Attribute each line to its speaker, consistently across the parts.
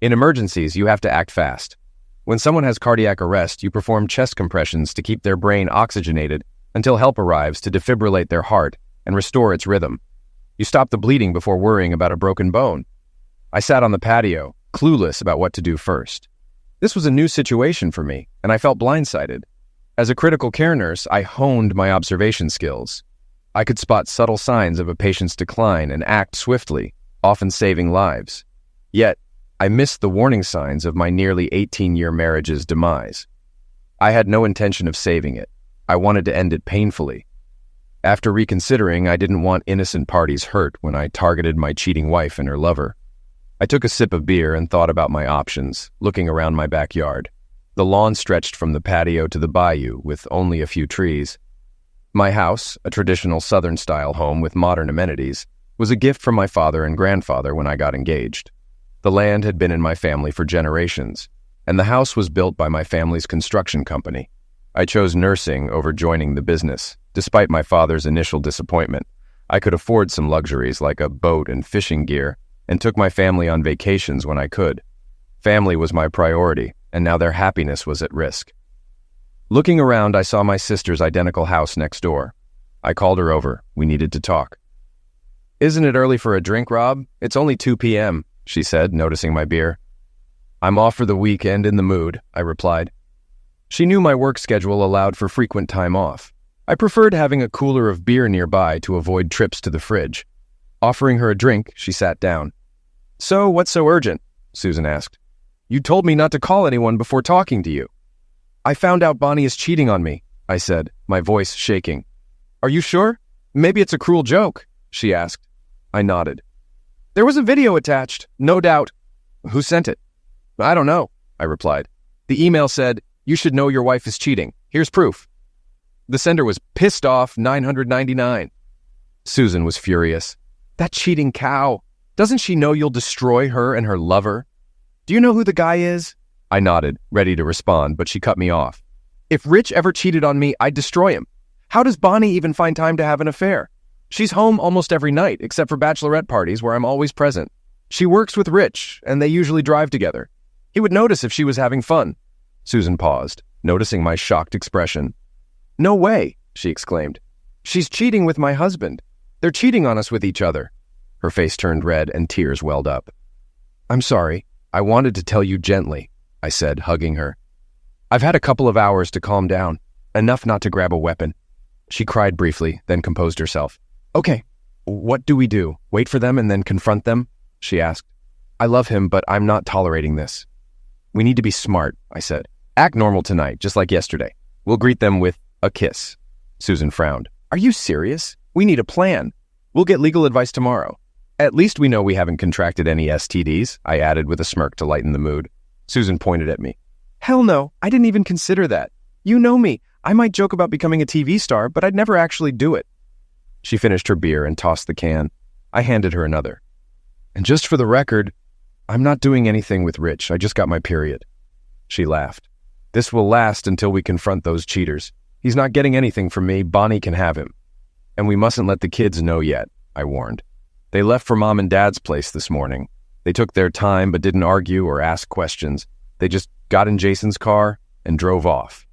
Speaker 1: In emergencies, you have to act fast. When someone has cardiac arrest, you perform chest compressions to keep their brain oxygenated until help arrives to defibrillate their heart and restore its rhythm. You stop the bleeding before worrying about a broken bone. I sat on the patio, clueless about what to do first. This was a new situation for me, and I felt blindsided. As a critical care nurse, I honed my observation skills. I could spot subtle signs of a patient's decline and act swiftly, often saving lives. Yet, I missed the warning signs of my nearly 18-year marriage's demise. I had no intention of saving it. I wanted to end it painfully. After reconsidering, I didn't want innocent parties hurt when I targeted my cheating wife and her lover. I took a sip of beer and thought about my options, looking around my backyard. The lawn stretched from the patio to the bayou with only a few trees. My house, a traditional Southern-style home with modern amenities, was a gift from my father and grandfather when I got engaged. The land had been in my family for generations, and the house was built by my family's construction company. I chose nursing over joining the business. Despite my father's initial disappointment, I could afford some luxuries like a boat and fishing gear, and took my family on vacations when I could. Family was my priority, and now their happiness was at risk. Looking around, I saw my sister's identical house next door. I called her over. We needed to talk. "Isn't it early for a drink, Rob? It's only 2 p.m., she said, noticing my beer. "I'm off for the weekend in the mood," I replied. She knew my work schedule allowed for frequent time off. I preferred having a cooler of beer nearby to avoid trips to the fridge. Offering her a drink, she sat down. "So, what's so urgent?" Susan asked. "You told me not to call anyone before talking to you." "I found out Bonnie is cheating on me," I said, my voice shaking. "Are you sure? Maybe it's a cruel joke," she asked. I nodded. "There was a video attached, no doubt." "Who sent it?" "I don't know," I replied. "The email said, 'You should know your wife is cheating. Here's proof.' The sender was pissed off 999. Susan was furious. "That cheating cow. Doesn't she know you'll destroy her and her lover?" "Do you know who the guy is?" I nodded, ready to respond, but she cut me off. "If Rich ever cheated on me, I'd destroy him. How does Bonnie even find time to have an affair? She's home almost every night, except for bachelorette parties where I'm always present. She works with Rich, and they usually drive together. He would notice if she was having fun." Susan paused, noticing my shocked expression. "No way," she exclaimed. "She's cheating with my husband. They're cheating on us with each other." Her face turned red and tears welled up. "I'm sorry. I wanted to tell you gently," I said, hugging her. "I've had a couple of hours to calm down, enough not to grab a weapon." She cried briefly, then composed herself. "Okay, what do we do? Wait for them and then confront them?" she asked. "I love him, but I'm not tolerating this." "We need to be smart," I said. "Act normal tonight, just like yesterday. We'll greet them with a kiss." Susan frowned. "Are you serious? We need a plan. We'll get legal advice tomorrow. At least we know we haven't contracted any STDs, I added with a smirk to lighten the mood. Susan pointed at me. "Hell no, I didn't even consider that. You know me. I might joke about becoming a TV star, but I'd never actually do it." She finished her beer and tossed the can. I handed her another. "And just for the record, I'm not doing anything with Rich. I just got my period." She laughed. "This will last until we confront those cheaters. He's not getting anything from me. Bonnie can have him. And we mustn't let the kids know yet," I warned. "They left for Mom and Dad's place this morning. They took their time but didn't argue or ask questions. They just got in Jason's car and drove off.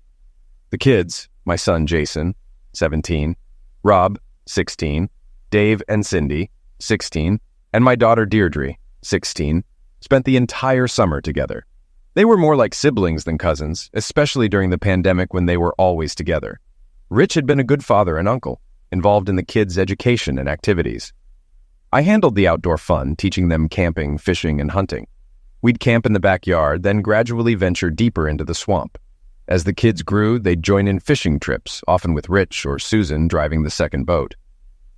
Speaker 1: The kids, my son Jason, 17, Rob, 16, Dave and Cindy, 16, and my daughter Deirdre, 16, spent the entire summer together. They were more like siblings than cousins, especially during the pandemic when they were always together. Rich had been a good father and uncle, involved in the kids' education and activities. I handled the outdoor fun, teaching them camping, fishing, and hunting. We'd camp in the backyard, then gradually venture deeper into the swamp. As the kids grew, they'd join in fishing trips, often with Rich or Susan driving the second boat.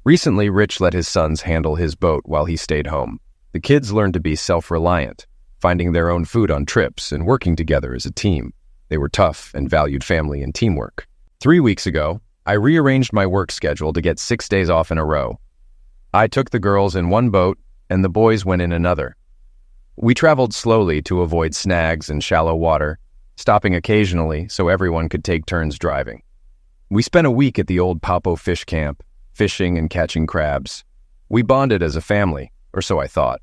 Speaker 1: Recently, Rich let his sons handle his boat while he stayed home. The kids learned to be self-reliant, finding their own food on trips and working together as a team. They were tough and valued family and teamwork. 3 weeks ago, I rearranged my work schedule to get 6 days off in a row. I took the girls in one boat, and the boys went in another. We traveled slowly to avoid snags and shallow water, stopping occasionally so everyone could take turns driving. We spent a week at the old Papo fish camp, fishing and catching crabs. We bonded as a family, or so I thought.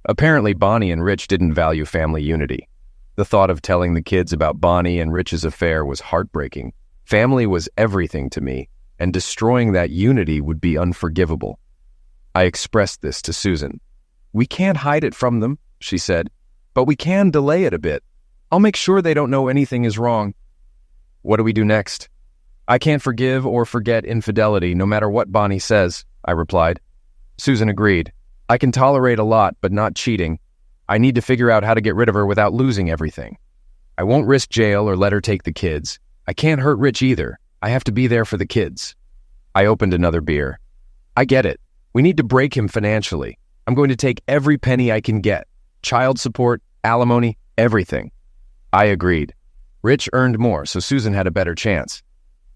Speaker 1: Apparently, Bonnie and Rich didn't value family unity. The thought of telling the kids about Bonnie and Rich's affair was heartbreaking. Family was everything to me, and destroying that unity would be unforgivable. I expressed this to Susan. "We can't hide it from them," she said, "but we can delay it a bit. I'll make sure they don't know anything is wrong." "What do we do next?" "I can't forgive or forget infidelity, no matter what Bonnie says," I replied. Susan agreed. "I can tolerate a lot, but not cheating. I need to figure out how to get rid of her without losing everything. I won't risk jail or let her take the kids. I can't hurt Rich either. I have to be there for the kids." I opened another beer. "I get it. We need to break him financially. I'm going to take every penny I can get. Child support, alimony, everything." I agreed. Rich earned more, so Susan had a better chance.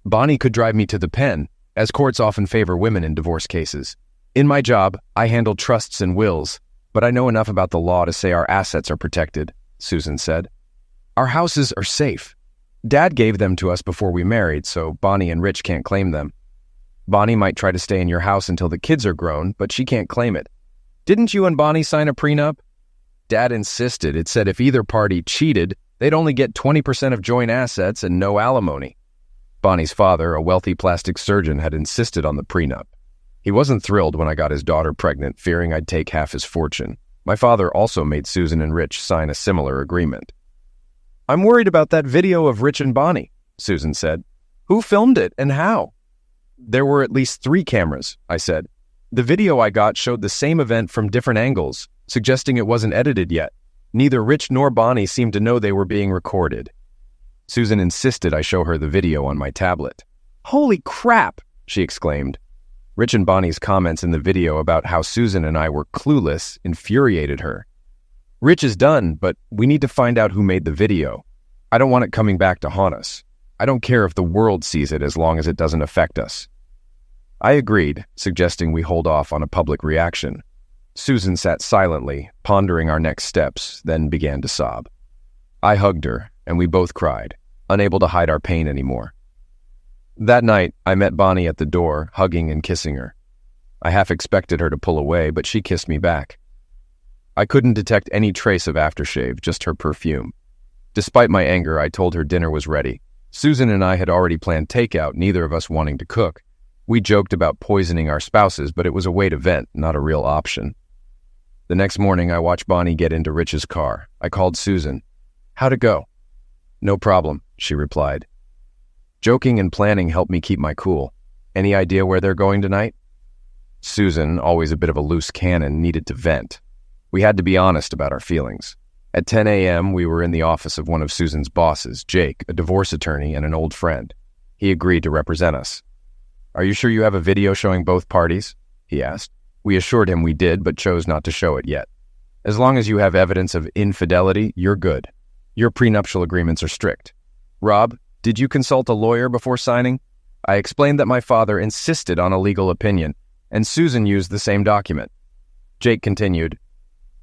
Speaker 1: Bonnie could drive me to the pen, as courts often favor women in divorce cases. In my job, I handle trusts and wills, but I know enough about the law to say our assets are protected, Susan said. "Our houses are safe. Dad gave them to us before we married, so Bonnie and Rich can't claim them. Bonnie might try to stay in your house until the kids are grown, but she can't claim it. Didn't you and Bonnie sign a prenup?" Dad insisted. It said if either party cheated, they'd only get 20% of joint assets and no alimony. Bonnie's father, a wealthy plastic surgeon, had insisted on the prenup. He wasn't thrilled when I got his daughter pregnant, fearing I'd take half his fortune. My father also made Susan and Rich sign a similar agreement. "I'm worried about that video of Rich and Bonnie," Susan said. "Who filmed it and how?" "There were at least 3 cameras," I said. "The video I got showed the same event from different angles, suggesting it wasn't edited yet. Neither Rich nor Bonnie seemed to know they were being recorded." Susan insisted I show her the video on my tablet. "Holy crap!" she exclaimed. Rich and Bonnie's comments in the video about how Susan and I were clueless infuriated her. "Rich is done, but we need to find out who made the video. I don't want it coming back to haunt us. I don't care if the world sees it as long as it doesn't affect us." I agreed, suggesting we hold off on a public reaction. Susan sat silently, pondering our next steps, then began to sob. I hugged her, and we both cried, unable to hide our pain anymore. That night, I met Bonnie at the door, hugging and kissing her. I half expected her to pull away, but she kissed me back. I couldn't detect any trace of aftershave, just her perfume. Despite my anger, I told her dinner was ready. Susan and I had already planned takeout, neither of us wanting to cook. We joked about poisoning our spouses, but it was a way to vent, not a real option. The next morning, I watched Bonnie get into Rich's car. I called Susan. "How'd it go?" "No problem," she replied. Joking and planning helped me keep my cool. "Any idea where they're going tonight?" Susan, always a bit of a loose cannon, needed to vent. We had to be honest about our feelings. At 10 a.m., we were in the office of one of Susan's bosses, Jake, a divorce attorney and an old friend. He agreed to represent us. "Are you sure you have a video showing both parties?" he asked. We assured him we did, but chose not to show it yet. "As long as you have evidence of infidelity, you're good. Your prenuptial agreements are strict. Rob, did you consult a lawyer before signing?" I explained that my father insisted on a legal opinion, and Susan used the same document. Jake continued,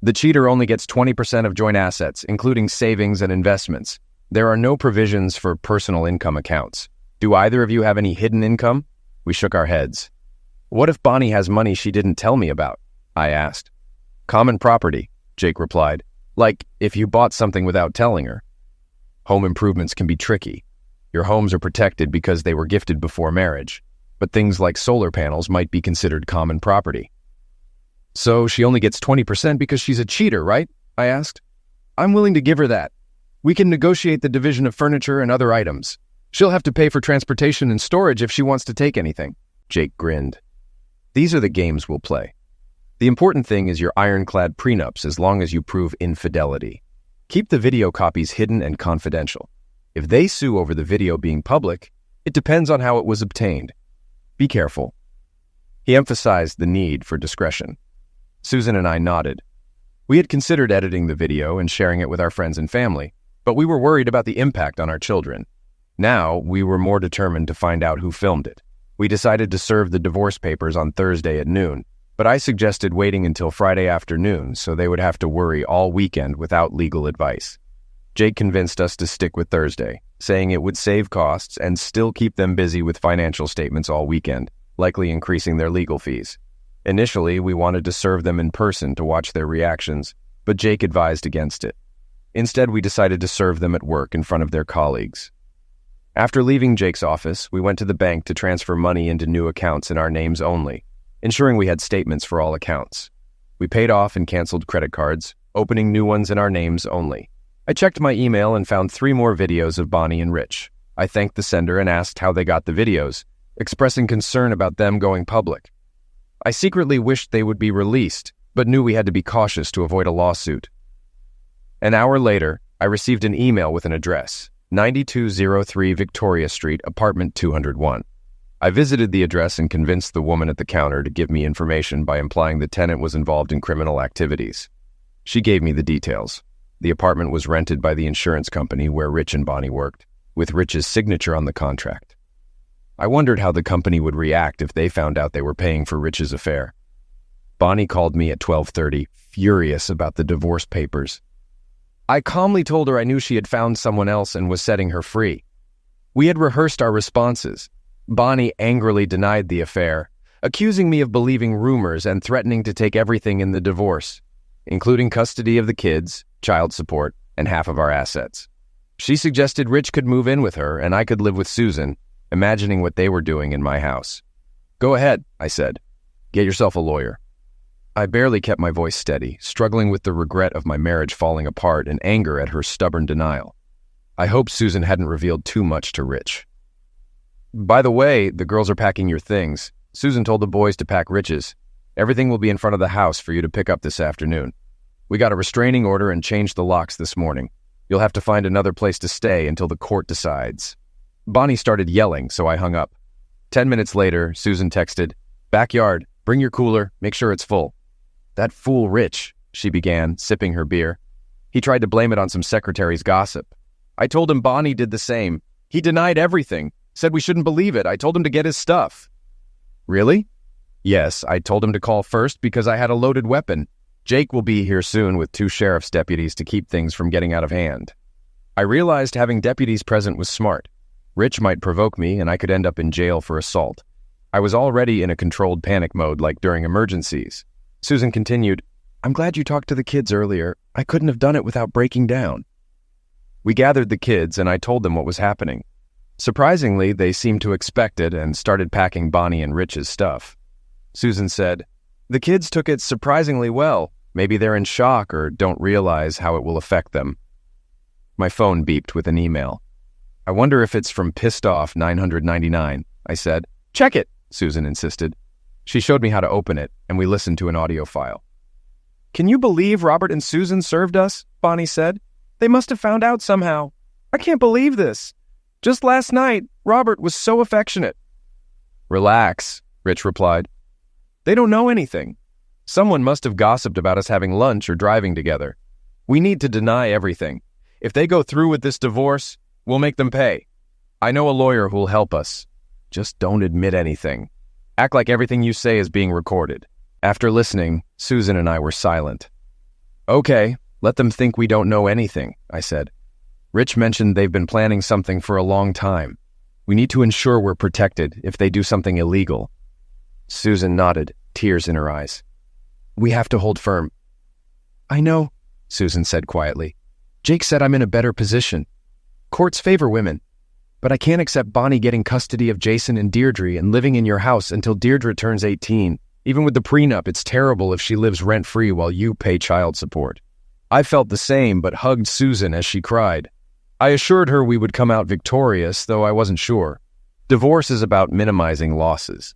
Speaker 1: "The cheater only gets 20% of joint assets, including savings and investments. There are no provisions for personal income accounts. Do either of you have any hidden income?" We shook our heads. "What if Bonnie has money she didn't tell me about?" I asked. "Common property," Jake replied. "Like if you bought something without telling her." Home improvements can be tricky. Your homes are protected because they were gifted before marriage, but things like solar panels might be considered common property. "So she only gets 20% because she's a cheater, right?" I asked. "I'm willing to give her that. We can negotiate the division of furniture and other items. She'll have to pay for transportation and storage if she wants to take anything." Jake grinned. "These are the games we'll play. The important thing is your ironclad prenups as long as you prove infidelity. Keep the video copies hidden and confidential. If they sue over the video being public, it depends on how it was obtained. Be careful." He emphasized the need for discretion. Susan and I nodded. We had considered editing the video and sharing it with our friends and family, but we were worried about the impact on our children. Now, we were more determined to find out who filmed it. We decided to serve the divorce papers on Thursday at noon, but I suggested waiting until Friday afternoon so they would have to worry all weekend without legal advice. Jake convinced us to stick with Thursday, saying it would save costs and still keep them busy with financial statements all weekend, likely increasing their legal fees. Initially, we wanted to serve them in person to watch their reactions, but Jake advised against it. Instead, we decided to serve them at work in front of their colleagues. After leaving Jake's office, we went to the bank to transfer money into new accounts in our names only, ensuring we had statements for all accounts. We paid off and canceled credit cards, opening new ones in our names only. I checked my email and found 3 more videos of Bonnie and Rich. I thanked the sender and asked how they got the videos, expressing concern about them going public. I secretly wished they would be released, but knew we had to be cautious to avoid a lawsuit. An hour later, I received an email with an address, 9203 Victoria Street, apartment 201. I visited the address and convinced the woman at the counter to give me information by implying the tenant was involved in criminal activities. She gave me the details. The apartment was rented by the insurance company where Rich and Bonnie worked, with Rich's signature on the contract. I wondered how the company would react if they found out they were paying for Rich's affair. Bonnie called me at 12:30, furious about the divorce papers. I calmly told her I knew she had found someone else and was setting her free. We had rehearsed our responses. Bonnie angrily denied the affair, accusing me of believing rumors and threatening to take everything in the divorce, including custody of the kids, child support, and half of our assets. She suggested Rich could move in with her and I could live with Susan, imagining what they were doing in my house. "Go ahead," I said. "Get yourself a lawyer." I barely kept my voice steady, struggling with the regret of my marriage falling apart and anger at her stubborn denial. I hoped Susan hadn't revealed too much to Rich. "By the way, the girls are packing your things. Susan told the boys to pack Rich's. Everything will be in front of the house for you to pick up this afternoon. We got a restraining order and changed the locks this morning. You'll have to find another place to stay until the court decides." Bonnie started yelling, so I hung up. 10 minutes later, Susan texted, "Backyard, bring your cooler, make sure it's full." "That fool Rich," she began, sipping her beer. "He tried to blame it on some secretary's gossip. I told him Bonnie did the same. He denied everything, said we shouldn't believe it. I told him to get his stuff." "Really?" "Yes, I told him to call first because I had a loaded weapon. Jake will be here soon with 2 sheriff's deputies to keep things from getting out of hand." I realized having deputies present was smart. Rich might provoke me and I could end up in jail for assault. I was already in a controlled panic mode like during emergencies. Susan continued, "I'm glad you talked to the kids earlier. I couldn't have done it without breaking down." We gathered the kids and I told them what was happening. Surprisingly, they seemed to expect it and started packing Bonnie and Rich's stuff. Susan said, "The kids took it surprisingly well. Maybe they're in shock or don't realize how it will affect them." My phone beeped with an email. "I wonder if it's from Pissed Off 999, I said. "Check it," Susan insisted. She showed me how to open it, and we listened to an audio file. "Can you believe Robert and Susan served us?" Bonnie said. "They must have found out somehow. I can't believe this. Just last night, Robert was so affectionate." "Relax," Rich replied. "They don't know anything. Someone must have gossiped about us having lunch or driving together. We need to deny everything. If they go through with this divorce, we'll make them pay. I know a lawyer who'll help us. Just don't admit anything. Act like everything you say is being recorded." After listening, Susan and I were silent. "Okay, let them think we don't know anything," I said. "Rich mentioned they've been planning something for a long time. We need to ensure we're protected if they do something illegal." Susan nodded, tears in her eyes. "We have to hold firm." "I know," Susan said quietly. "Jake said I'm in a better position. Courts favor women. But I can't accept Bonnie getting custody of Jason and Deirdre and living in your house until Deirdre turns 18. Even with the prenup, it's terrible if she lives rent-free while you pay child support." I felt the same, but hugged Susan as she cried. I assured her we would come out victorious, though I wasn't sure. Divorce is about minimizing losses.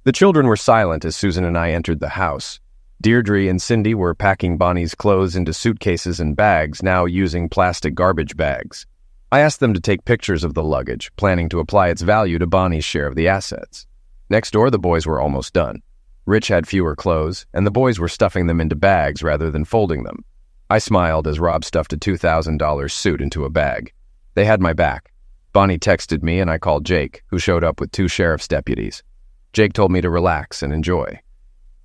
Speaker 1: The children were silent as Susan and I entered the house. Deirdre and Cindy were packing Bonnie's clothes into suitcases and bags, now using plastic garbage bags. I asked them to take pictures of the luggage, planning to apply its value to Bonnie's share of the assets. Next door, the boys were almost done. Rich had fewer clothes, and the boys were stuffing them into bags rather than folding them. I smiled as Rob stuffed a $2,000 suit into a bag. They had my back. Bonnie texted me, and I called Jake, who showed up with 2 sheriff's deputies. Jake told me to relax and enjoy.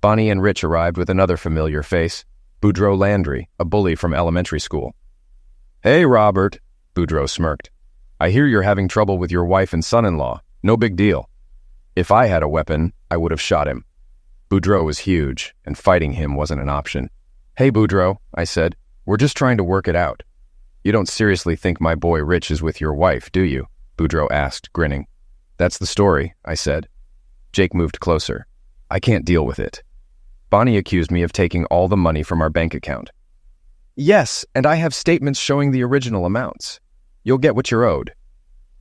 Speaker 1: Bonnie and Rich arrived with another familiar face, Boudreaux Landry, a bully from elementary school. "Hey, Robert," Boudreaux smirked. "I hear you're having trouble with your wife and son-in-law. No big deal. If I had a weapon, I would have shot him." Boudreaux was huge, and fighting him wasn't an option. "Hey, Boudreaux," I said, "we're just trying to work it out." "You don't seriously think my boy Rich is with your wife, do you?" Boudreaux asked, grinning. "That's the story," I said. Jake moved closer. "I can't deal with it. Bonnie accused me of taking all the money from our bank account." "Yes, and I have statements showing the original amounts. You'll get what you're owed."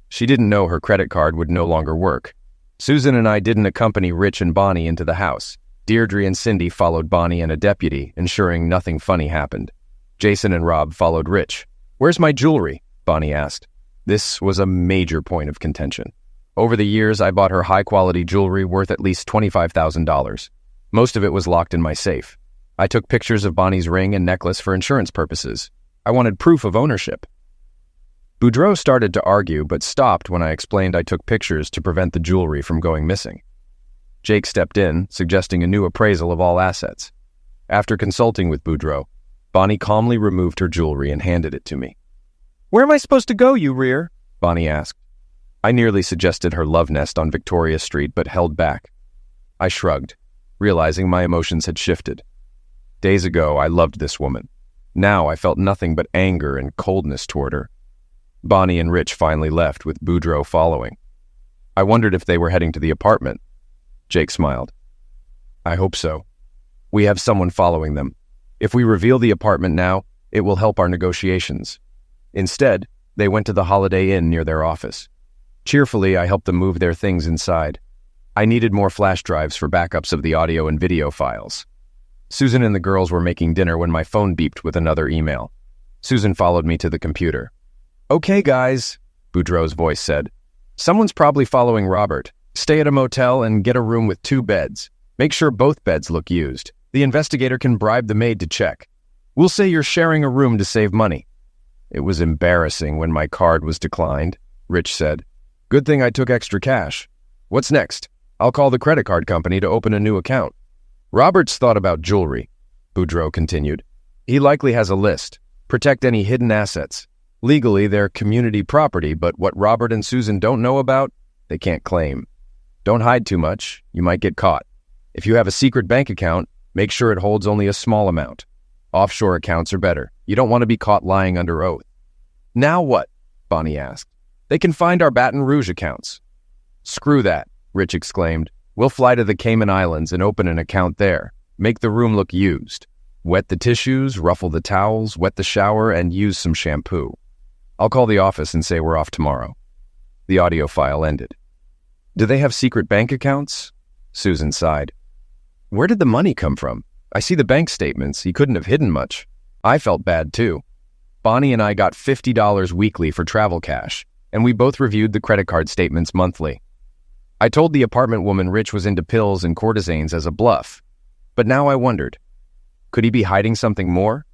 Speaker 1: She didn't know her credit card would no longer work. Susan and I didn't accompany Rich and Bonnie into the house. Deirdre and Cindy followed Bonnie and a deputy, ensuring nothing funny happened. Jason and Rob followed Rich. "Where's my jewelry?" Bonnie asked. This was a major point of contention. Over the years, I bought her high-quality jewelry worth at least $25,000. Most of it was locked in my safe. I took pictures of Bonnie's ring and necklace for insurance purposes. I wanted proof of ownership. Boudreaux started to argue, but stopped when I explained I took pictures to prevent the jewelry from going missing. Jake stepped in, suggesting a new appraisal of all assets. After consulting with Boudreaux, Bonnie calmly removed her jewelry and handed it to me. "Where am I supposed to go, you rear?" Bonnie asked. I nearly suggested her love nest on Victoria Street, but held back. I shrugged, realizing my emotions had shifted. Days ago, I loved this woman. Now I felt nothing but anger and coldness toward her. Bonnie and Rich finally left, with Boudreaux following. I wondered if they were heading to the apartment. Jake smiled. "I hope so. We have someone following them. If we reveal the apartment now, it will help our negotiations." Instead, they went to the Holiday Inn near their office. Cheerfully, I helped them move their things inside. I needed more flash drives for backups of the audio and video files. Susan and the girls were making dinner when my phone beeped with another email. Susan followed me to the computer. "Okay, guys," Boudreaux's voice said. "Someone's probably following Robert. Stay at a motel and get a room with 2 beds. Make sure both beds look used. The investigator can bribe the maid to check. We'll say you're sharing a room to save money." "It was embarrassing when my card was declined," Rich said. "Good thing I took extra cash. What's next? I'll call the credit card company to open a new account." "Robert's thought about jewelry," Boudreaux continued. "He likely has a list. Protect any hidden assets. Legally, they're community property, but what Robert and Susan don't know about, they can't claim. Don't hide too much. You might get caught. If you have a secret bank account, make sure it holds only a small amount. Offshore accounts are better. You don't want to be caught lying under oath." "Now what?" Bonnie asked. "They can find our Baton Rouge accounts." "Screw that," Rich exclaimed. "We'll fly to the Cayman Islands and open an account there. Make the room look used. Wet the tissues, ruffle the towels, wet the shower, and use some shampoo. I'll call the office and say we're off tomorrow." The audio file ended. "Do they have secret bank accounts?" Susan sighed. "Where did the money come from? I see the bank statements. He couldn't have hidden much." I felt bad, too. Bonnie and I got $50 weekly for travel cash, and we both reviewed the credit card statements monthly. I told the apartment woman Rich was into pills and courtesans as a bluff, but now I wondered, could he be hiding something more?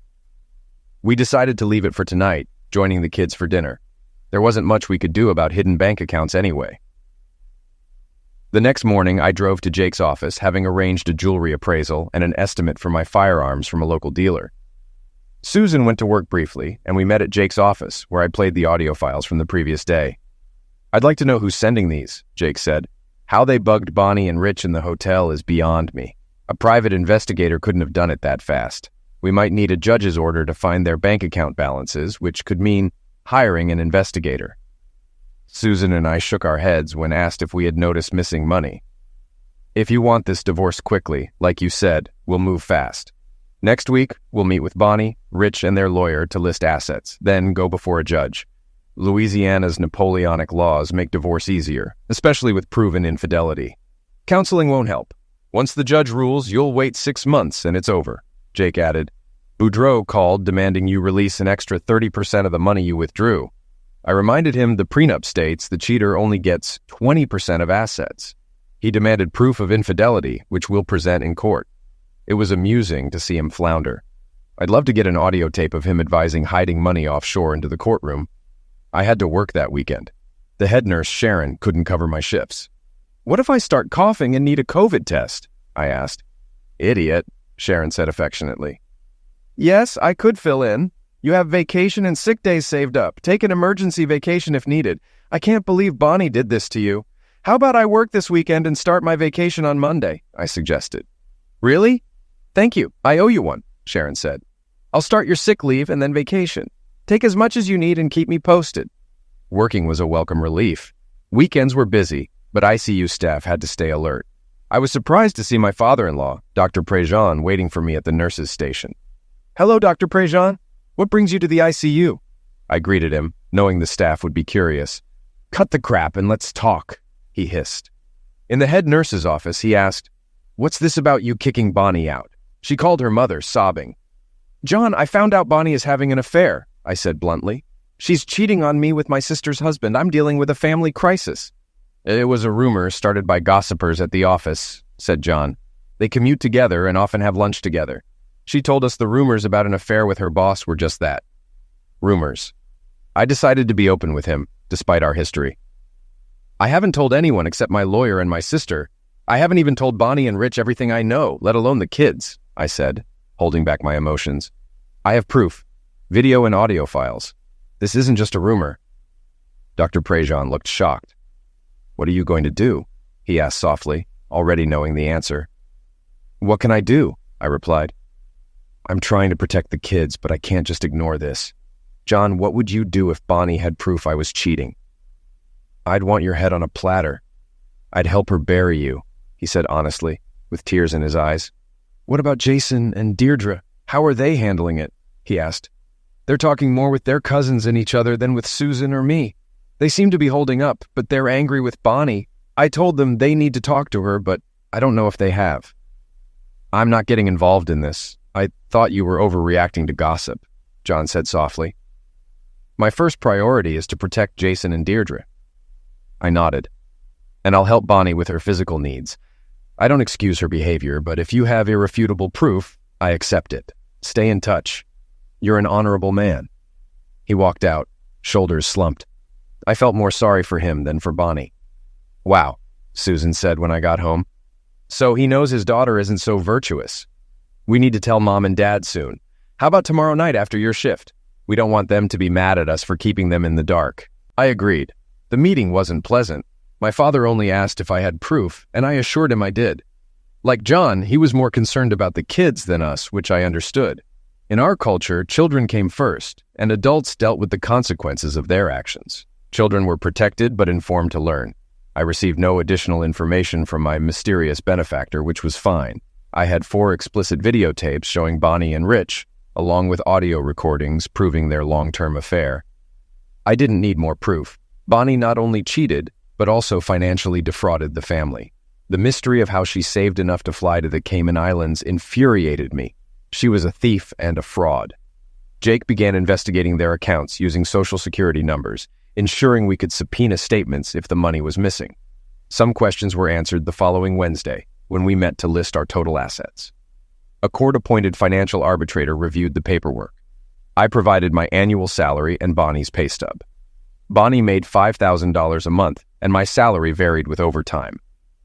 Speaker 1: We decided to leave it for tonight, joining the kids for dinner. There wasn't much we could do about hidden bank accounts anyway. The next morning, I drove to Jake's office, having arranged a jewelry appraisal and an estimate for my firearms from a local dealer. Susan went to work briefly, and we met at Jake's office, where I played the audio files from the previous day. "I'd like to know who's sending these," Jake said. "How they bugged Bonnie and Rich in the hotel is beyond me. A private investigator couldn't have done it that fast. We might need a judge's order to find their bank account balances, which could mean hiring an investigator." Susan and I shook our heads when asked if we had noticed missing money. "If you want this divorce quickly, like you said, we'll move fast. Next week, we'll meet with Bonnie, Rich, and their lawyer to list assets, then go before a judge. Louisiana's Napoleonic laws make divorce easier, especially with proven infidelity. Counseling won't help. Once the judge rules, you'll wait 6 months and it's over," Jake added. "Boudreaux called demanding you release an extra 30% of the money you withdrew. I reminded him the prenup states the cheater only gets 20% of assets. He demanded proof of infidelity, which we'll present in court. It was amusing to see him flounder. I'd love to get an audio tape of him advising hiding money offshore into the courtroom. I had to work that weekend. The head nurse, Sharon, couldn't cover my shifts. "What if I start coughing and need a COVID test?" I asked. "Idiot," Sharon said affectionately. "Yes, I could fill in. You have vacation and sick days saved up. Take an emergency vacation if needed. I can't believe Bonnie did this to you. How about I work this weekend and start my vacation on Monday?" I suggested. Really? Thank you. I owe you one, Sharon said. I'll start your sick leave and then vacation. Take as much as you need and keep me posted. Working was a welcome relief. Weekends were busy, but ICU staff had to stay alert. I was surprised to see my father-in-law, Dr. Prejean, waiting for me at the nurse's station. Hello, Dr. Prejean. What brings you to the ICU? I greeted him, knowing the staff would be curious. Cut the crap and let's talk, he hissed. In the head nurse's office, he asked, What's this about you kicking Bonnie out? She called her mother, sobbing. John, I found out Bonnie is having an affair, I said bluntly. She's cheating on me with my sister's husband. I'm dealing with a family crisis. It was a rumor started by gossipers at the office, said John. They commute together and often have lunch together. She told us the rumors about an affair with her boss were just that. Rumors. I decided to be open with him, despite our history. I haven't told anyone except my lawyer and my sister. I haven't even told Bonnie and Rich everything I know, let alone the kids, I said, holding back my emotions. I have proof. Video and audio files. This isn't just a rumor. Dr. Prejean looked shocked. What are you going to do? He asked softly, already knowing the answer. What can I do? I replied. I'm trying to protect the kids, but I can't just ignore this. John, what would you do if Bonnie had proof I was cheating? I'd want your head on a platter. I'd help her bury you, he said honestly, with tears in his eyes. What about Jason and Deirdre? How are they handling it? He asked. They're talking more with their cousins and each other than with Susan or me. They seem to be holding up, but they're angry with Bonnie. I told them they need to talk to her, but I don't know if they have. I'm not getting involved in this. I thought you were overreacting to gossip, John said softly. My first priority is to protect Jason and Deirdre. I nodded. And I'll help Bonnie with her physical needs. I don't excuse her behavior, but if you have irrefutable proof, I accept it. Stay in touch. You're an honorable man. He walked out, shoulders slumped. I felt more sorry for him than for Bonnie. Wow, Susan said when I got home. So he knows his daughter isn't so virtuous. We need to tell Mom and Dad soon. How about tomorrow night after your shift? We don't want them to be mad at us for keeping them in the dark. I agreed. The meeting wasn't pleasant. My father only asked if I had proof, and I assured him I did. Like John, he was more concerned about the kids than us, which I understood. In our culture, children came first, and adults dealt with the consequences of their actions. Children were protected but informed to learn. I received no additional information from my mysterious benefactor, which was fine. I had 4 explicit videotapes showing Bonnie and Rich, along with audio recordings proving their long-term affair. I didn't need more proof. Bonnie not only cheated, but also financially defrauded the family. The mystery of how she saved enough to fly to the Cayman Islands infuriated me. She was a thief and a fraud. Jake began investigating their accounts using Social Security numbers, ensuring we could subpoena statements if the money was missing. Some questions were answered the following Wednesday, when we met to list our total assets. A court-appointed financial arbitrator reviewed the paperwork. I provided my annual salary and Bonnie's pay stub. Bonnie made $5,000 a month, and my salary varied with overtime.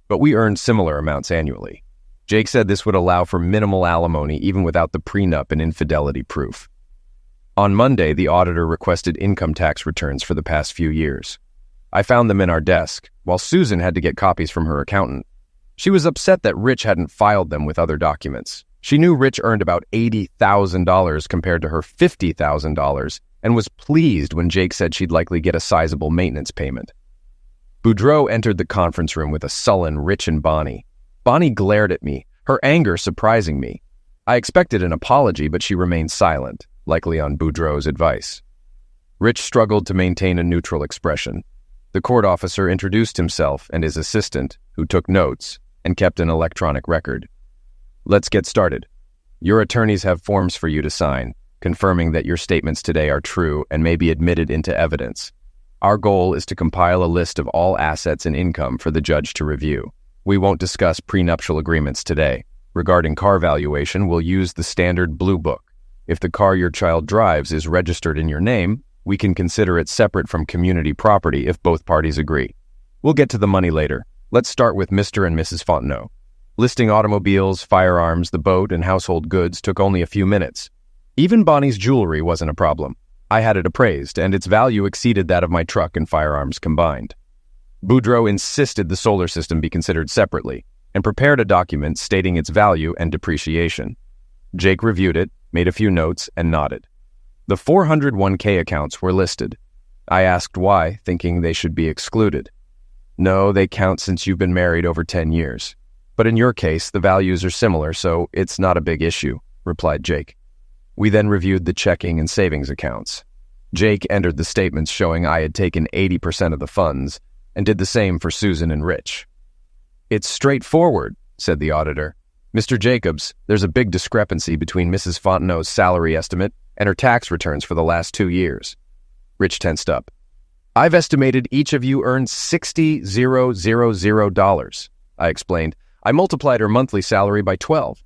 Speaker 1: But we earned similar amounts annually. Jake said this would allow for minimal alimony even without the prenup and infidelity proof. On Monday, the auditor requested income tax returns for the past few years. I found them in our desk, while Susan had to get copies from her accountant. She was upset that Rich hadn't filed them with other documents. She knew Rich earned about $80,000 compared to her $50,000 and was pleased when Jake said she'd likely get a sizable maintenance payment. Boudreaux entered the conference room with a sullen Rich and Bonnie. Bonnie glared at me, her anger surprising me. I expected an apology, but she remained silent, likely on Boudreaux's advice. Rich struggled to maintain a neutral expression. The court officer introduced himself and his assistant, who took notes and kept an electronic record. Let's get started. Your attorneys have forms for you to sign, confirming that your statements today are true and may be admitted into evidence. Our goal is to compile a list of all assets and income for the judge to review. We won't discuss prenuptial agreements today. Regarding car valuation, we'll use the standard Blue Book. If the car your child drives is registered in your name, we can consider it separate from community property if both parties agree. We'll get to the money later. Let's start with Mr. and Mrs. Fontenot. Listing automobiles, firearms, the boat, and household goods took only a few minutes. Even Bonnie's jewelry wasn't a problem. I had it appraised, and its value exceeded that of my truck and firearms combined. Boudreaux insisted the solar system be considered separately. and prepared a document stating its value and depreciation. Jake reviewed it, made a few notes, and nodded. The 401k accounts were listed. I asked why, thinking they should be excluded. No, they count since you've been married over 10 years. But in your case, the values are similar, so it's not a big issue, replied Jake. We then reviewed the checking and savings accounts. Jake entered the statements showing I had taken 80% of the funds, and did the same for Susan and Rich. It's straightforward, said the auditor. Mr. Jacobs, there's a big discrepancy between Mrs. Fontenot's salary estimate and her tax returns for the last 2 years. Rich tensed up. I've estimated each of you earned $60,000, I explained. I multiplied her monthly salary by 12.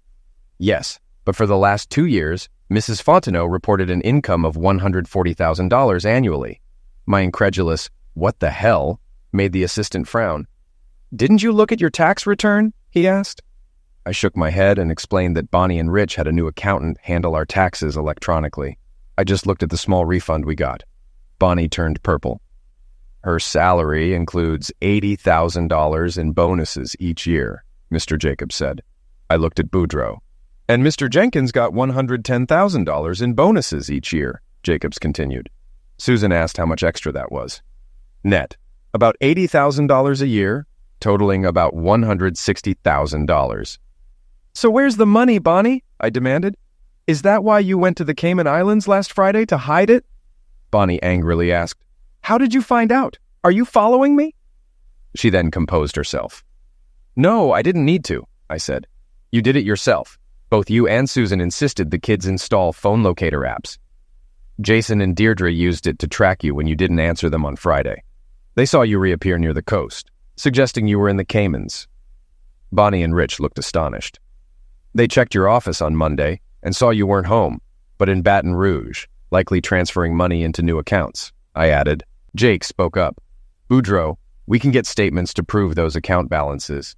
Speaker 1: Yes, but for the last 2 years, Mrs. Fontenot reported an income of $140,000 annually. My incredulous, "What the hell?" made the assistant frown. Didn't you look at your tax return? He asked. I shook my head and explained that Bonnie and Rich had a new accountant handle our taxes electronically. I just looked at the small refund we got. Bonnie turned purple. Her salary includes $80,000 in bonuses each year, Mr. Jacobs said. I looked at Boudreaux. And Mr. Jenkins got $110,000 in bonuses each year, Jacobs continued. Susan asked how much extra that was. Net, about $80,000 a year, totaling about $160,000. So where's the money, Bonnie? I demanded. Is that why you went to the Cayman Islands last Friday to hide it? Bonnie angrily asked, How did you find out? Are you following me? She then composed herself. No, I didn't need to, I said. You did it yourself. Both you and Susan insisted the kids install phone locator apps. Jason and Deirdre used it to track you when you didn't answer them on Friday. They saw you reappear near the coast, suggesting you were in the Caymans. Bonnie and Rich looked astonished. They checked your office on Monday and saw you weren't home, but in Baton Rouge, likely transferring money into new accounts, I added. Jake spoke up. Boudreaux, we can get statements to prove those account balances.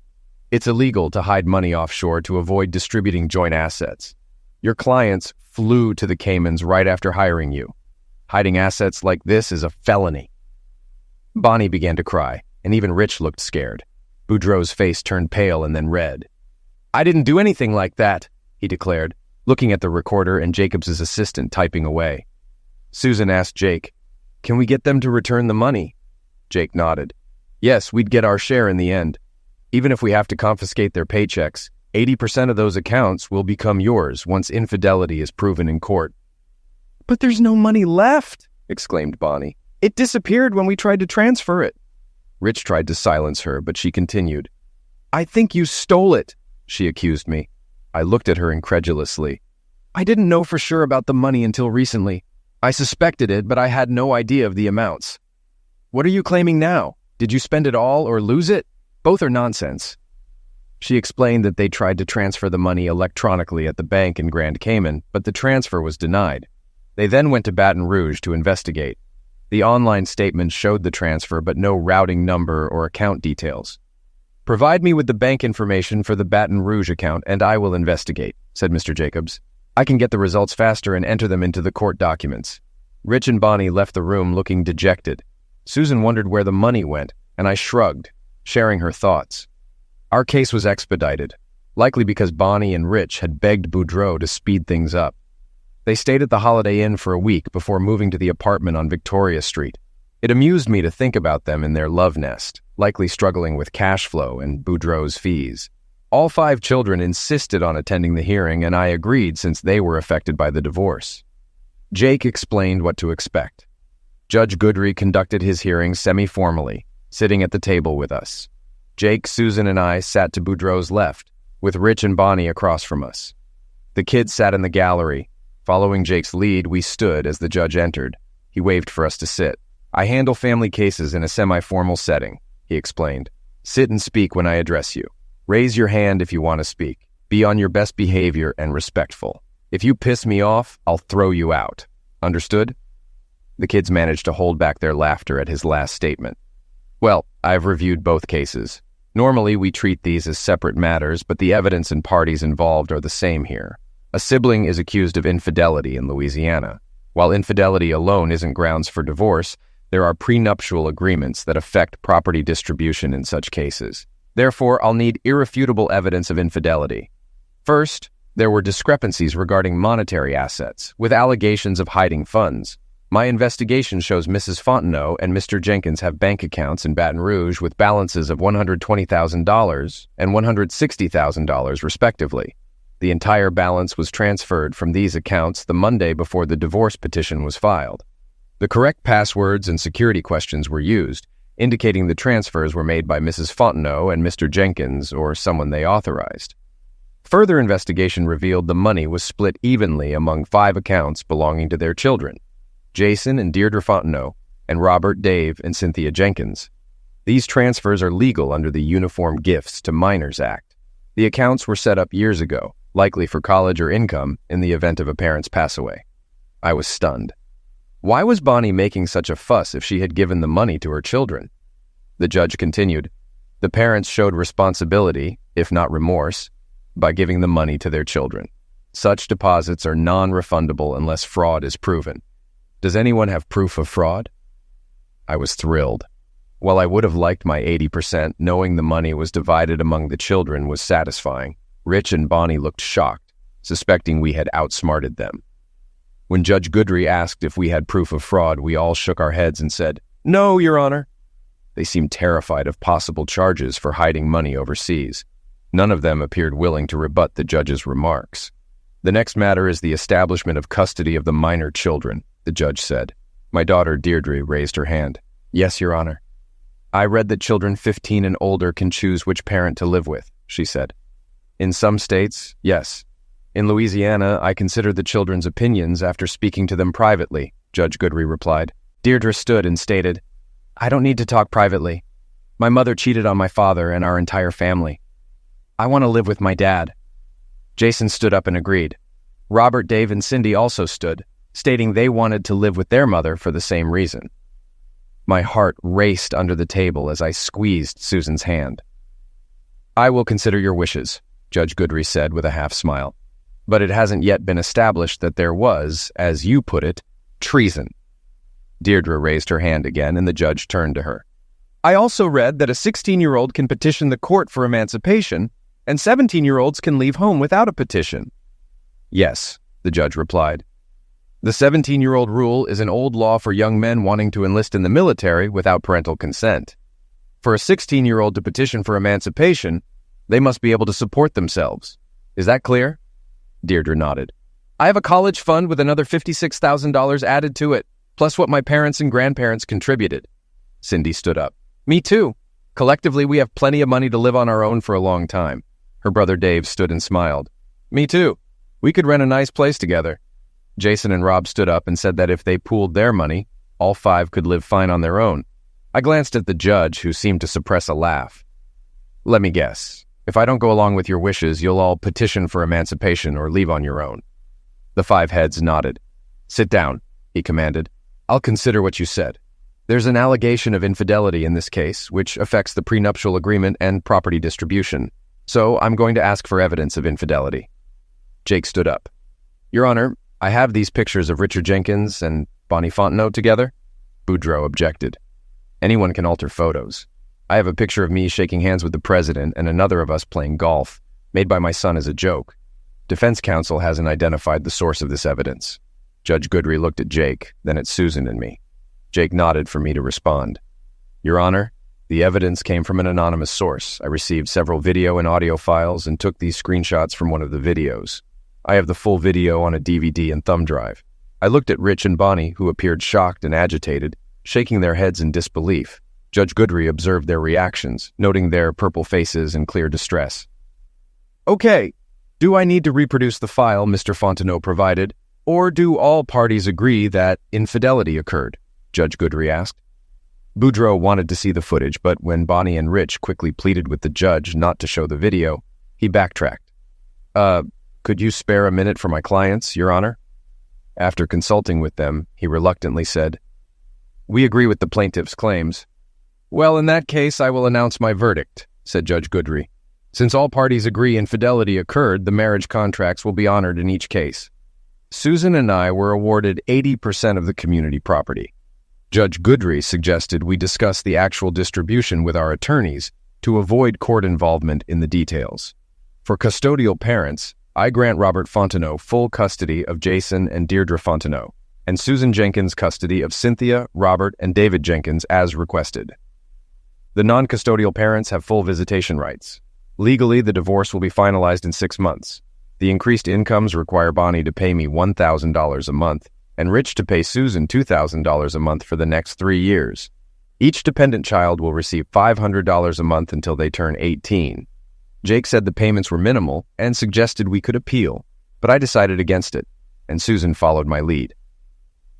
Speaker 1: It's illegal to hide money offshore to avoid distributing joint assets. Your clients flew to the Caymans right after hiring you. Hiding assets like this is a felony. Bonnie began to cry, and even Rich looked scared. Boudreaux's face turned pale and then red. I didn't do anything like that, he declared, looking at the recorder and Jacobs' assistant typing away. Susan asked Jake, Can we get them to return the money? Jake nodded. Yes, we'd get our share in the end. Even if we have to confiscate their paychecks, 80% of those accounts will become yours once infidelity is proven in court. But there's no money left, exclaimed Bonnie. It disappeared when we tried to transfer it. Rich tried to silence her, but she continued. I think you stole it, she accused me. I looked at her incredulously. I didn't know for sure about the money until recently. I suspected it, but I had no idea of the amounts. What are you claiming now? Did you spend it all or lose it? Both are nonsense. She explained that they tried to transfer the money electronically at the bank in Grand Cayman, but the transfer was denied. They then went to Baton Rouge to investigate. The online statement showed the transfer, but no routing number or account details. Provide me with the bank information for the Baton Rouge account, and I will investigate, said Mr. Jacobs. I can get the results faster and enter them into the court documents. Rich and Bonnie left the room looking dejected. Susan wondered where the money went, and I shrugged, sharing her thoughts. Our case was expedited, likely because Bonnie and Rich had begged Boudreaux to speed things up. They stayed at the Holiday Inn for a week before moving to the apartment on Victoria Street. It amused me to think about them in their love nest, likely struggling with cash flow and Boudreaux's fees. All 5 children insisted on attending the hearing, and I agreed since they were affected by the divorce. Jake explained what to expect. Judge Goodry conducted his hearing semi-formally, sitting at the table with us. Jake, Susan, and I sat to Boudreaux's left, with Rich and Bonnie across from us. The kids sat in the gallery. Following Jake's lead, we stood as the judge entered. He waved for us to sit. I handle family cases in a semi-formal setting, he explained. Sit and speak when I address you. Raise your hand if you want to speak. Be on your best behavior and respectful. If you piss me off, I'll throw you out. Understood? The kids managed to hold back their laughter at his last statement. Well, I've reviewed both cases. Normally, we treat these as separate matters, but the evidence and parties involved are the same here. A sibling is accused of infidelity in Louisiana. While infidelity alone isn't grounds for divorce, there are prenuptial agreements that affect property distribution in such cases. Therefore, I'll need irrefutable evidence of infidelity. First, there were discrepancies regarding monetary assets, with allegations of hiding funds. My investigation shows Mrs. Fontenot and Mr. Jenkins have bank accounts in Baton Rouge with balances of $120,000 and $160,000 respectively. The entire balance was transferred from these accounts the Monday before the divorce petition was filed. The correct passwords and security questions were used, indicating the transfers were made by Mrs. Fontenot and Mr. Jenkins or someone they authorized. Further investigation revealed the money was split evenly among 5 accounts belonging to their children, Jason and Deirdre Fontenot, and Robert, Dave, and Cynthia Jenkins. These transfers are legal under the Uniform Gifts to Minors Act. The accounts were set up years ago, likely for college or income in the event of a parent's pass away. I was stunned. Why was Bonnie making such a fuss if she had given the money to her children? The judge continued, the parents showed responsibility, if not remorse, by giving the money to their children. Such deposits are non-refundable unless fraud is proven. Does anyone have proof of fraud? I was thrilled. While I would have liked my 80%, knowing the money was divided among the children was satisfying. Rich and Bonnie looked shocked, suspecting we had outsmarted them. When Judge Goodry asked if we had proof of fraud, we all shook our heads and said, "No, Your Honor." They seemed terrified of possible charges for hiding money overseas. None of them appeared willing to rebut the judge's remarks. The next matter is the establishment of custody of the minor children, the judge said. My daughter Deirdre raised her hand. Yes, Your Honor. I read that children 15 and older can choose which parent to live with, she said. In some states, yes. In Louisiana, I considered the children's opinions after speaking to them privately, Judge Goodry replied. Deirdre stood and stated, I don't need to talk privately. My mother cheated on my father and our entire family. I want to live with my dad. Jason stood up and agreed. Robert, Dave, and Cindy also stood, stating they wanted to live with their mother for the same reason. My heart raced under the table as I squeezed Susan's hand. I will consider your wishes, Judge Goodry said with a half smile. But it hasn't yet been established that there was, as you put it, treason. Deirdre raised her hand again, and the judge turned to her. I also read that a 16-year-old can petition the court for emancipation, and 17-year-olds can leave home without a petition. Yes, the judge replied. The 17-year-old rule is an old law for young men wanting to enlist in the military without parental consent. For a 16-year-old to petition for emancipation, they must be able to support themselves. Is that clear? Deirdre nodded. I have a college fund with another $56,000 added to it, plus what my parents and grandparents contributed. Cindy stood up. Me too. Collectively, we have plenty of money to live on our own for a long time. Her brother Dave stood and smiled. Me too. We could rent a nice place together. Jason and Rob stood up and said that if they pooled their money, all 5 could live fine on their own. I glanced at the judge, who seemed to suppress a laugh. Let me guess. If I don't go along with your wishes, you'll all petition for emancipation or leave on your own. The 5 heads nodded. Sit down, he commanded. I'll consider what you said. There's an allegation of infidelity in this case, which affects the prenuptial agreement and property distribution. So I'm going to ask for evidence of infidelity. Jake stood up. Your Honor, I have these pictures of Richard Jenkins and Bonnie Fontenot together. Boudreaux objected. Anyone can alter photos. I have a picture of me shaking hands with the president and another of us playing golf, made by my son as a joke. Defense counsel hasn't identified the source of this evidence. Judge Goodry looked at Jake, then at Susan and me. Jake nodded for me to respond. Your Honor, the evidence came from an anonymous source. I received several video and audio files and took these screenshots from one of the videos. I have the full video on a DVD and thumb drive. I looked at Rich and Bonnie, who appeared shocked and agitated, shaking their heads in disbelief. Judge Goodry observed their reactions, noting their purple faces and clear distress. Okay, do I need to reproduce the file Mr. Fontenot provided, or do all parties agree that infidelity occurred? Judge Goodry asked. Boudreaux wanted to see the footage, but when Bonnie and Rich quickly pleaded with the judge not to show the video, he backtracked. Could you spare a minute for my clients, Your Honor? After consulting with them, he reluctantly said, We agree with the plaintiff's claims. Well, in that case, I will announce my verdict, said Judge Goodry. Since all parties agree infidelity occurred, the marriage contracts will be honored in each case. Susan and I were awarded 80% of the community property. Judge Goodry suggested we discuss the actual distribution with our attorneys to avoid court involvement in the details. For custodial parents, I grant Robert Fontenot full custody of Jason and Deirdre Fontenot, and Susan Jenkins custody of Cynthia, Robert, and David Jenkins as requested. The non-custodial parents have full visitation rights. Legally, the divorce will be finalized in 6 months. The increased incomes require Bonnie to pay me $1,000 a month, and Rich to pay Susan $2,000 a month for the next 3 years. Each dependent child will receive $500 a month until they turn 18. Jake said the payments were minimal and suggested we could appeal, but I decided against it, and Susan followed my lead.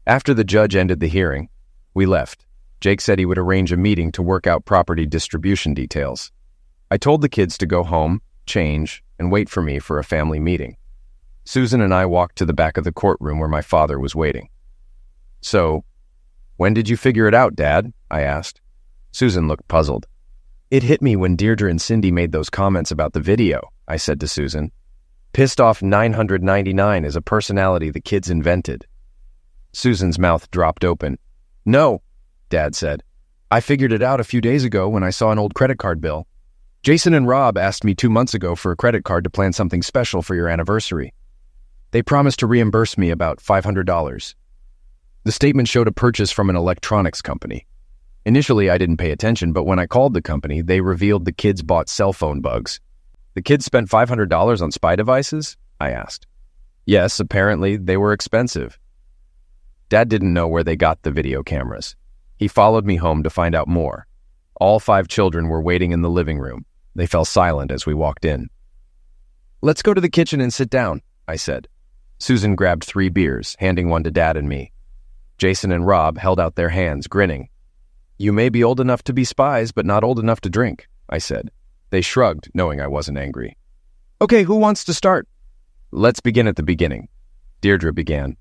Speaker 1: After the judge ended the hearing, we left. Jake said he would arrange a meeting to work out property distribution details. I told the kids to go home, change, and wait for me for a family meeting. Susan and I walked to the back of the courtroom where my father was waiting. "So, when did you figure it out, Dad?" I asked. Susan looked puzzled. "It hit me when Deirdre and Cindy made those comments about the video," I said to Susan. "Pissed Off 999 is a personality the kids invented." Susan's mouth dropped open. "No," Dad said. "I figured it out a few days ago when I saw an old credit card bill. Jason and Rob asked me 2 months ago for a credit card to plan something special for your anniversary. They promised to reimburse me about $500. The statement showed a purchase from an electronics company. Initially, I didn't pay attention, but when I called the company, they revealed the kids bought cell phone bugs. "The kids spent $500 on spy devices?" I asked. "Yes, apparently they were expensive." Dad didn't know where they got the video cameras. He followed me home to find out more. All 5 children were waiting in the living room. They fell silent as we walked in. "Let's go to the kitchen and sit down," I said. Susan grabbed 3 beers, handing one to Dad and me. Jason and Rob held out their hands, grinning. "You may be old enough to be spies, but not old enough to drink," I said. They shrugged, knowing I wasn't angry. "Okay, who wants to start?" "Let's begin at the beginning." Deirdre began.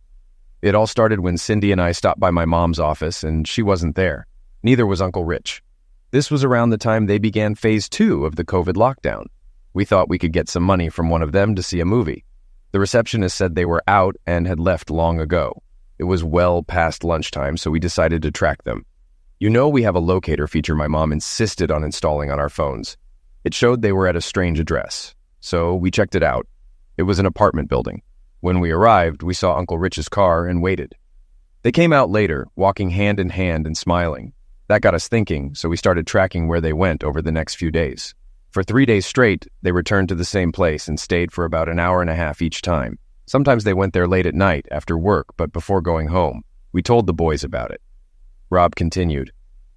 Speaker 1: "It all started when Cindy and I stopped by my mom's office, and she wasn't there. Neither was Uncle Rich. This was around the time they began phase 2 of the COVID lockdown. We thought we could get some money from one of them to see a movie. The receptionist said they were out and had left long ago. It was well past lunchtime, so we decided to track them. You know, we have a locator feature my mom insisted on installing on our phones. It showed they were at a strange address, so we checked it out. It was an apartment building. When we arrived, we saw Uncle Rich's car and waited. They came out later, walking hand in hand and smiling. That got us thinking, so we started tracking where they went over the next few days. For 3 days straight, they returned to the same place and stayed for about an hour and a half each time. Sometimes they went there late at night after work, but before going home. We told the boys about it. Rob continued.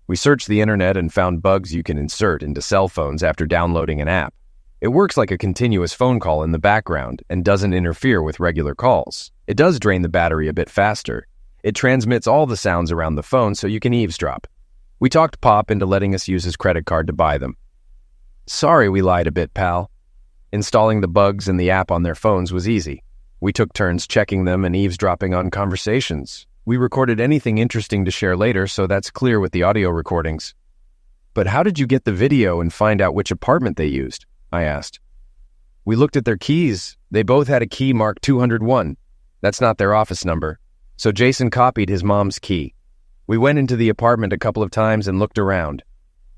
Speaker 1: "We searched the internet and found bugs you can insert into cell phones after downloading an app. It works like a continuous phone call in the background and doesn't interfere with regular calls. It does drain the battery a bit faster. It transmits all the sounds around the phone so you can eavesdrop. We talked Pop into letting us use his credit card to buy them." "Sorry we lied a bit, pal." Installing the bugs and the app on their phones was easy. We took turns checking them and eavesdropping on conversations. We recorded anything interesting to share later, so that's clear with the audio recordings. "But how did you get the video and find out which apartment they used?" I asked. "We looked at their keys. They both had a key marked 201. That's not their office number. So Jason copied his mom's key. We went into the apartment a couple of times and looked around.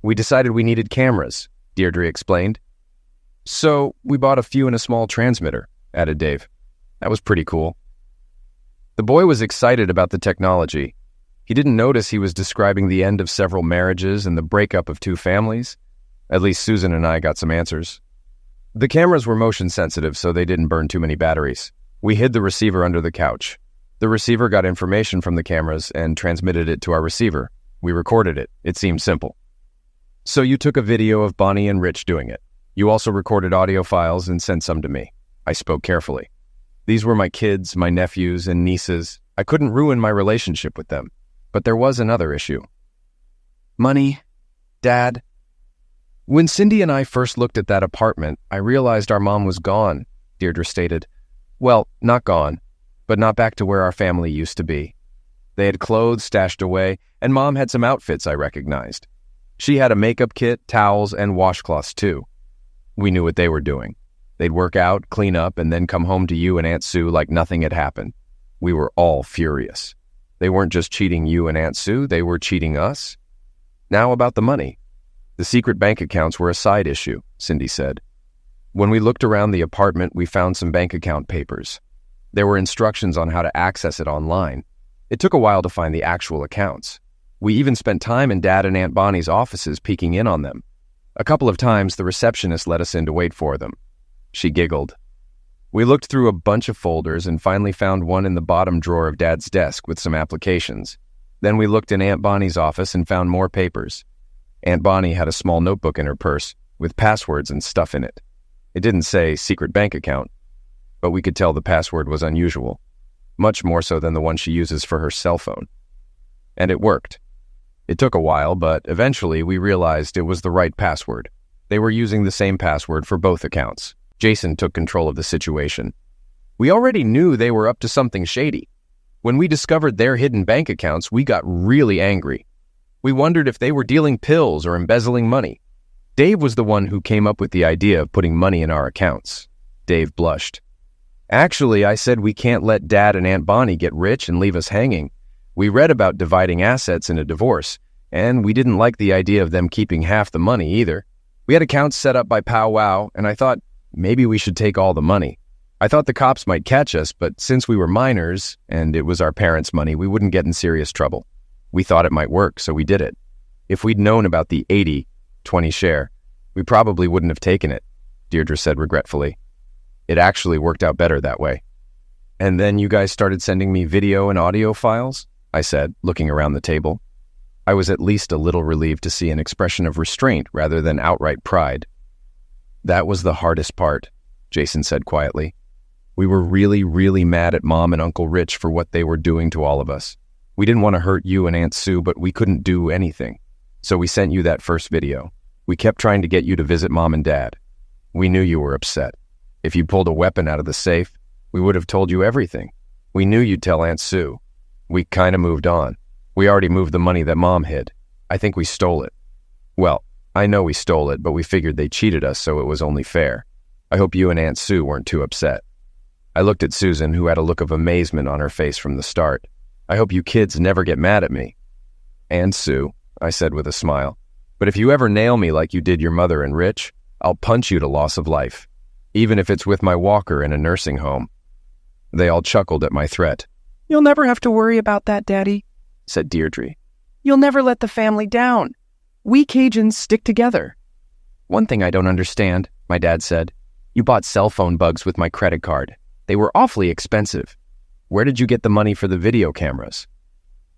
Speaker 1: We decided we needed cameras," Deirdre explained. "So we bought a few and a small transmitter," added Dave. That was pretty cool. The boy was excited about the technology. He didn't notice he was describing the end of several marriages and the breakup of 2 families. At least Susan and I got some answers. The cameras were motion sensitive, so they didn't burn too many batteries. We hid the receiver under the couch. The receiver got information from the cameras and transmitted it to our receiver. We recorded it. It seemed simple. "So you took a video of Bonnie and Rich doing it. You also recorded audio files and sent some to me." I spoke carefully. These were my kids, my nephews, and nieces. I couldn't ruin my relationship with them. But there was another issue. "Money, Dad." "When Cindy and I first looked at that apartment, I realized our mom was gone," Deirdre stated. "Well, not gone, but not back to where our family used to be. They had clothes stashed away, and Mom had some outfits I recognized. She had a makeup kit, towels, and washcloths too. We knew what they were doing. They'd work out, clean up, and then come home to you and Aunt Sue like nothing had happened. We were all furious. They weren't just cheating you and Aunt Sue, they were cheating us. Now about the money. The secret bank accounts were a side issue, Cindy said. When we looked around the apartment, we found some bank account papers. There were instructions on how to access it online. It took a while to find the actual accounts. We even spent time in Dad and Aunt Bonnie's offices peeking in on them. A couple of times, the receptionist let us in to wait for them. She giggled. We looked through a bunch of folders and finally found one in the bottom drawer of Dad's desk with some applications. Then we looked in Aunt Bonnie's office and found more papers. Aunt Bonnie had a small notebook in her purse with passwords and stuff in it. It didn't say secret bank account, but we could tell the password was unusual, much more so than the one she uses for her cell phone. And it worked. It took a while, but eventually we realized it was the right password. They were using the same password for both accounts. Jason took control of the situation. We already knew they were up to something shady. When we discovered their hidden bank accounts, we got really angry. We wondered if they were dealing pills or embezzling money. Dave was the one who came up with the idea of putting money in our accounts. Dave blushed. Actually, I said we can't let Dad and Aunt Bonnie get rich and leave us hanging. We read about dividing assets in a divorce, and we didn't like the idea of them keeping half the money either. We had accounts set up by powwow, and I thought maybe we should take all the money. I thought the cops might catch us, but since we were minors, and it was our parents' money, we wouldn't get in serious trouble. We thought it might work, so we did it. If we'd known about the 80-20 share, we probably wouldn't have taken it, Deirdre said regretfully. It actually worked out better that way. And then you guys started sending me video and audio files? I said, looking around the table. I was at least a little relieved to see an expression of restraint rather than outright pride. That was the hardest part, Jason said quietly. We were really, really mad at Mom and Uncle Rich for what they were doing to all of us. We didn't want to hurt you and Aunt Sue, but we couldn't do anything. So we sent you that first video. We kept trying to get you to visit Mom and Dad. We knew you were upset. If you pulled a weapon out of the safe, we would have told you everything. We knew you'd tell Aunt Sue. We kind of moved on. We already moved the money that Mom hid. I think we stole it. Well, I know we stole it, but we figured they cheated us, so it was only fair. I hope you and Aunt Sue weren't too upset. I looked at Susan, who had a look of amazement on her face from the start. I hope you kids never get mad at me. And Sue, I said with a smile. But if you ever nail me like you did your mother and Rich, I'll punch you to loss of life, even if it's with my walker in a nursing home. They all chuckled at my threat.
Speaker 2: You'll never have to worry about that, Daddy, said Deirdre. You'll never let the family down. We Cajuns stick together.
Speaker 3: One thing I don't understand, my dad said. You bought cell phone bugs with my credit card. They were awfully expensive.
Speaker 1: Where did you get the money for the video cameras?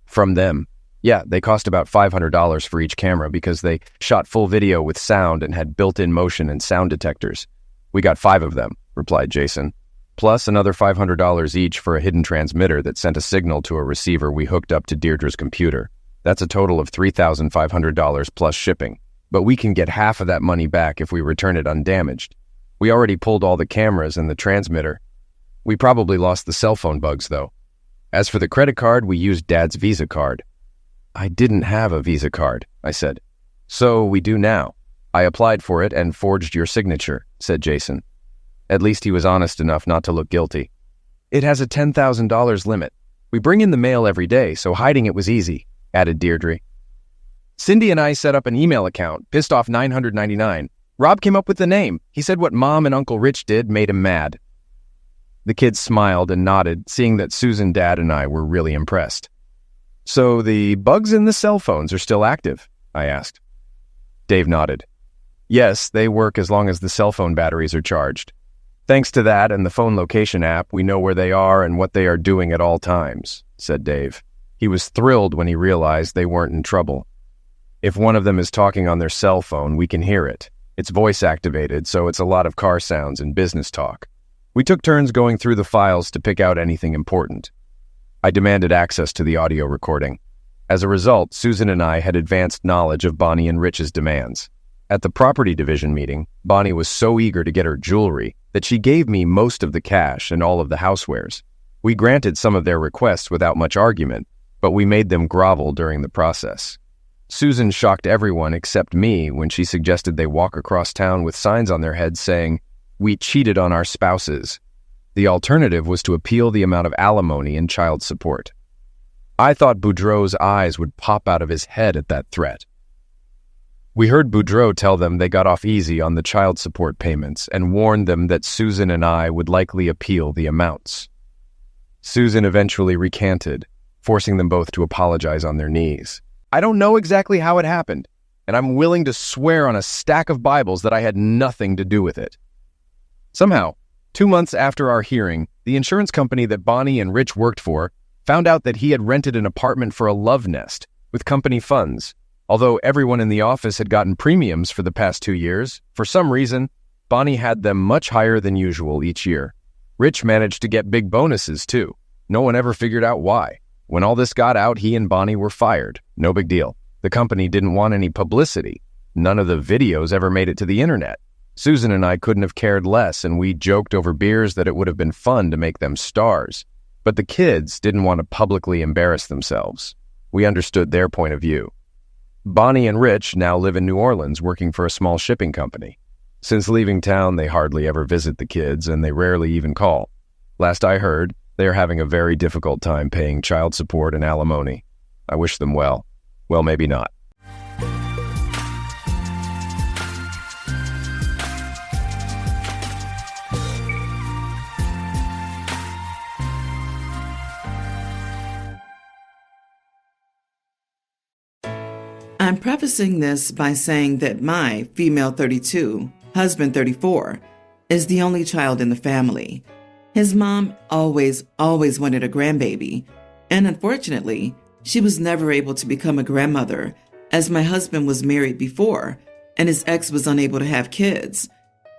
Speaker 1: From them. Yeah, they cost about $500 for each camera because they shot full video with sound and had built-in motion and sound detectors. We got 5 of them, replied Jason, plus another $500 each for a hidden transmitter that sent a signal to a receiver we hooked up to Deirdre's computer. That's a total of $3,500 plus shipping, but we can get half of that money back if we return it undamaged. We already pulled all the cameras and the transmitter. We probably lost the cell phone bugs, though. As for the credit card, we used Dad's Visa card. I didn't have a Visa card, I said. So we do now. I applied for it and forged your signature, said Jason. At least he was honest enough not to look guilty. It has a $10,000 limit. We bring in the mail every day, so hiding it was easy, added Deirdre. Cindy and I set up an email account, pissed off 999. Rob came up with the name. He said what Mom and Uncle Rich did made him mad. The kids smiled and nodded, seeing that Susan, Dad, and I were really impressed. So the bugs in the cell phones are still active? I asked. Dave nodded. Yes, they work as long as the cell phone batteries are charged. Thanks to that and the phone location app, we know where they are and what they are doing at all times, said Dave. He was thrilled when he realized they weren't in trouble. If one of them is talking on their cell phone, we can hear it. It's voice-activated, so it's a lot of car sounds and business talk. We took turns going through the files to pick out anything important. I demanded access to the audio recording. As a result, Susan and I had advanced knowledge of Bonnie and Rich's demands. At the property division meeting, Bonnie was so eager to get her jewelry that she gave me most of the cash and all of the housewares. We granted some of their requests without much argument, but we made them grovel during the process. Susan shocked everyone except me when she suggested they walk across town with signs on their heads saying, "We cheated on our spouses." The alternative was to appeal the amount of alimony and child support. I thought Boudreaux's eyes would pop out of his head at that threat. We heard Boudreaux tell them they got off easy on the child support payments and warned them that Susan and I would likely appeal the amounts. Susan eventually recanted, forcing them both to apologize on their knees. I don't know exactly how it happened, and I'm willing to swear on a stack of Bibles that I had nothing to do with it. Somehow, 2 months after our hearing, the insurance company that Bonnie and Rich worked for found out that he had rented an apartment for a love nest with company funds. Although everyone in the office had gotten premiums for the past 2 years, for some reason, Bonnie had them much higher than usual each year. Rich managed to get big bonuses, too. No one ever figured out why. When all this got out, he and Bonnie were fired. No big deal. The company didn't want any publicity. None of the videos ever made it to the internet. Susan and I couldn't have cared less, and we joked over beers that it would have been fun to make them stars. But the kids didn't want to publicly embarrass themselves. We understood their point of view. Bonnie and Rich now live in New Orleans working for a small shipping company. Since leaving town, they hardly ever visit the kids, and they rarely even call. Last I heard, they are having a very difficult time paying child support and alimony. I wish them well. Well, maybe not.
Speaker 4: I'm prefacing this by saying that my female 32, husband 34, is the only child in the family. His mom always wanted a grandbaby, and unfortunately, she was never able to become a grandmother as my husband was married before and his ex was unable to have kids.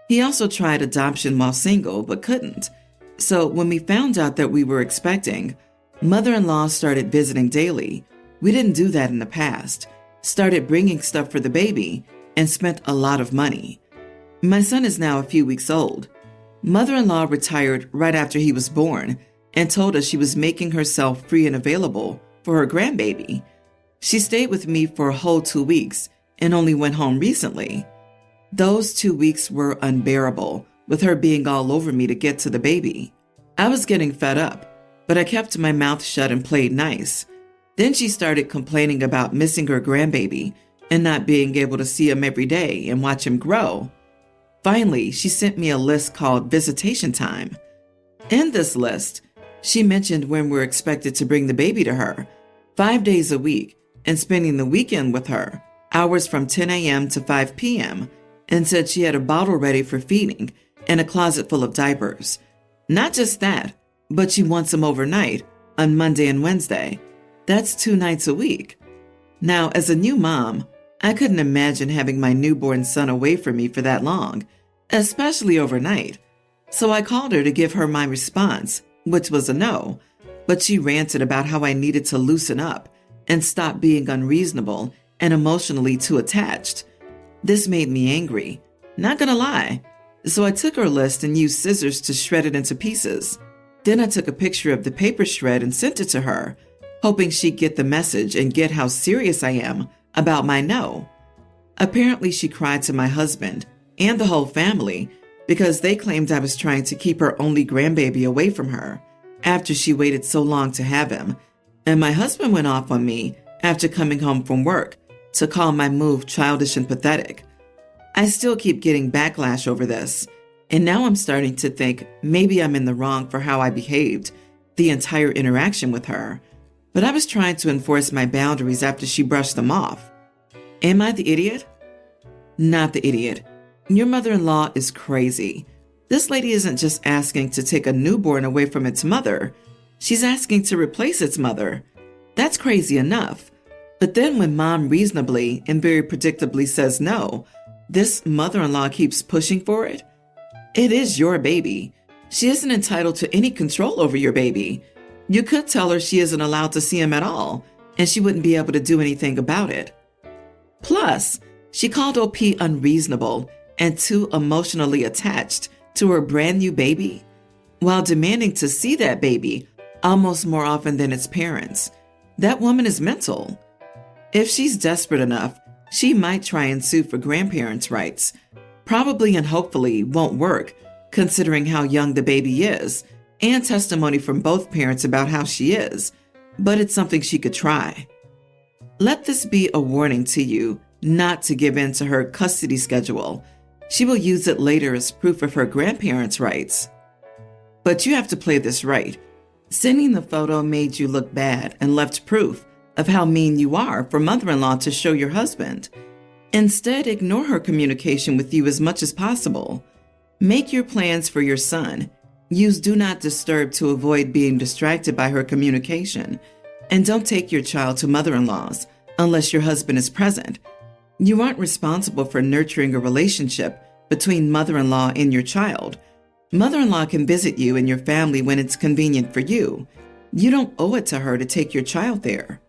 Speaker 4: He also tried adoption while single but couldn't. So when we found out that we were expecting, mother-in-law started visiting daily. We didn't do that in the past. Started bringing stuff for the baby, and spent a lot of money. My son is now a few weeks old. Mother-in-law retired right after he was born and told us she was making herself free and available for her grandbaby. She stayed with me for a whole 2 weeks and only went home recently. Those 2 weeks were unbearable, with her being all over me to get to the baby. I was getting fed up, but I kept my mouth shut and played nice. Then she started complaining about missing her grandbaby and not being able to see him every day and watch him grow. Finally, she sent me a list called Visitation Time. In this list, she mentioned when we're expected to bring the baby to her, 5 days a week, and spending the weekend with her, hours from 10 a.m. to 5 p.m., and said she had a bottle ready for feeding and a closet full of diapers. Not just that, but she wants him overnight on Monday and Wednesday. That's 2 nights a week. Now, as a new mom, I couldn't imagine having my newborn son away from me for that long, especially overnight. So I called her to give her my response, which was a no, but she ranted about how I needed to loosen up and stop being unreasonable and emotionally too attached. This made me angry, not gonna lie. So I took her list and used scissors to shred it into pieces. Then I took a picture of the paper shred and sent it to her, hoping she'd get the message and get how serious I am about my no. Apparently, she cried to my husband and the whole family because they claimed I was trying to keep her only grandbaby away from her after she waited so long to have him. And my husband went off on me after coming home from work to call my move childish and pathetic. I still keep getting backlash over this, and now I'm starting to think maybe I'm in the wrong for how I behaved the entire interaction with her. But I was trying to enforce my boundaries after she brushed them off. Am I the idiot? Not the idiot. Your mother-in-law is crazy. This lady isn't just asking to take a newborn away from its mother. She's asking to replace its mother. That's crazy enough. But then when mom reasonably and very predictably says no, this mother-in-law keeps pushing for it. It is your baby. She isn't entitled to any control over your baby. You could tell her she isn't allowed to see him at all, and she wouldn't be able to do anything about it. Plus, she called OP unreasonable and too emotionally attached to her brand new baby, while demanding to see that baby almost more often than its parents. That woman is mental. If she's desperate enough, she might try and sue for grandparents' rights. Probably and hopefully won't work, considering how young the baby is, and testimony from both parents about how she is, but it's something she could try. Let this be a warning to you not to give in to her custody schedule. She will use it later as proof of her grandparents' rights. But you have to play this right. Sending the photo made you look bad and left proof of how mean you are for mother-in-law to show your husband. Instead, ignore her communication with you as much as possible. Make your plans for your son. Use Do Not Disturb to avoid being distracted by her communication. And don't take your child to mother-in-law's unless your husband is present. You aren't responsible for nurturing a relationship between mother-in-law and your child. Mother-in-law can visit you and your family when it's convenient for you. You don't owe it to her to take your child there.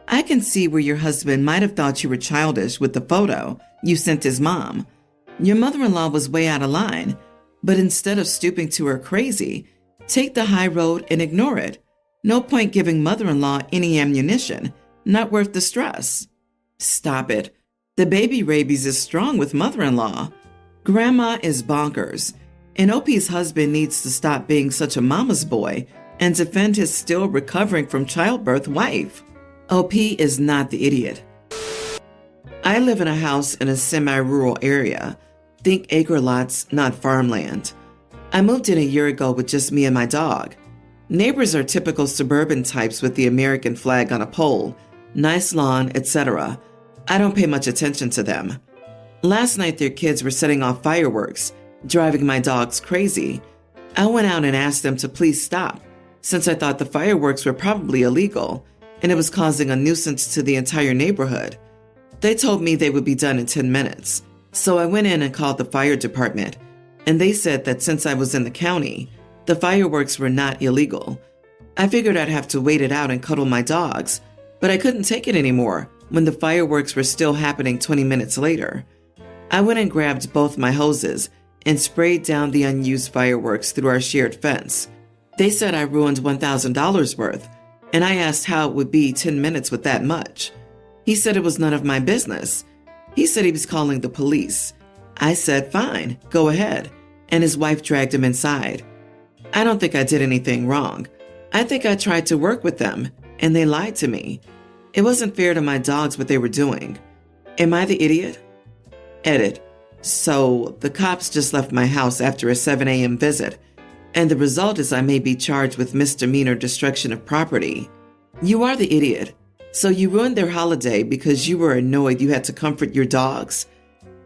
Speaker 4: I can see where your husband might have thought you were childish with the photo you sent his mom. Your mother-in-law was way out of line, but instead of stooping to her crazy, take the high road and ignore it. No point giving mother-in-law any ammunition, not worth the stress. Stop it. The baby rabies is strong with mother-in-law. Grandma is bonkers, and OP's husband needs to stop being such a mama's boy and defend his still recovering from childbirth wife. OP is not the idiot. I live in a house in a semi-rural area. Think acre lots, not farmland. I moved in a year ago with just me and my dog. Neighbors are typical suburban types with the American flag on a pole, nice lawn, etc. I don't pay much attention to them. Last night their kids were setting off fireworks, driving my dogs crazy. I went out and asked them to please stop, since I thought the fireworks were probably illegal, and it was causing a nuisance to the entire neighborhood. They told me they would be done in 10 minutes, so I went in and called the fire department, and they said that since I was in the county, the fireworks were not illegal. I figured I'd have to wait it out and cuddle my dogs, but I couldn't take it anymore when the fireworks were still happening 20 minutes later. I went and grabbed both my hoses and sprayed down the unused fireworks through our shared fence. They said I ruined $1,000 worth, and I asked how it would be 10 minutes with that much. He said it was none of my business. He said he was calling the police. I said, fine, go ahead, and his wife dragged him inside. I don't think I did anything wrong. I think I tried to work with them, and they lied to me. It wasn't fair to my dogs what they were doing. Am I the idiot? Edit. So, the cops just left my house after a 7 a.m. visit, and the result is I may be charged with misdemeanor destruction of property. You are the idiot. So you ruined their holiday because you were annoyed you had to comfort your dogs?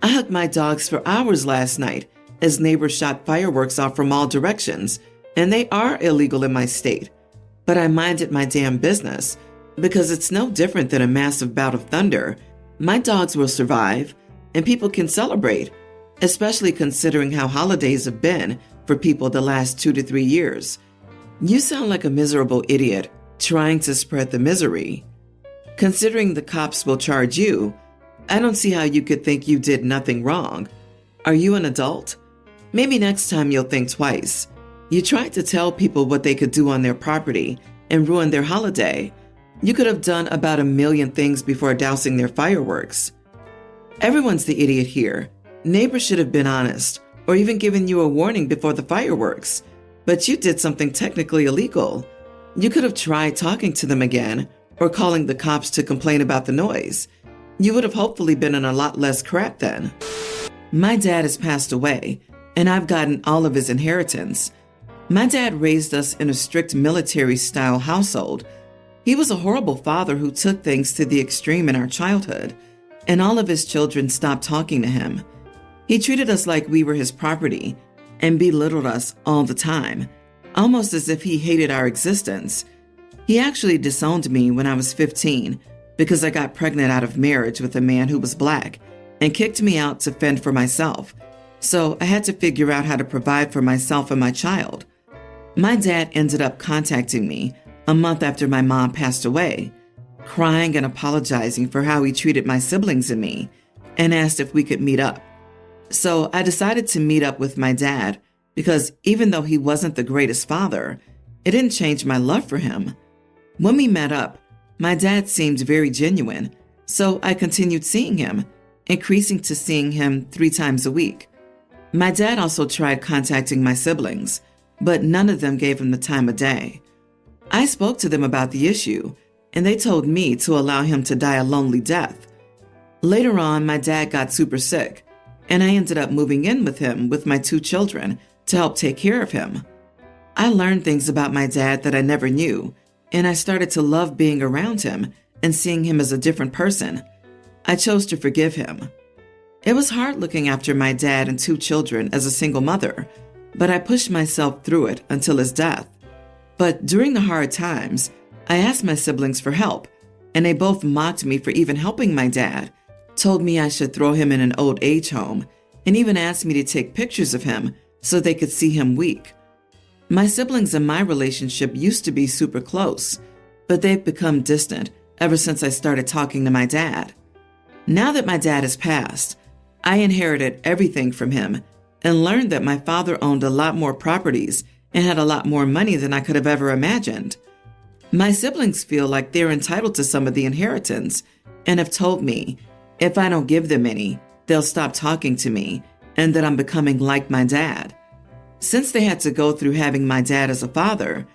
Speaker 4: I hugged my dogs for hours last night as neighbors shot fireworks off from all directions, and they are illegal in my state. But I minded my damn business because it's no different than a massive bout of thunder. My dogs will survive, and people can celebrate, especially considering how holidays have been for people the last 2 to 3 years. You sound like a miserable idiot trying to spread the misery. Considering the cops will charge you, I don't see how you could think you did nothing wrong. Are you an adult? Maybe next time you'll think twice. You tried to tell people what they could do on their property and ruin their holiday. You could have done about 1 million things before dousing their fireworks. Everyone's the idiot here. Neighbors should have been honest, or even given you a warning before the fireworks. But you did something technically illegal. You could have tried talking to them again, or calling the cops to complain about the noise. You would have hopefully been in a lot less crap then. My dad has passed away, and I've gotten all of his inheritance. My dad raised us in a strict military-style household. He was a horrible father who took things to the extreme in our childhood, and all of his children stopped talking to him. He treated us like we were his property and belittled us all the time, almost as if he hated our existence. He actually disowned me when I was 15 because I got pregnant out of marriage with a man who was black and kicked me out to fend for myself. So I had to figure out how to provide for myself and my child. My dad ended up contacting me a month after my mom passed away, crying and apologizing for how he treated my siblings and me, and asked if we could meet up. So I decided to meet up with my dad because even though he wasn't the greatest father, it didn't change my love for him. When we met up, my dad seemed very genuine, so I continued seeing him, increasing to seeing him 3 times a week. My dad also tried contacting my siblings, but none of them gave him the time of day. I spoke to them about the issue, and they told me to allow him to die a lonely death. Later on, my dad got super sick, and I ended up moving in with him with my 2 children to help take care of him. I learned things about my dad that I never knew, and I started to love being around him and seeing him as a different person. I chose to forgive him. It was hard looking after my dad and 2 children as a single mother, but I pushed myself through it until his death. But during the hard times, I asked my siblings for help, and they both mocked me for even helping my dad, told me I should throw him in an old age home, and even asked me to take pictures of him so they could see him weak. My siblings and my relationship used to be super close, but they've become distant ever since I started talking to my dad. Now that my dad has passed, I inherited everything from him and learned that my father owned a lot more properties and had a lot more money than I could have ever imagined. My siblings feel like they're entitled to some of the inheritance and have told me if I don't give them any, they'll stop talking to me and that I'm becoming like my dad. Since they had to go through having my dad as a father,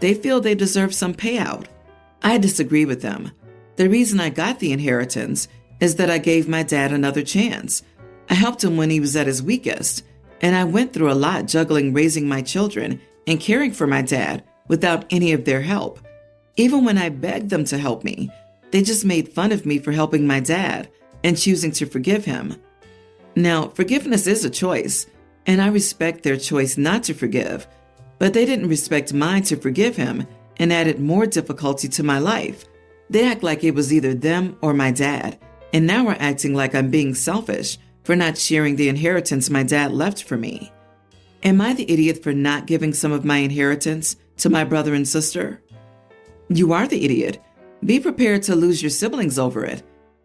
Speaker 4: they feel they deserve some payout. I disagree with them. The reason I got the inheritance is that I gave my dad another chance. I helped him when he was at his weakest, and I went through a lot juggling raising my children and caring for my dad without any of their help. Even when I begged them to help me, they just made fun of me for helping my dad and choosing to forgive him. Now, forgiveness is a choice, and I respect their choice not to forgive, but they didn't respect mine to forgive him and added more difficulty to my life. They act like it was either them or my dad, and now are acting like I'm being selfish for not sharing the inheritance my dad left for me. Am I the idiot for not giving some of my inheritance to my brother and sister? You are the idiot. Be prepared to lose your siblings over it.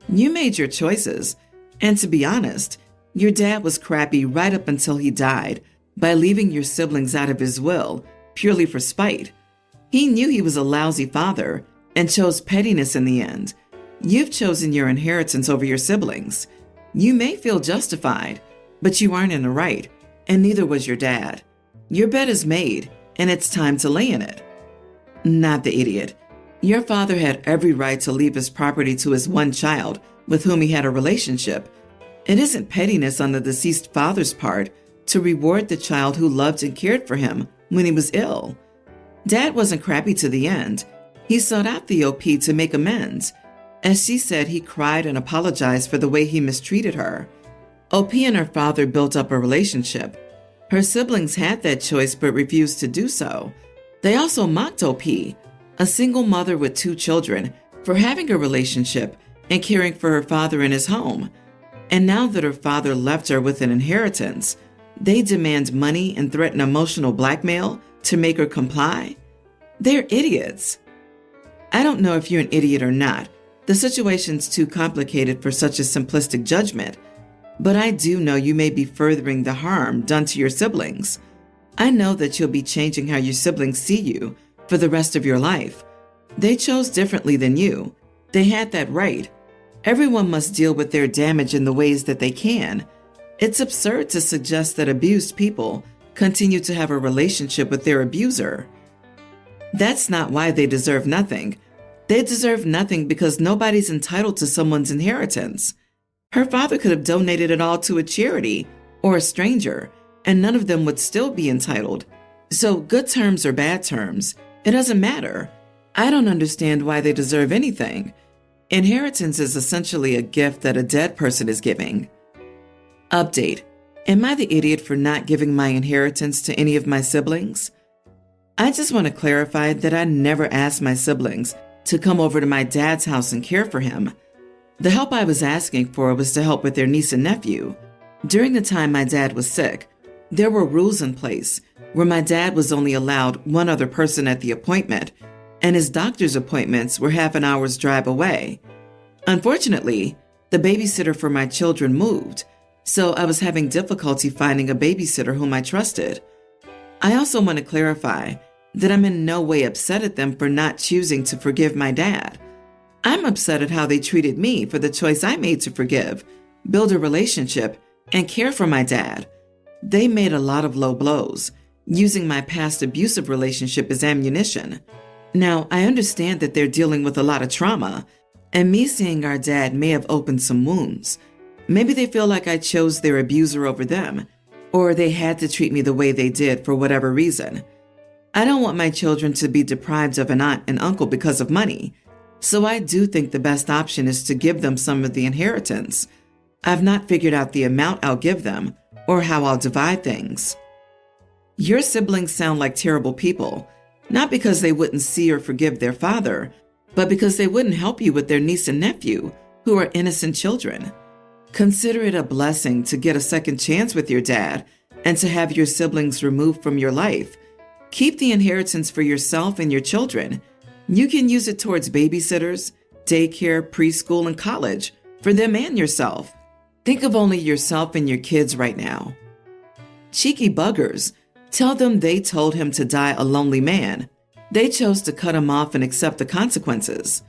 Speaker 4: You made your choices, and to be honest, your dad was crappy right up until he died by leaving your siblings out of his will purely for spite. He knew he was a lousy father and chose pettiness in the end. You've chosen your inheritance over your siblings. You may feel justified, but you aren't in the right, and neither was your dad. Your bed is made, and it's time to lay in it. Not the idiot. Your father had every right to leave his property to his one child with whom he had a relationship. It isn't pettiness on the deceased father's part to reward the child who loved and cared for him when he was ill. Dad wasn't crappy to the end. He sought out the OP to make amends. As she said, he cried and apologized for the way he mistreated her. OP and her father built up a relationship. Her siblings had that choice but refused to do so. They also mocked OP, a single mother with 2 children, for having a relationship and caring for her father in his home. And now that her father left her with an inheritance, they demand money and threaten emotional blackmail to make her comply? They're idiots. I don't know if you're an idiot or not. The situation's too complicated for such a simplistic judgment, but I do know you may be furthering the harm done to your siblings. I know that you'll be changing how your siblings see you for the rest of your life. They chose differently than you. They had that right. Everyone must deal with their damage in the ways that they can. It's absurd to suggest that abused people continue to have a relationship with their abuser. That's not why they deserve nothing. They deserve nothing because nobody's entitled to someone's inheritance. Her father could have donated it all to a charity or a stranger, and none of them would still be entitled. So good terms or bad terms, it doesn't matter. I don't understand why they deserve anything. Inheritance is essentially a gift that a dead person is giving. Update. Am I the idiot for not giving my inheritance to any of my siblings? I just want to clarify that I never asked my siblings to come over to my dad's house and care for him. The help I was asking for was to help with their niece and nephew. During the time my dad was sick, there were rules in place where my dad was only allowed one other person at the appointment, and his doctor's appointments were half an hour's drive away. Unfortunately, the babysitter for my children moved, so I was having difficulty finding a babysitter whom I trusted. I also want to clarify that I'm in no way upset at them for not choosing to forgive my dad. I'm upset at how they treated me for the choice I made to forgive, build a relationship, and care for my dad. They made a lot of low blows, using my past abusive relationship as ammunition. Now, I understand that they're dealing with a lot of trauma, And me seeing our dad may have opened some wounds. Maybe they feel like I chose their abuser over them, or they had to treat me the way they did for whatever reason. I don't want my children to be deprived of an aunt and uncle because of money, so I do think the best option is to give them some of the inheritance. I've not figured out the amount I'll give them or how I'll divide things. Your siblings sound like terrible people, not because they wouldn't see or forgive their father, but because they wouldn't help you with their niece and nephew, who are innocent children. Consider it a blessing to get a second chance with your dad and to have your siblings removed from your life. Keep the inheritance for yourself and your children. You can use it towards babysitters, daycare, preschool, and college for them and yourself. Think of only yourself and your kids right now. Cheeky buggers. Tell them they told him to die a lonely man. They chose to cut him off and accept the consequences.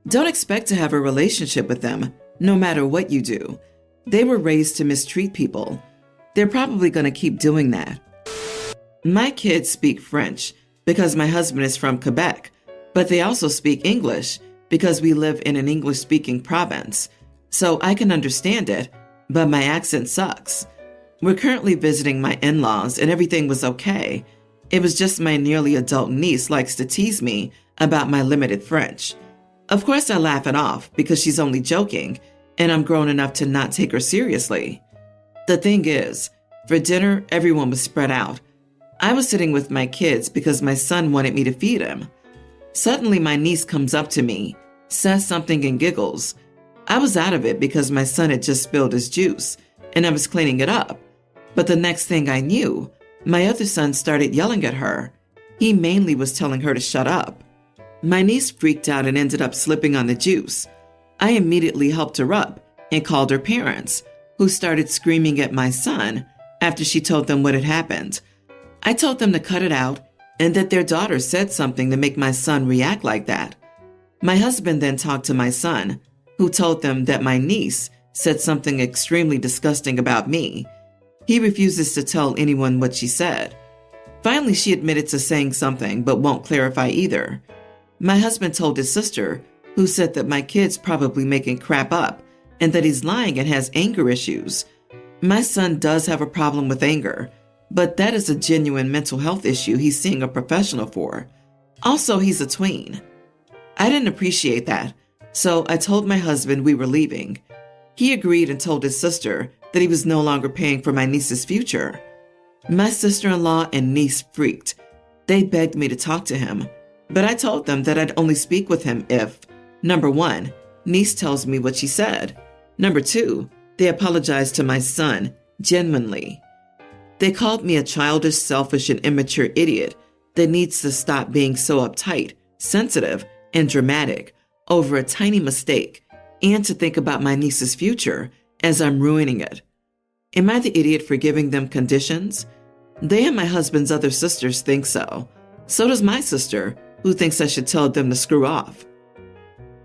Speaker 4: Don't expect to have a relationship with them, no matter what you do. They were raised to mistreat people. They're probably going to keep doing that. My kids speak French because my husband is from Quebec, but they also speak English because we live in an English-speaking province. So I can understand it, but my accent sucks. We're currently visiting my in-laws and everything was okay. It was just my nearly adult niece likes to tease me about my limited French. Of course I laugh it off because she's only joking and I'm grown enough to not take her seriously. The thing is, for dinner, everyone was spread out. I was sitting with my kids because my son wanted me to feed him. Suddenly my niece comes up to me, says something and giggles. I was out of it because my son had just spilled his juice and I was cleaning it up. But the next thing I knew, my other son started yelling at her. He mainly was telling her to shut up. My niece freaked out and ended up slipping on the juice. I immediately helped her up and called her parents, who started screaming at my son after she told them what had happened. I told them to cut it out and that their daughter said something to make my son react like that. My husband then talked to my son, who told them that my niece said something extremely disgusting about me. He refuses to tell anyone what she said. Finally, she admitted to saying something but won't clarify either. My husband told his sister, who said that my kid's probably making crap up and that he's lying and has anger issues. My son does have a problem with anger, but that is a genuine mental health issue he's seeing a professional for. Also, he's a tween. I didn't appreciate that, so I told my husband we were leaving. He agreed and told his sister that he was no longer paying for my niece's future. My sister-in-law and niece freaked. They begged me to talk to him, but I told them that I'd only speak with him if, number one, niece tells me what she said. Number two, they apologized to my son, genuinely. They called me a childish, selfish, and immature idiot that needs to stop being so uptight, sensitive, and dramatic over a tiny mistake, and to think about my niece's future as I'm ruining it. Am I the idiot for giving them conditions? They and my husband's other sisters think so. So does my sister, who thinks I should tell them to screw off.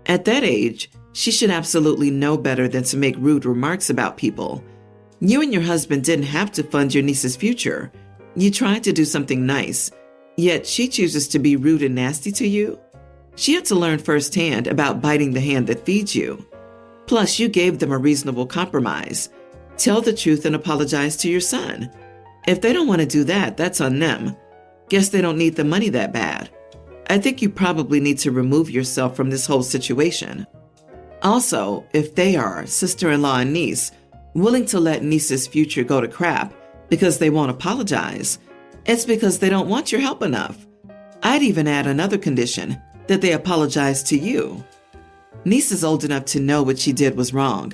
Speaker 4: At that age, she should absolutely know better than to make rude remarks about people. You and your husband didn't have to fund your niece's future. You tried to do something nice, yet she chooses to be rude and nasty to you? She had to learn firsthand about biting the hand that feeds you. Plus, you gave them a reasonable compromise. Tell the truth and apologize to your son. If they don't want to do that, that's on them. Guess they don't need the money that bad. I think you probably need to remove yourself from this whole situation. Also, if they are, sister-in-law and niece, willing to let niece's future go to crap because they won't apologize, it's because they don't want your help enough. I'd even add another condition, that they apologize to you. Niece is old enough to know what she did was wrong.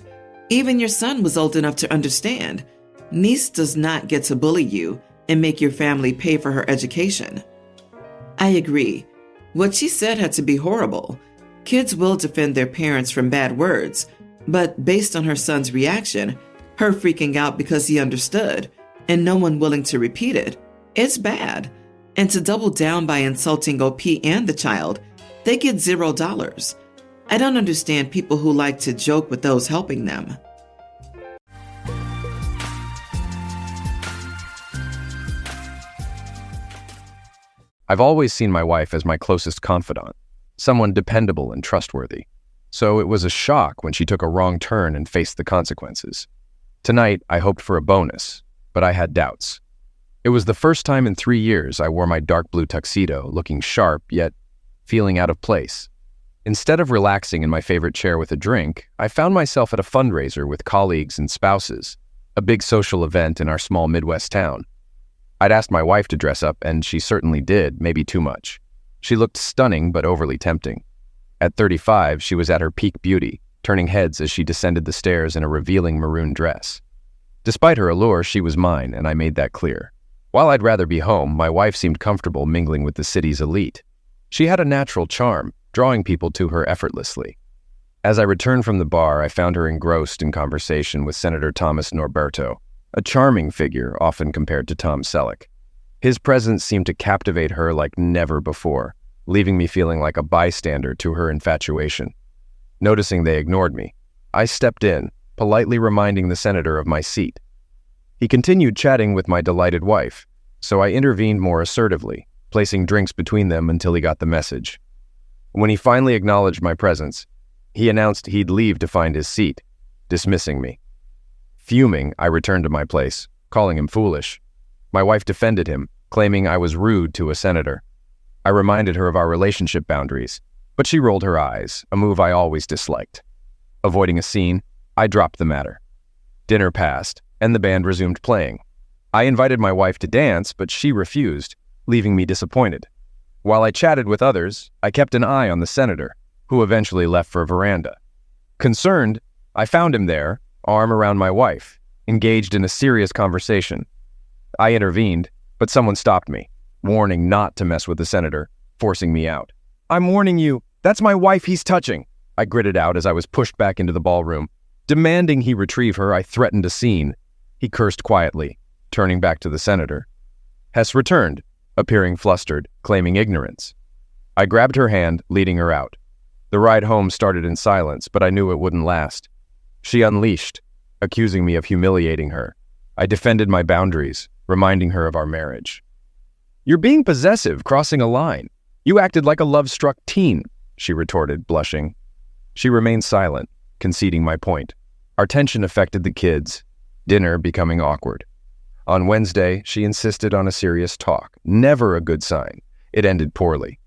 Speaker 4: Even your son was old enough to understand. Niece does not get to bully you and make your family pay for her education. I agree. What she said had to be horrible. Kids will defend their parents from bad words, but based on her son's reaction, her freaking out because he understood, and no one willing to repeat it, it's bad. And to double down by insulting OP and the child, they get $0. I don't understand people who like to joke with those helping them.
Speaker 1: I've always seen my wife as my closest confidant, someone dependable and trustworthy. so it was a shock when she took a wrong turn and faced the consequences. Tonight, I hoped for a bonus, but I had doubts. It was the first time in 3 years I wore my dark blue tuxedo, looking sharp yet feeling out of place. Instead of relaxing in my favorite chair with a drink, I found myself at a fundraiser with colleagues and spouses, a big social event in our small Midwest town. I'd asked my wife to dress up, and she certainly did, maybe too much. She looked stunning but overly tempting. At 35, she was at her peak beauty, turning heads as she descended the stairs in a revealing maroon dress. Despite her allure, she was mine, and I made that clear. While I'd rather be home, my wife seemed comfortable mingling with the city's elite. She had a natural charm, drawing people to her effortlessly. As I returned from the bar, I found her engrossed in conversation with Senator Thomas Norberto, a charming figure often compared to Tom Selleck. His presence seemed to captivate her like never before, leaving me feeling like a bystander to her infatuation. Noticing they ignored me, I stepped in, politely reminding the senator of my seat. He continued chatting with my delighted wife, so I intervened more assertively, placing drinks between them until he got the message. When he finally acknowledged my presence, he announced he'd leave to find his seat, dismissing me. Fuming, I returned to my place, calling him foolish. My wife defended him, claiming I was rude to a senator. I reminded her of our relationship boundaries, but she rolled her eyes, a move I always disliked. Avoiding a scene, I dropped the matter. Dinner passed, and the band resumed playing. I invited my wife to dance, but she refused, leaving me disappointed. While I chatted with others, I kept an eye on the senator, who eventually left for a veranda. Concerned, I found him there, arm around my wife, engaged in a serious conversation. I intervened, but someone stopped me, warning not to mess with the senator, forcing me out. "I'm warning you, that's my wife he's touching," I gritted out as I was pushed back into the ballroom. Demanding he retrieve her, I threatened a scene. He cursed quietly, turning back to the senator. Hess returned, appearing flustered, claiming ignorance. I grabbed her hand, leading her out. The ride home started in silence, but I knew it wouldn't last. She unleashed, accusing me of humiliating her. I defended my boundaries, reminding her of our marriage. "You're being possessive, crossing a line. You acted like a love-struck teen," she retorted, blushing. She remained silent, conceding my point. Our tension affected the kids, dinner becoming awkward. On Wednesday, she insisted on a serious talk, never a good sign. It ended poorly.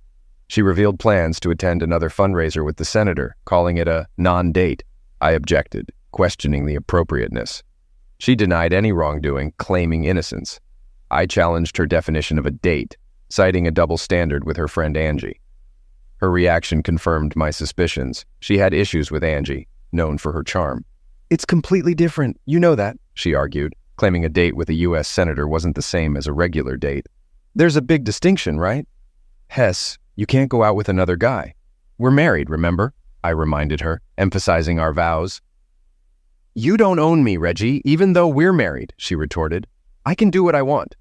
Speaker 1: She revealed plans to attend another fundraiser with the senator, calling it a non-date. I objected, questioning the appropriateness. She denied any wrongdoing, claiming innocence. I challenged her definition of a date, citing a double standard with her friend Angie. Her reaction confirmed my suspicions. She had issues with Angie, known for her charm. "It's completely different, you know that," she argued, claiming a date with a U.S. senator wasn't the same as a regular date. "There's a big distinction, right?" "Hess, you can't go out with another guy. We're married, remember?" I reminded her, emphasizing our vows. "You don't own me, Reggie, even though we're married," she retorted. "I can do what I want."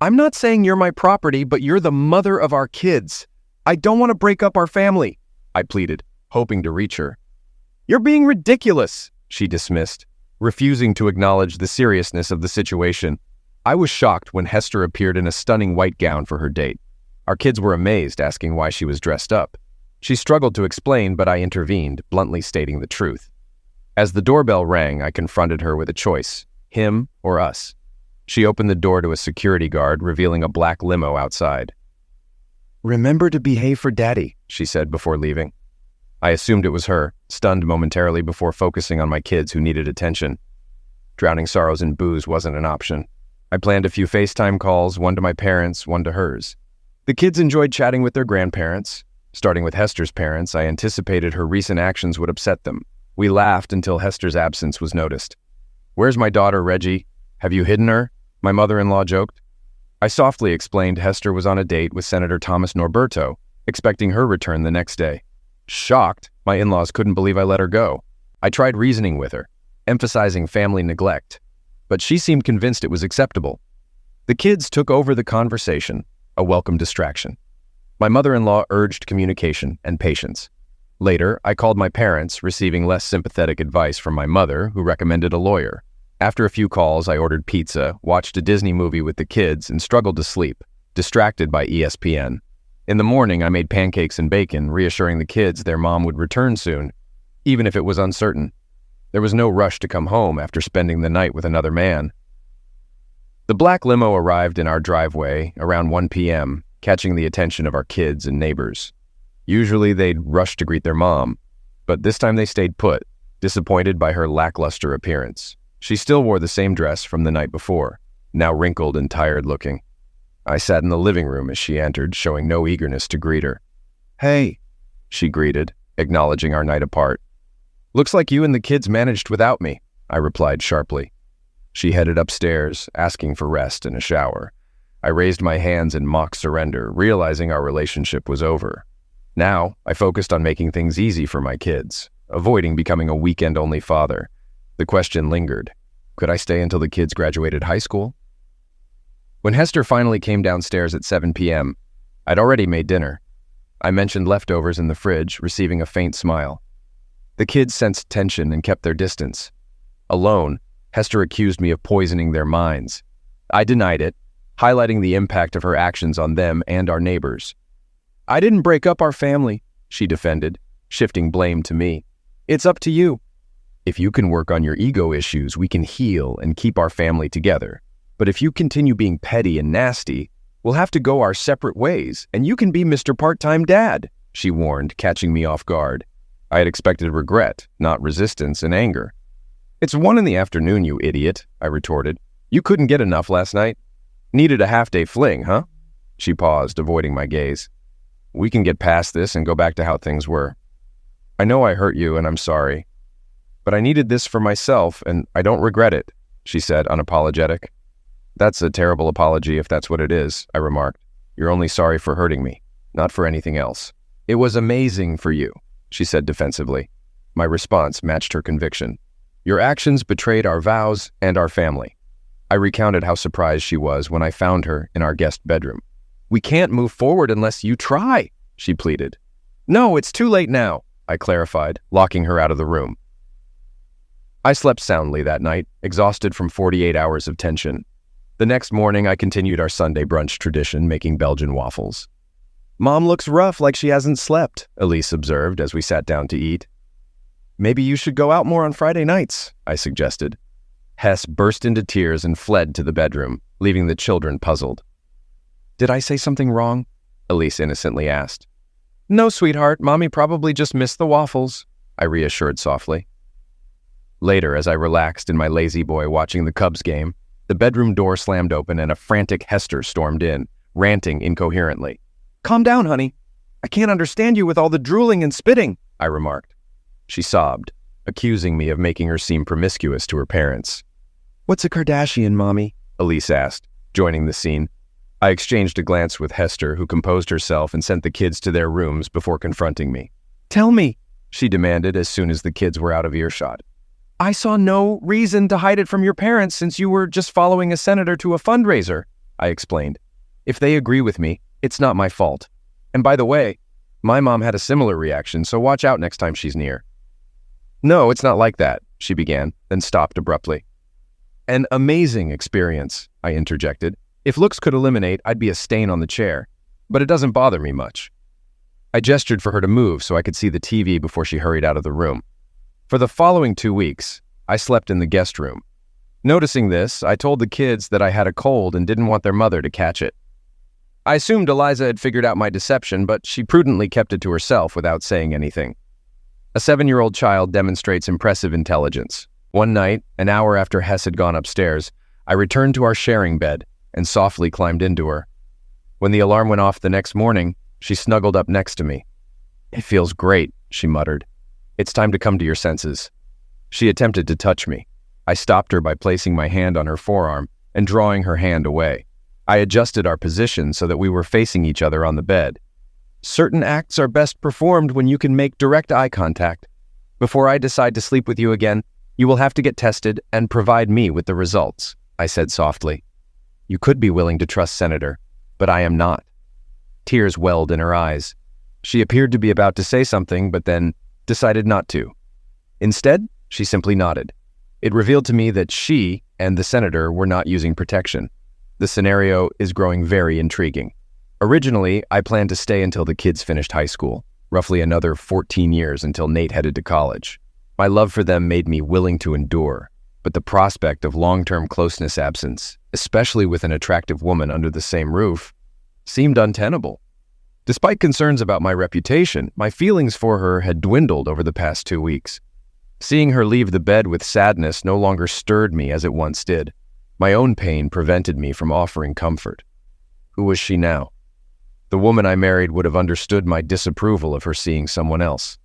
Speaker 1: "I'm not saying you're my property, but you're the mother of our kids. I don't want to break up our family," I pleaded, hoping to reach her. "You're being ridiculous," she dismissed, refusing to acknowledge the seriousness of the situation. I was shocked when Hester appeared in a stunning white gown for her date. Our kids were amazed, asking why she was dressed up. She struggled to explain, but I intervened, bluntly stating the truth. As the doorbell rang, I confronted her with a choice, him or us. She opened the door to a security guard, revealing a black limo outside. "Remember to behave for Daddy," she said before leaving. I assumed it was her, stunned momentarily before focusing on my kids who needed attention. Drowning sorrows in booze wasn't an option. I planned a few FaceTime calls, one to my parents, one to hers. The kids enjoyed chatting with their grandparents. Starting with Hester's parents, I anticipated her recent actions would upset them. We laughed until Hester's absence was noticed. "Where's my daughter, Reggie? Have you hidden her?" my mother-in-law joked. I softly explained Hester was on a date with Senator Thomas Norberto, expecting her return the next day. Shocked, my in-laws couldn't believe I let her go. I tried reasoning with her, emphasizing family neglect, but she seemed convinced it was acceptable. The kids took over the conversation, a welcome distraction. My mother-in-law urged communication and patience. Later, I called my parents, receiving less sympathetic advice from my mother, who recommended a lawyer. After a few calls, I ordered pizza, watched a Disney movie with the kids, and struggled to sleep, distracted by ESPN. In the morning, I made pancakes and bacon, reassuring the kids their mom would return soon. even if it was uncertain. There was no rush to come home after spending the night with another man. The black limo arrived in our driveway around 1 p.m., catching the attention of our kids and neighbors. Usually they'd rush to greet their mom, but this time they stayed put, disappointed by her lackluster appearance. She still wore the same dress from the night before, now wrinkled and tired-looking. I sat in the living room as she entered, showing no eagerness to greet her. "Hey," she greeted, acknowledging our night apart. "Looks like you and the kids managed without me," I replied sharply. She headed upstairs, asking for rest and a shower. I raised my hands in mock surrender, realizing our relationship was over. Now, I focused on making things easy for my kids, avoiding becoming a weekend-only father. The question lingered. Could I stay until the kids graduated high school? When Hester finally came downstairs at 7 p.m., I'd already made dinner. I mentioned leftovers in the fridge, receiving a faint smile. The kids sensed tension and kept their distance. Alone, Hester accused me of poisoning their minds. I denied it, highlighting the impact of her actions on them and our neighbors. "I didn't break up our family," she defended, shifting blame to me. "It's up to you. If you can work on your ego issues, we can heal and keep our family together. But if you continue being petty and nasty, we'll have to go our separate ways, and you can be Mr. Part-Time Dad," she warned, catching me off guard. I had expected regret, not resistance and anger. "It's 1 in the afternoon, you idiot," I retorted. "You couldn't get enough last night? Needed a half-day fling, huh?" She paused, avoiding my gaze. "We can get past this and go back to how things were. I know I hurt you and I'm sorry. But I needed this for myself and I don't regret it," she said, unapologetic. "That's a terrible apology if that's what it is," I remarked. "You're only sorry for hurting me, not for anything else." "It was amazing for you," she said defensively. My response matched her conviction. "Your actions betrayed our vows and our family." I recounted how surprised she was when I found her in our guest bedroom. "We can't move forward unless you try," she pleaded. "No, it's too late now," I clarified, locking her out of the room. I slept soundly that night, exhausted from 48 hours of tension. The next morning, I continued our Sunday brunch tradition, making Belgian waffles. "Mom looks rough, like she hasn't slept," Elise observed as we sat down to eat. "Maybe you should go out more on Friday nights," I suggested. Hess burst into tears and fled to the bedroom, leaving the children puzzled. "Did I say something wrong?" Elise innocently asked. "No, sweetheart, Mommy probably just missed the waffles," I reassured softly. Later, as I relaxed in my lazy boy watching the Cubs game, the bedroom door slammed open and a frantic Hester stormed in, ranting incoherently. "Calm down, honey. I can't understand you with all the drooling and spitting," I remarked. She sobbed, accusing me of making her seem promiscuous to her parents. "What's a Kardashian, Mommy?" Elise asked, joining the scene. I exchanged a glance with Hester, who composed herself and sent the kids to their rooms before confronting me. "Tell me," she demanded as soon as the kids were out of earshot. "I saw no reason to hide it from your parents since you were just following a senator to a fundraiser," I explained. "If they agree with me, it's not my fault. And by the way, my mom had a similar reaction, so watch out next time she's near." "No, it's not like that," she began, then stopped abruptly. "An amazing experience," I interjected. "If looks could eliminate, I'd be a stain on the chair. But it doesn't bother me much." I gestured for her to move so I could see the TV before she hurried out of the room. For the following 2 weeks, I slept in the guest room. Noticing this, I told the kids that I had a cold and didn't want their mother to catch it. I assumed Eliza had figured out my deception, but she prudently kept it to herself without saying anything. A 7-year-old child demonstrates impressive intelligence. One night, an hour after Hess had gone upstairs, I returned to our sharing bed and softly climbed into her. When the alarm went off the next morning, she snuggled up next to me. "It feels great," she muttered. "It's time to come to your senses." She attempted to touch me. I stopped her by placing my hand on her forearm and drawing her hand away. I adjusted our position so that we were facing each other on the bed. "Certain acts are best performed when you can make direct eye contact. Before I decide to sleep with you again, you will have to get tested and provide me with the results," I said softly. "You could be willing to trust Senator, but I am not." Tears welled in her eyes. She appeared to be about to say something, but then decided not to. Instead, she simply nodded. It revealed to me that she and the senator were not using protection. The scenario is growing very intriguing. Originally, I planned to stay until the kids finished high school. roughly another 14 years until Nate headed to college. My love for them made me willing to endure, but the prospect of long-term closeness absence, especially with an attractive woman under the same roof, seemed untenable. Despite concerns about my reputation, my feelings for her had dwindled over the past 2 weeks. Seeing her leave the bed with sadness no longer stirred me as it once did. My own pain prevented me from offering comfort. Who was she now? The woman I married would have understood my disapproval of her seeing someone else.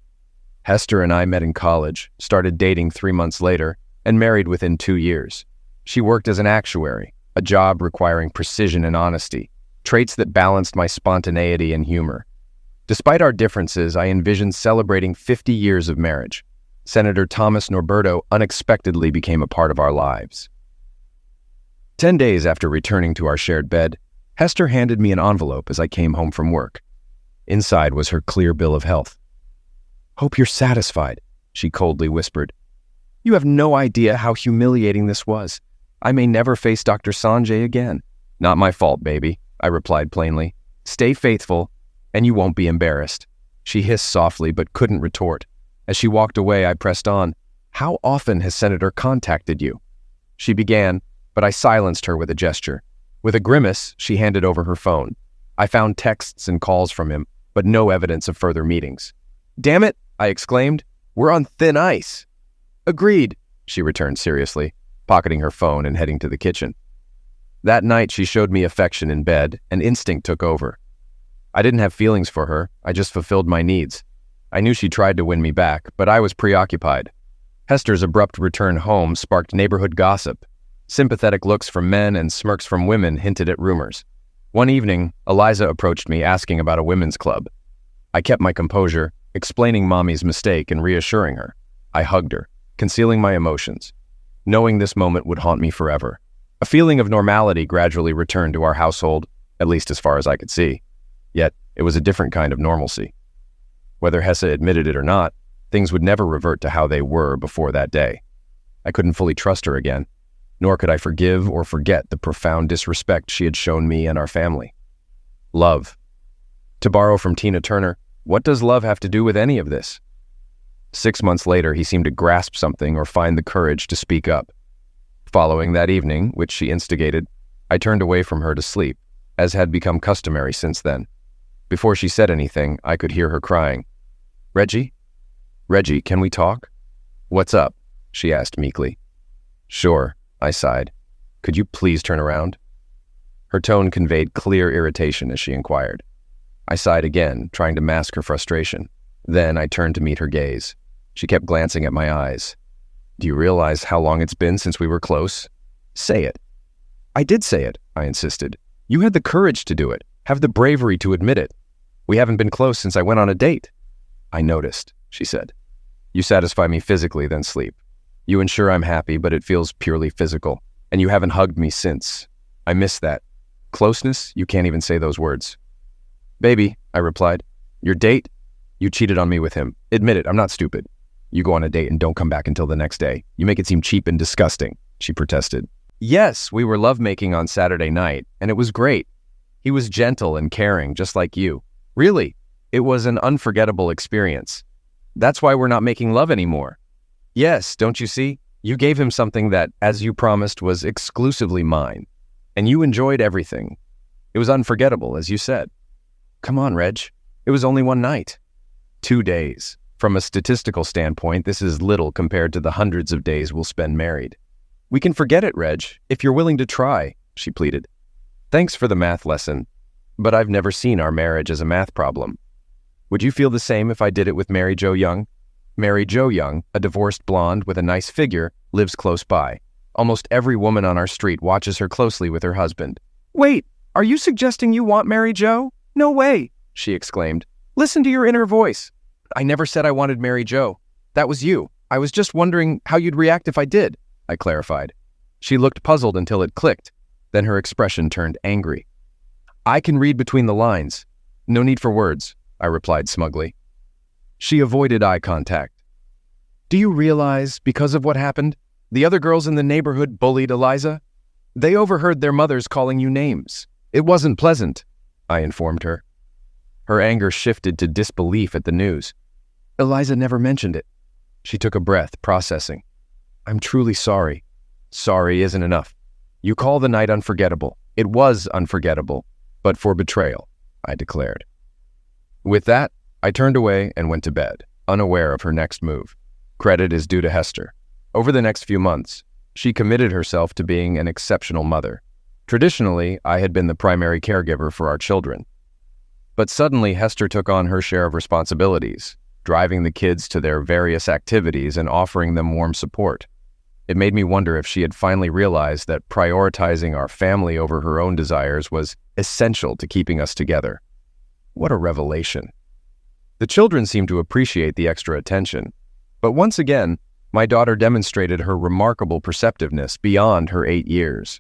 Speaker 1: Hester and I met in college, started dating 3 months later, and married within 2 years. She worked as an actuary, a job requiring precision and honesty, traits that balanced my spontaneity and humor. Despite our differences, I envisioned celebrating 50 years of marriage. Senator Thomas Norberto unexpectedly became a part of our lives. 10 days after returning to our shared bed, Hester handed me an envelope as I came home from work. Inside was her clear bill of health. "Hope you're satisfied," she coldly whispered. "You have no idea how humiliating this was. I may never face Dr. Sanjay again." "Not my fault, baby," I replied plainly. "Stay faithful, and you won't be embarrassed." She hissed softly but couldn't retort. As she walked away, I pressed on. "How often has Senator contacted you?" She began, but I silenced her with a gesture. With a grimace, she handed over her phone. I found texts and calls from him, but no evidence of further meetings. "Damn it," I exclaimed. "We're on thin ice." "Agreed," she returned seriously, pocketing her phone and heading to the kitchen. That night, she showed me affection in bed, and instinct took over. I didn't have feelings for her, I just fulfilled my needs. I knew she tried to win me back, but I was preoccupied. Hester's abrupt return home sparked neighborhood gossip. Sympathetic looks from men and smirks from women hinted at rumors. One evening, Eliza approached me asking about a women's club. I kept my composure, explaining Mommy's mistake and reassuring her. I hugged her, concealing my emotions, knowing this moment would haunt me forever. A feeling of normality gradually returned to our household, at least as far as I could see. Yet, it was a different kind of normalcy. Whether Hessa admitted it or not, things would never revert to how they were before that day. I couldn't fully trust her again, nor could I forgive or forget the profound disrespect she had shown me and our family. Love. To borrow from Tina Turner, what does love have to do with any of this? 6 months later, he seemed to grasp something or find the courage to speak up. Following that evening, which she instigated, I turned away from her to sleep, as had become customary since then. Before she said anything, I could hear her crying. "Reggie? Reggie, can we talk?" "What's up?" she asked meekly. "Sure," I sighed. "Could you please turn around?" Her tone conveyed clear irritation as she inquired. I sighed again, trying to mask her frustration. Then I turned to meet her gaze. She kept glancing at my eyes. "Do you realize how long it's been since we were close? Say it." "I did say it," I insisted. "You had the courage to do it, have the bravery to admit it. We haven't been close since I went on a date." "I noticed," she said. "You satisfy me physically, then sleep. You ensure I'm happy, but it feels purely physical. And you haven't hugged me since. I miss that. Closeness? You can't even say those words." "Baby," I replied. "Your date? You cheated on me with him. Admit it, I'm not stupid. You go on a date and don't come back until the next day. You make it seem cheap and disgusting," she protested. "Yes, we were lovemaking on Saturday night, and it was great. He was gentle and caring, just like you. Really, it was an unforgettable experience. That's why we're not making love anymore. Yes, don't you see? You gave him something that, as you promised, was exclusively mine. And you enjoyed everything. It was unforgettable, as you said. Come on, Reg. It was only one night. 2 days. From a statistical standpoint, this is little compared to the hundreds of days we'll spend married. We can forget it, Reg, if you're willing to try," she pleaded. "Thanks for the math lesson, but I've never seen our marriage as a math problem. Would you feel the same if I did it with Mary Jo Young? Mary Jo Young, a divorced blonde with a nice figure, lives close by. Almost every woman on our street watches her closely with her husband."
Speaker 2: "Wait, are you suggesting you want Mary Jo? No way," she exclaimed. "Listen to your inner voice."
Speaker 1: "I never said I wanted Mary Jo. That was you. I was just wondering how you'd react if I did," I clarified. She looked puzzled until it clicked. Then her expression turned angry. "I can read between the lines. No need for words," I replied smugly. She avoided eye contact. "Do you realize, because of what happened, the other girls in the neighborhood bullied Eliza? They overheard their mothers calling you names. It wasn't pleasant," I informed her. Her anger shifted to disbelief at the news. Eliza never mentioned it. She took a breath, processing. I'm truly sorry. Sorry isn't enough. You call the night unforgettable. It was unforgettable, but for betrayal, I declared. With that, I turned away and went to bed, unaware of her next move. Credit is due to Hester. Over the next few months, she committed herself to being an exceptional mother. Traditionally, I had been the primary caregiver for our children. But suddenly, Hester took on her share of responsibilities, driving the kids to their various activities and offering them warm support. It made me wonder if she had finally realized that prioritizing our family over her own desires was essential to keeping us together. What a revelation. The children seemed to appreciate the extra attention, but once again, my daughter demonstrated her remarkable perceptiveness beyond her 8 years.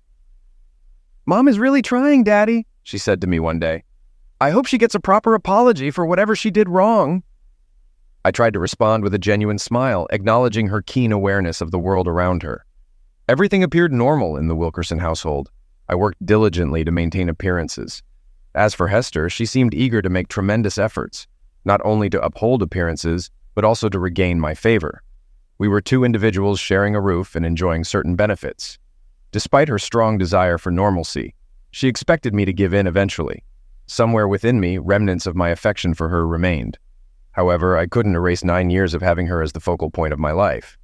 Speaker 2: Mom is really trying, Daddy, she said to me one day. I hope she gets a proper apology for whatever she did wrong.
Speaker 1: I tried to respond with a genuine smile, acknowledging her keen awareness of the world around her. Everything appeared normal in the Wilkerson household. I worked diligently to maintain appearances. As for Hester, she seemed eager to make tremendous efforts, not only to uphold appearances, but also to regain my favor. We were two individuals sharing a roof and enjoying certain benefits. Despite her strong desire for normalcy, she expected me to give in eventually. Somewhere within me, remnants of my affection for her remained. However, I couldn't erase 9 years of having her as the focal point of my life.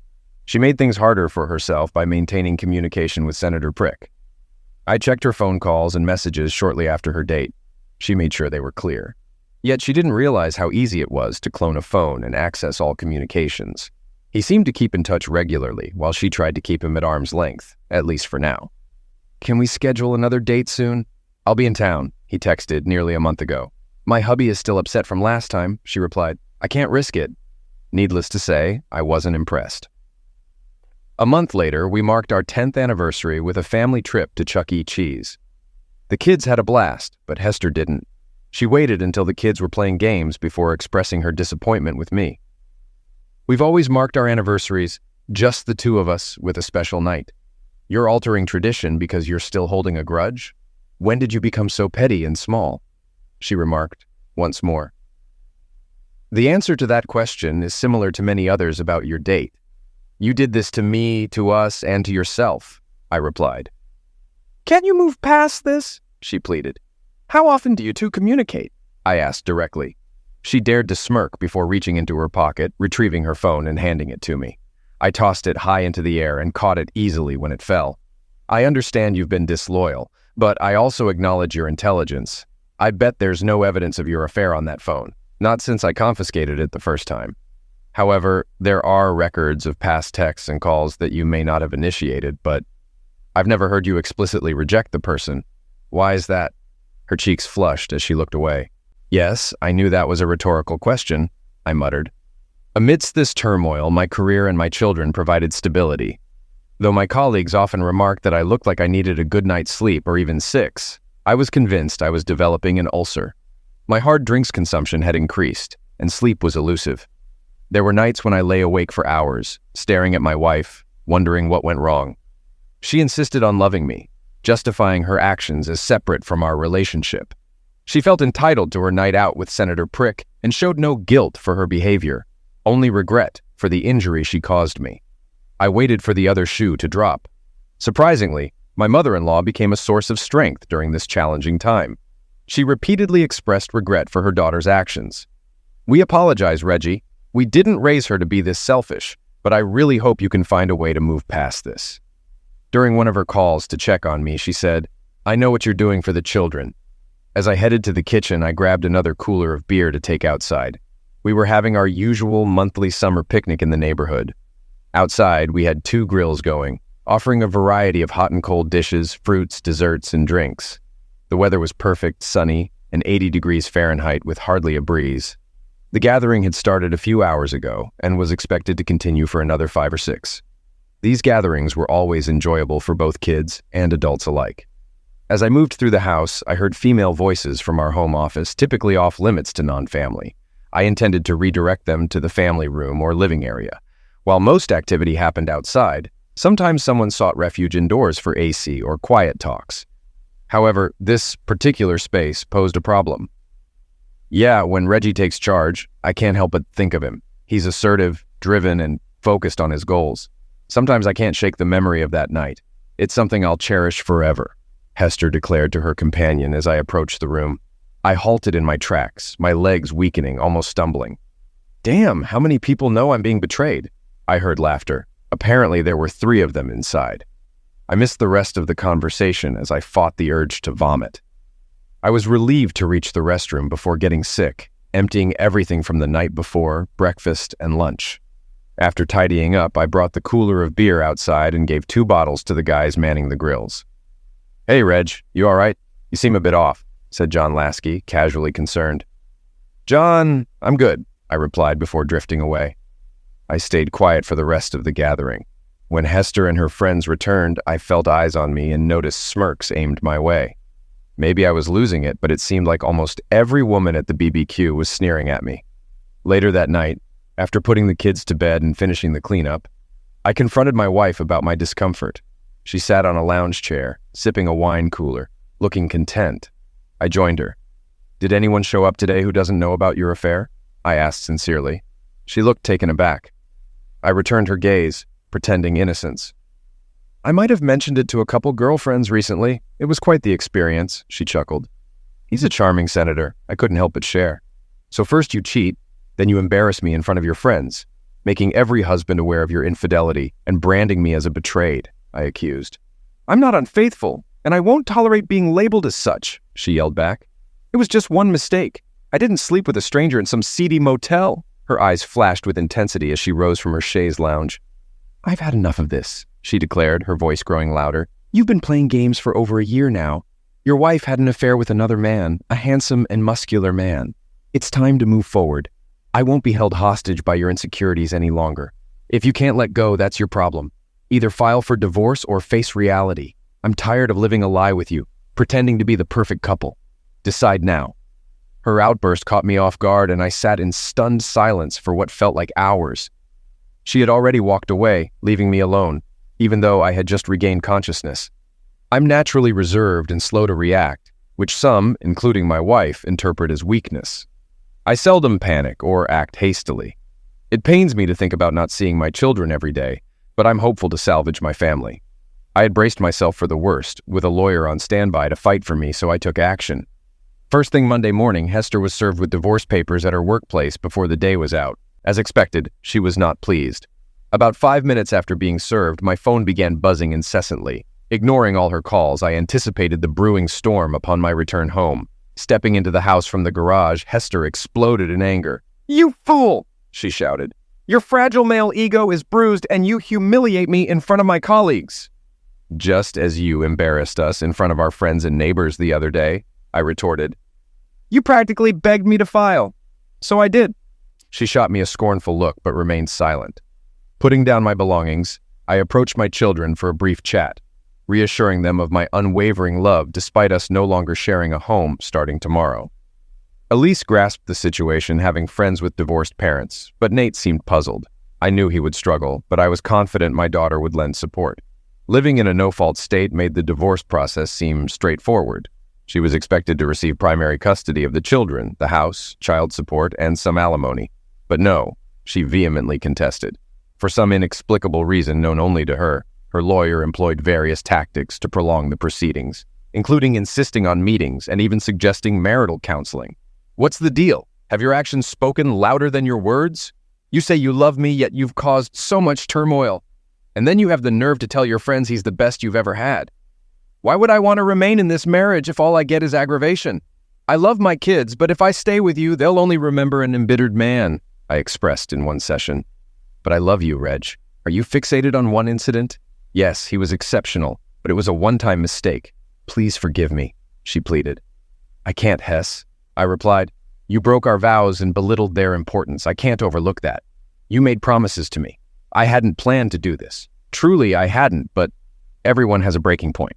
Speaker 1: She made things harder for herself by maintaining communication with Senator Prick. I checked her phone calls and messages shortly after her date. She made sure they were clear. Yet she didn't realize how easy it was to clone a phone and access all communications. He seemed to keep in touch regularly, while she tried to keep him at arm's length, at least for now. Can we schedule another date soon? I'll be in town, he texted nearly a month ago. My hubby is still upset from last time, she replied. I can't risk it. Needless to say, I wasn't impressed. A month later, we marked our 10th anniversary with a family trip to Chuck E. Cheese. The kids had a blast, but Hester didn't. She waited until the kids were playing games before expressing her disappointment with me. We've always marked our anniversaries, just the two of us, with a special night. You're altering tradition because you're still holding a grudge? When did you become so petty and small? She remarked, once more. The answer to that question is similar to many others about your date. You did this to me, to us, and to yourself, I replied.
Speaker 2: Can't you move past this? She pleaded. How often do you two communicate?
Speaker 1: I asked directly. She dared to smirk before reaching into her pocket, retrieving her phone and handing it to me. I tossed it high into the air and caught it easily when it fell. I understand you've been disloyal, but I also acknowledge your intelligence. I bet there's no evidence of your affair on that phone, not since I confiscated it the first time. However, there are records of past texts and calls that you may not have initiated, but I've never heard you explicitly reject the person. Why is that? Her cheeks flushed as she looked away. Yes, I knew that was a rhetorical question, I muttered. Amidst this turmoil, my career and my children provided stability. Though my colleagues often remarked that I looked like I needed a good night's sleep or even 6, I was convinced I was developing an ulcer. My hard drinks consumption had increased, and sleep was elusive. There were nights when I lay awake for hours, staring at my wife, wondering what went wrong. She insisted on loving me, justifying her actions as separate from our relationship. She felt entitled to her night out with Senator Prick and showed no guilt for her behavior, only regret for the injury she caused me. I waited for the other shoe to drop. Surprisingly, my mother-in-law became a source of strength during this challenging time. She repeatedly expressed regret for her daughter's actions. We apologize, Reggie. We didn't raise her to be this selfish, but I really hope you can find a way to move past this. During one of her calls to check on me, she said, I know what you're doing for the children. As I headed to the kitchen, I grabbed another cooler of beer to take outside. We were having our usual monthly summer picnic in the neighborhood. Outside, we had 2 grills going, offering a variety of hot and cold dishes, fruits, desserts, and drinks. The weather was perfect, sunny, and 80 degrees Fahrenheit with hardly a breeze. The gathering had started a few hours ago and was expected to continue for another 5 or 6. These gatherings were always enjoyable for both kids and adults alike. As I moved through the house, I heard female voices from our home office, typically off limits to non-family. I intended to redirect them to the family room or living area. While most activity happened outside, sometimes someone sought refuge indoors for AC or quiet talks. However, this particular space posed a problem. Yeah, when Reggie takes charge, I can't help but think of him. He's assertive, driven, and focused on his goals. Sometimes I can't shake the memory of that night. It's something I'll cherish forever, Hester declared to her companion as I approached the room. I halted in my tracks, my legs weakening, almost stumbling. Damn, how many people know I'm being betrayed? I heard laughter. Apparently there were 3 of them inside. I missed the rest of the conversation as I fought the urge to vomit. I was relieved to reach the restroom before getting sick, emptying everything from the night before, breakfast, and lunch. After tidying up, I brought the cooler of beer outside and gave 2 bottles to the guys manning the grills. Hey, Reg, you all right? You seem a bit off, said John Lasky, casually concerned. John, I'm good, I replied before drifting away. I stayed quiet for the rest of the gathering. When Hester and her friends returned, I felt eyes on me and noticed smirks aimed my way. Maybe I was losing it, but it seemed like almost every woman at the BBQ was sneering at me. Later that night, after putting the kids to bed and finishing the cleanup, I confronted my wife about my discomfort. She sat on a lounge chair, sipping a wine cooler, looking content. I joined her. Did anyone show up today who doesn't know about your affair? I asked sincerely. She looked taken aback. I returned her gaze, pretending innocence. I might have mentioned it to a couple girlfriends recently. It was quite the experience, she chuckled. He's a charming senator. I couldn't help but share. So first you cheat, then you embarrass me in front of your friends, making every husband aware of your infidelity and branding me as a betrayed, I accused. I'm not unfaithful, and I won't tolerate being labeled as such, she yelled back. It was just one mistake. I didn't sleep with a stranger in some seedy motel. Her eyes flashed with intensity as she rose from her chaise lounge. I've had enough of this, she declared, her voice growing louder. You've been playing games for over a year now. Your wife had an affair with another man, a handsome and muscular man. It's time to move forward. I won't be held hostage by your insecurities any longer. If you can't let go, that's your problem. Either file for divorce or face reality. I'm tired of living a lie with you, pretending to be the perfect couple. Decide now. Her outburst caught me off guard, and I sat in stunned silence for what felt like hours. She had already walked away, leaving me alone, even though I had just regained consciousness. I'm naturally reserved and slow to react, which some, including my wife, interpret as weakness. I seldom panic or act hastily. It pains me to think about not seeing my children every day, but I'm hopeful to salvage my family. I had braced myself for the worst, with a lawyer on standby to fight for me, so I took action. First thing Monday morning, Hester was served with divorce papers at her workplace before the day was out. As expected, she was not pleased. About 5 minutes after being served, my phone began buzzing incessantly. Ignoring all her calls, I anticipated the brewing storm upon my return home. Stepping into the house from the garage, Hester exploded in anger. You fool! She shouted. Your fragile male ego is bruised and you humiliate me in front of my colleagues. Just as you embarrassed us in front of our friends and neighbors the other day, I retorted. You practically begged me to file. So I did. She shot me a scornful look, but remained silent. Putting down my belongings, I approached my children for a brief chat, reassuring them of my unwavering love despite us no longer sharing a home starting tomorrow. Elise grasped the situation, having friends with divorced parents, but Nate seemed puzzled. I knew he would struggle, but I was confident my daughter would lend support. Living in a no-fault state made the divorce process seem straightforward. She was expected to receive primary custody of the children, the house, child support, and some alimony. But no, she vehemently contested. For some inexplicable reason known only to her, her lawyer employed various tactics to prolong the proceedings, including insisting on meetings and even suggesting marital counseling. What's the deal? Have your actions spoken louder than your words? You say you love me, yet you've caused so much turmoil. And then you have the nerve to tell your friends he's the best you've ever had. Why would I want to remain in this marriage if all I get is aggravation? I love my kids, but if I stay with you, they'll only remember an embittered man, I expressed in one session. But I love you, Reg. Are you fixated on one incident? Yes, he was exceptional, but it was a one-time mistake. Please forgive me, she pleaded. I can't, Hess, I replied. You broke our vows and belittled their importance. I can't overlook that. You made promises to me. I hadn't planned to do this. Truly, I hadn't, but everyone has a breaking point.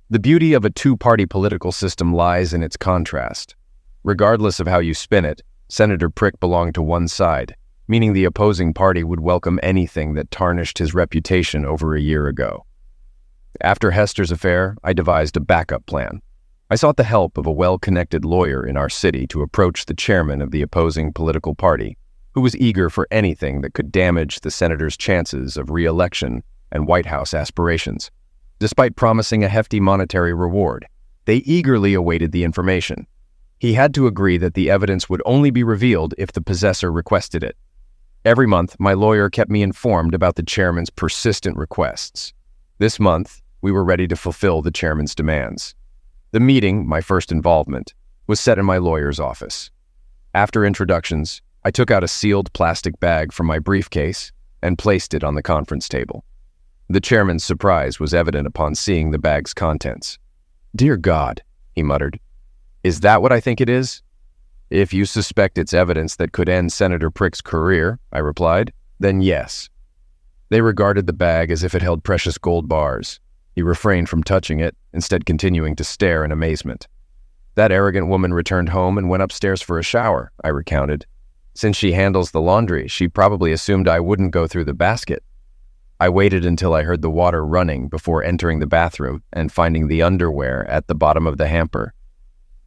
Speaker 1: The beauty of a two-party political system lies in its contrast. Regardless of how you spin it, Senator Prick belonged to one side, meaning the opposing party would welcome anything that tarnished his reputation over a year ago. After Hester's affair, I devised a backup plan. I sought the help of a well-connected lawyer in our city to approach the chairman of the opposing political party, who was eager for anything that could damage the senator's chances of re-election and White House aspirations. Despite promising a hefty monetary reward, they eagerly awaited the information. He had to agree that the evidence would only be revealed if the possessor requested it. Every month, my lawyer kept me informed about the chairman's persistent requests. This month, we were ready to fulfill the chairman's demands. The meeting, my first involvement, was set in my lawyer's office. After introductions, I took out a sealed plastic bag from my briefcase and placed it on the conference table. The chairman's surprise was evident upon seeing the bag's contents. "Dear God," he muttered. "Is that what I think it is?" "If you suspect it's evidence that could end Senator Prick's career," I replied, "then yes." They regarded the bag as if it held precious gold bars. He refrained from touching it, instead continuing to stare in amazement. "That arrogant woman returned home and went upstairs for a shower," I recounted. "Since she handles the laundry, she probably assumed I wouldn't go through the basket." I waited until I heard the water running before entering the bathroom and finding the underwear at the bottom of the hamper.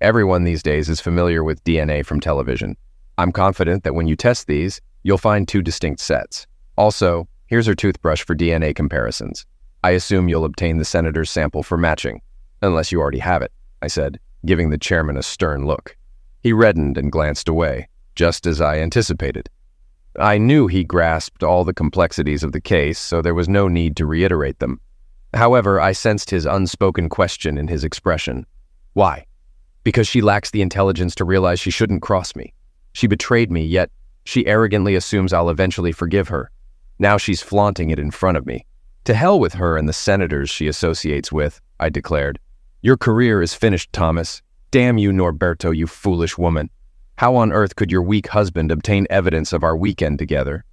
Speaker 1: Everyone these days is familiar with DNA from television. I'm confident that when you test these, you'll find 2 distinct sets. Also, here's her toothbrush for DNA comparisons. I assume you'll obtain the senator's sample for matching, unless you already have it, I said, giving the chairman a stern look. He reddened and glanced away, just as I anticipated. I knew he grasped all the complexities of the case, so there was no need to reiterate them. However, I sensed his unspoken question in his expression. Why? Because she lacks the intelligence to realize she shouldn't cross me. She betrayed me, yet she arrogantly assumes I'll eventually forgive her. Now she's flaunting it in front of me. To hell with her and the senators she associates with, I declared. Your career is finished, Thomas. Damn you, Norberto, you foolish woman. How on earth could your weak husband obtain evidence of our weekend together?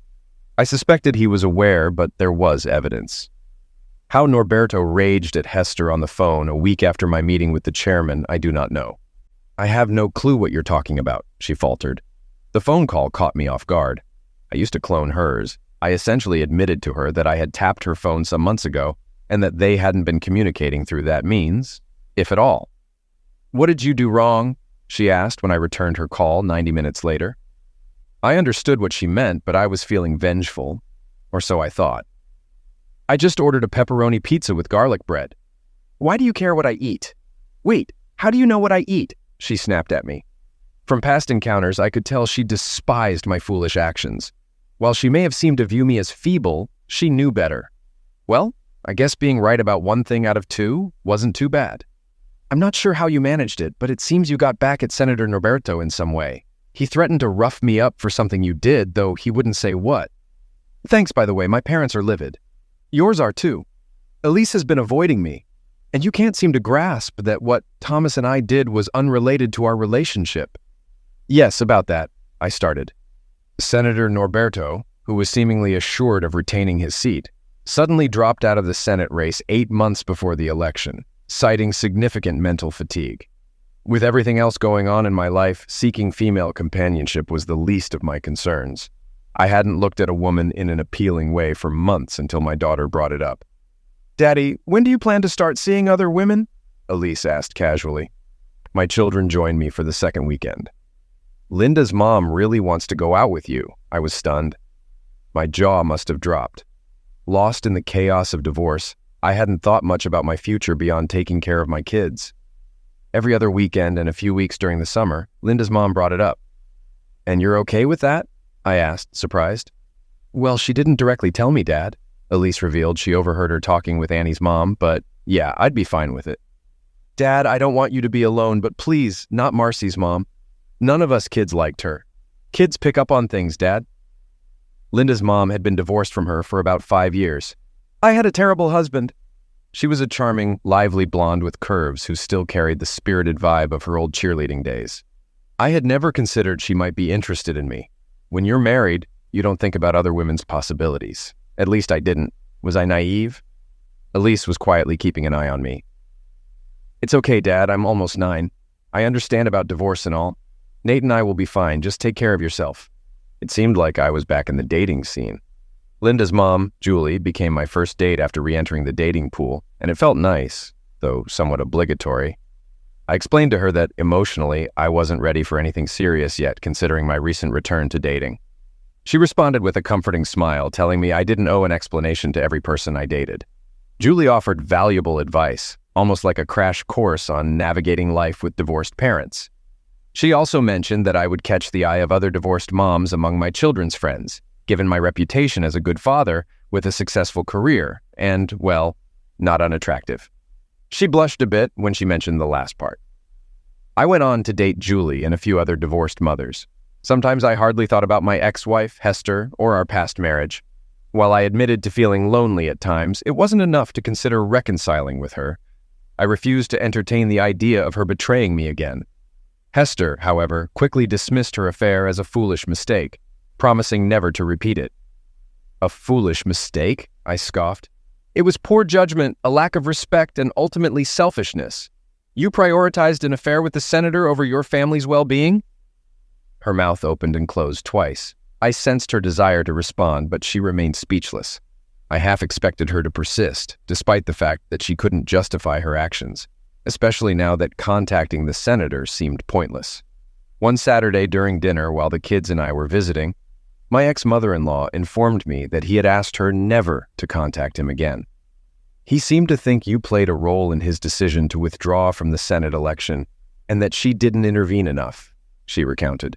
Speaker 1: I suspected he was aware, but there was evidence. How Norberto raged at Hester on the phone a week after my meeting with the chairman, I do not know. I have no clue what you're talking about, she faltered. The phone call caught me off guard. I used to clone hers. I essentially admitted to her that I had tapped her phone some months ago and that they hadn't been communicating through that means, if at all. What did you do wrong? She asked when I returned her call 90 minutes later. I understood what she meant, but I was feeling vengeful, or so I thought. I just ordered a pepperoni pizza with garlic bread. Why do you care what I eat? Wait, how do you know what I eat? She snapped at me. From past encounters, I could tell she despised my foolish actions. While she may have seemed to view me as feeble, she knew better. Well, I guess being right about one thing out of two wasn't too bad. I'm not sure how you managed it, but it seems you got back at Senator Norberto in some way. He threatened to rough me up for something you did, though he wouldn't say what. Thanks, by the way, my parents are livid. Yours are too. Elise has been avoiding me, and you can't seem to grasp that what Thomas and I did was unrelated to our relationship. Yes, about that, I started. Senator Norberto, who was seemingly assured of retaining his seat, suddenly dropped out of the Senate race 8 months before the election, citing significant mental fatigue. With everything else going on in my life, seeking female companionship was the least of my concerns. I hadn't looked at a woman in an appealing way for months until my daughter brought it up. Daddy, when do you plan to start seeing other women? Elise asked casually. My children joined me for the second weekend. Linda's mom really wants to go out with you, I was stunned. My jaw must have dropped. Lost in the chaos of divorce, I hadn't thought much about my future beyond taking care of my kids. Every other weekend and a few weeks during the summer, Linda's mom brought it up. And you're okay with that? I asked, surprised. Well, she didn't directly tell me, Dad. Elise revealed she overheard her talking with Annie's mom, but yeah, I'd be fine with it. Dad, I don't want you to be alone, but please, not Marcy's mom. None of us kids liked her. Kids pick up on things, Dad. Linda's mom had been divorced from her for about 5 years. I had a terrible husband. She was a charming, lively blonde with curves who still carried the spirited vibe of her old cheerleading days. I had never considered she might be interested in me. When you're married, you don't think about other women's possibilities. At least I didn't. Was I naive? Elise was quietly keeping an eye on me. It's okay, Dad. I'm almost 9. I understand about divorce and all. Nate and I will be fine. Just take care of yourself. It seemed like I was back in the dating scene. Linda's mom, Julie, became my first date after re-entering the dating pool, and it felt nice, though somewhat obligatory. I explained to her that emotionally, I wasn't ready for anything serious yet, considering my recent return to dating. She responded with a comforting smile, telling me I didn't owe an explanation to every person I dated. Julie offered valuable advice, almost like a crash course on navigating life with divorced parents. She also mentioned that I would catch the eye of other divorced moms among my children's friends, given my reputation as a good father with a successful career and, well, not unattractive. She blushed a bit when she mentioned the last part. I went on to date Julie and a few other divorced mothers. Sometimes I hardly thought about my ex-wife, Hester, or our past marriage. While I admitted to feeling lonely at times, it wasn't enough to consider reconciling with her. I refused to entertain the idea of her betraying me again. Hester, however, quickly dismissed her affair as a foolish mistake, promising never to repeat it. A foolish mistake? I scoffed. It was poor judgment, a lack of respect, and ultimately selfishness. You prioritized an affair with the senator over your family's well-being? Her mouth opened and closed twice. I sensed her desire to respond, but she remained speechless. I half expected her to persist, despite the fact that she couldn't justify her actions, especially now that contacting the senator seemed pointless. One Saturday during dinner while the kids and I were visiting, my ex-mother-in-law informed me that he had asked her never to contact him again. He seemed to think you played a role in his decision to withdraw from the Senate election, and that she didn't intervene enough, she recounted.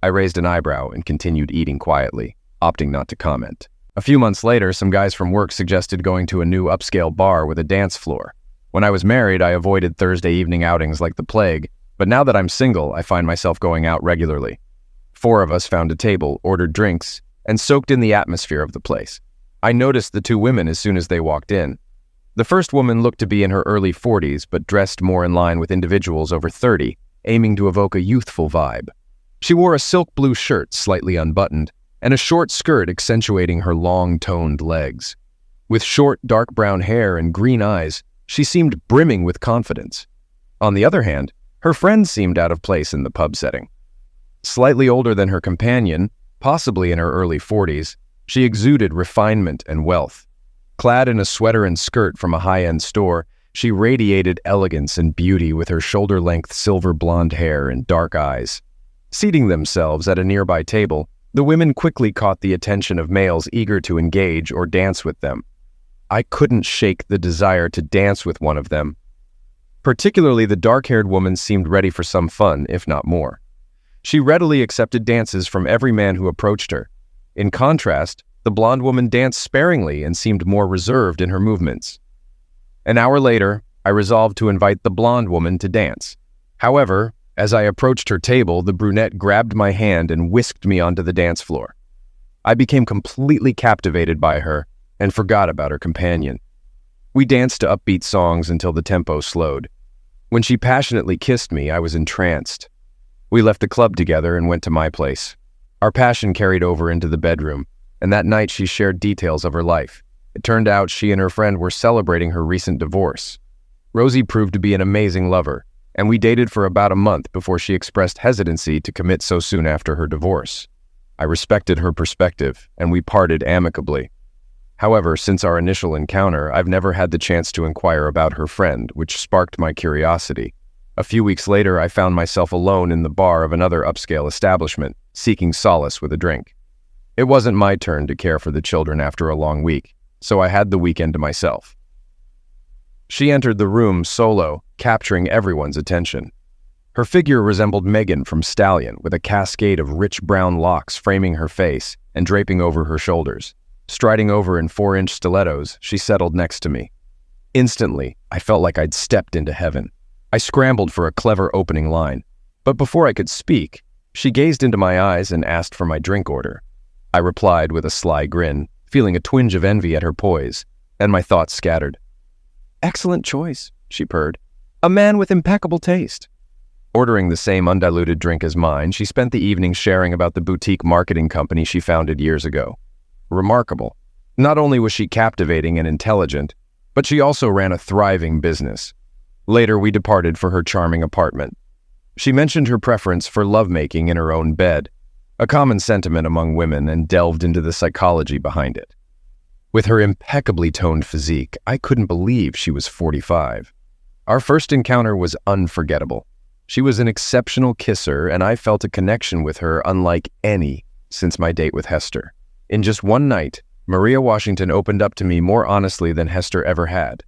Speaker 1: I raised an eyebrow and continued eating quietly, opting not to comment. A few months later, some guys from work suggested going to a new upscale bar with a dance floor. When I was married, I avoided Thursday evening outings like the plague, but now that I'm single, I find myself going out regularly. 4 of us found a table, ordered drinks, and soaked in the atmosphere of the place. I noticed the 2 women as soon as they walked in. The first woman looked to be in her early 40s, but dressed more in line with individuals over 30, aiming to evoke a youthful vibe. She wore a silk blue shirt, slightly unbuttoned, and a short skirt accentuating her long, toned legs. With short, dark brown hair and green eyes, she seemed brimming with confidence. On the other hand, her friend seemed out of place in the pub setting. Slightly older than her companion, possibly in her early 40s, she exuded refinement and wealth. Clad in a sweater and skirt from a high-end store, she radiated elegance and beauty with her shoulder-length silver blonde hair and dark eyes. Seating themselves at a nearby table, the women quickly caught the attention of males eager to engage or dance with them. I couldn't shake the desire to dance with one of them. Particularly the dark-haired woman seemed ready for some fun, if not more. She readily accepted dances from every man who approached her. In contrast, the blonde woman danced sparingly and seemed more reserved in her movements. An hour later, I resolved to invite the blonde woman to dance. However, as I approached her table, the brunette grabbed my hand and whisked me onto the dance floor. I became completely captivated by her and forgot about her companion. We danced to upbeat songs until the tempo slowed. When she passionately kissed me, I was entranced. We left the club together and went to my place. Our passion carried over into the bedroom, and that night she shared details of her life. It turned out she and her friend were celebrating her recent divorce. Rosie proved to be an amazing lover, and we dated for about a month before she expressed hesitancy to commit so soon after her divorce. I respected her perspective, and we parted amicably. However, since our initial encounter, I've never had the chance to inquire about her friend, which sparked my curiosity. A few weeks later, I found myself alone in the bar of another upscale establishment, seeking solace with a drink. It wasn't my turn to care for the children after a long week, so I had the weekend to myself. She entered the room solo, capturing everyone's attention. Her figure resembled Megan from Stallion, with a cascade of rich brown locks framing her face and draping over her shoulders. Striding over in 4-inch stilettos, she settled next to me. Instantly, I felt like I'd stepped into heaven. I scrambled for a clever opening line, but before I could speak, she gazed into my eyes and asked for my drink order. I replied with a sly grin, feeling a twinge of envy at her poise, and my thoughts scattered. "Excellent choice," she purred. "A man with impeccable taste." Ordering the same undiluted drink as mine, she spent the evening sharing about the boutique marketing company she founded years ago. Remarkable. Not only was she captivating and intelligent, but she also ran a thriving business. Later, we departed for her charming apartment. She mentioned her preference for lovemaking in her own bed, a common sentiment among women, and delved into the psychology behind it. With her impeccably toned physique, I couldn't believe she was 45. Our first encounter was unforgettable. She was an exceptional kisser, and I felt a connection with her unlike any since my date with Hester. In just one night, Maria Washington opened up to me more honestly than Hester ever had.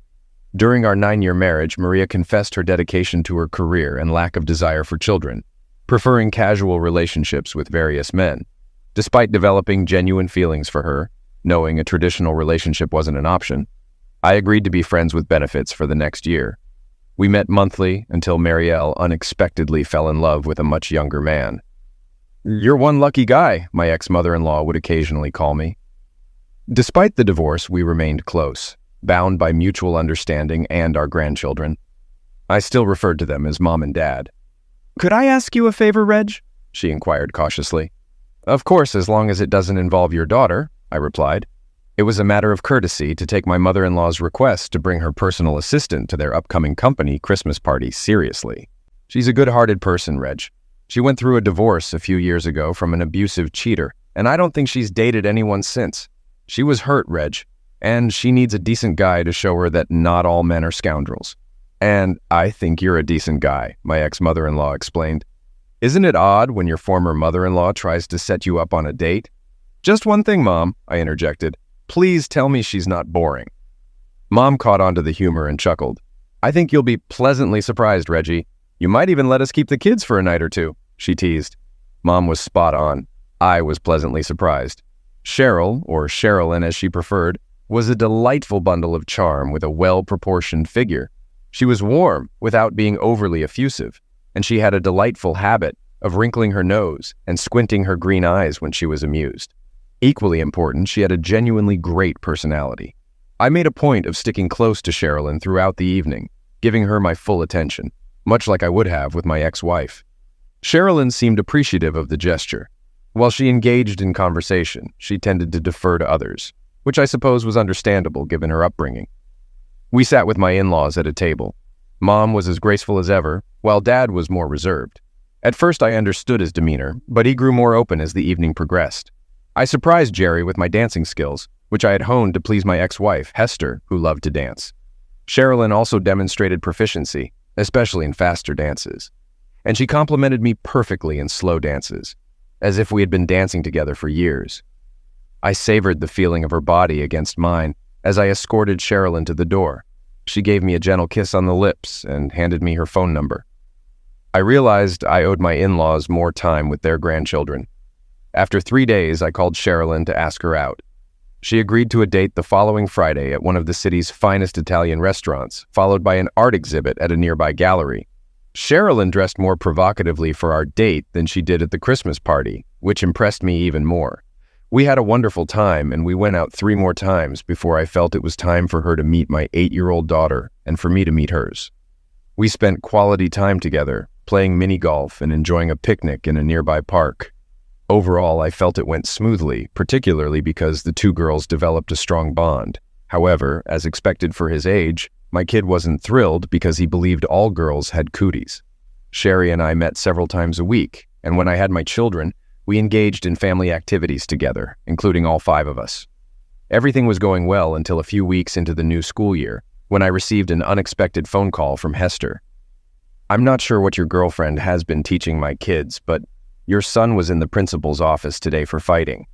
Speaker 1: During our 9-year marriage, Maria confessed her dedication to her career and lack of desire for children, preferring casual relationships with various men. Despite developing genuine feelings for her, knowing a traditional relationship wasn't an option, I agreed to be friends with benefits for the next year. We met monthly until Marielle unexpectedly fell in love with a much younger man. "You're one lucky guy," my ex-mother-in-law would occasionally call me. Despite the divorce, we remained close, bound by mutual understanding and our grandchildren. I still referred to them as Mom and Dad. "Could I ask you a favor, Reg?" she inquired cautiously. "Of course, as long as it doesn't involve your daughter," I replied. It was a matter of courtesy to take my mother-in-law's request to bring her personal assistant to their upcoming company Christmas party seriously. She's a good-hearted person, Reg. She went through a divorce a few years ago from an abusive cheater, and I don't think she's dated anyone since. She was hurt, Reg, and she needs a decent guy to show her that not all men are scoundrels. And I think you're a decent guy, my ex-mother-in-law explained. Isn't it odd when your former mother-in-law tries to set you up on a date? Just one thing, Mom, I interjected. Please tell me she's not boring. Mom caught on to the humor and chuckled. I think you'll be pleasantly surprised, Reggie. You might even let us keep the kids for a night or two, she teased. Mom was spot on. I was pleasantly surprised. Cheryl, or Sherilyn as she preferred, was a delightful bundle of charm with a well-proportioned figure. She was warm without being overly effusive, and she had a delightful habit of wrinkling her nose and squinting her green eyes when she was amused. Equally important, she had a genuinely great personality. I made a point of sticking close to Sherilyn throughout the evening, giving her my full attention, much like I would have with my ex-wife. Sherilyn seemed appreciative of the gesture. While she engaged in conversation, she tended to defer to others, which I suppose was understandable given her upbringing. We sat with my in-laws at a table. Mom was as graceful as ever, while Dad was more reserved. At first I understood his demeanor, but he grew more open as the evening progressed. I surprised Jerry with my dancing skills, which I had honed to please my ex-wife, Hester, who loved to dance. Sherilyn also demonstrated proficiency, especially in faster dances. And she complimented me perfectly in slow dances, as if we had been dancing together for years. I savored the feeling of her body against mine as I escorted Sherilyn to the door. She gave me a gentle kiss on the lips and handed me her phone number. I realized I owed my in-laws more time with their grandchildren. After 3 days, I called Sherilyn to ask her out. She agreed to a date the following Friday at one of the city's finest Italian restaurants, followed by an art exhibit at a nearby gallery. Sherilyn dressed more provocatively for our date than she did at the Christmas party, which impressed me even more. We had a wonderful time, and we went out 3 more times before I felt it was time for her to meet my 8-year-old daughter and for me to meet hers. We spent quality time together, playing mini-golf and enjoying a picnic in a nearby park. Overall, I felt it went smoothly, particularly because the 2 girls developed a strong bond. However, as expected for his age, my kid wasn't thrilled because he believed all girls had cooties. Sherry and I met several times a week, and when I had my children, we engaged in family activities together, including all 5 of us. Everything was going well until a few weeks into the new school year, when I received an unexpected phone call from Hester. I'm not sure what your girlfriend has been teaching my kids, but your son was in the principal's office today for fighting,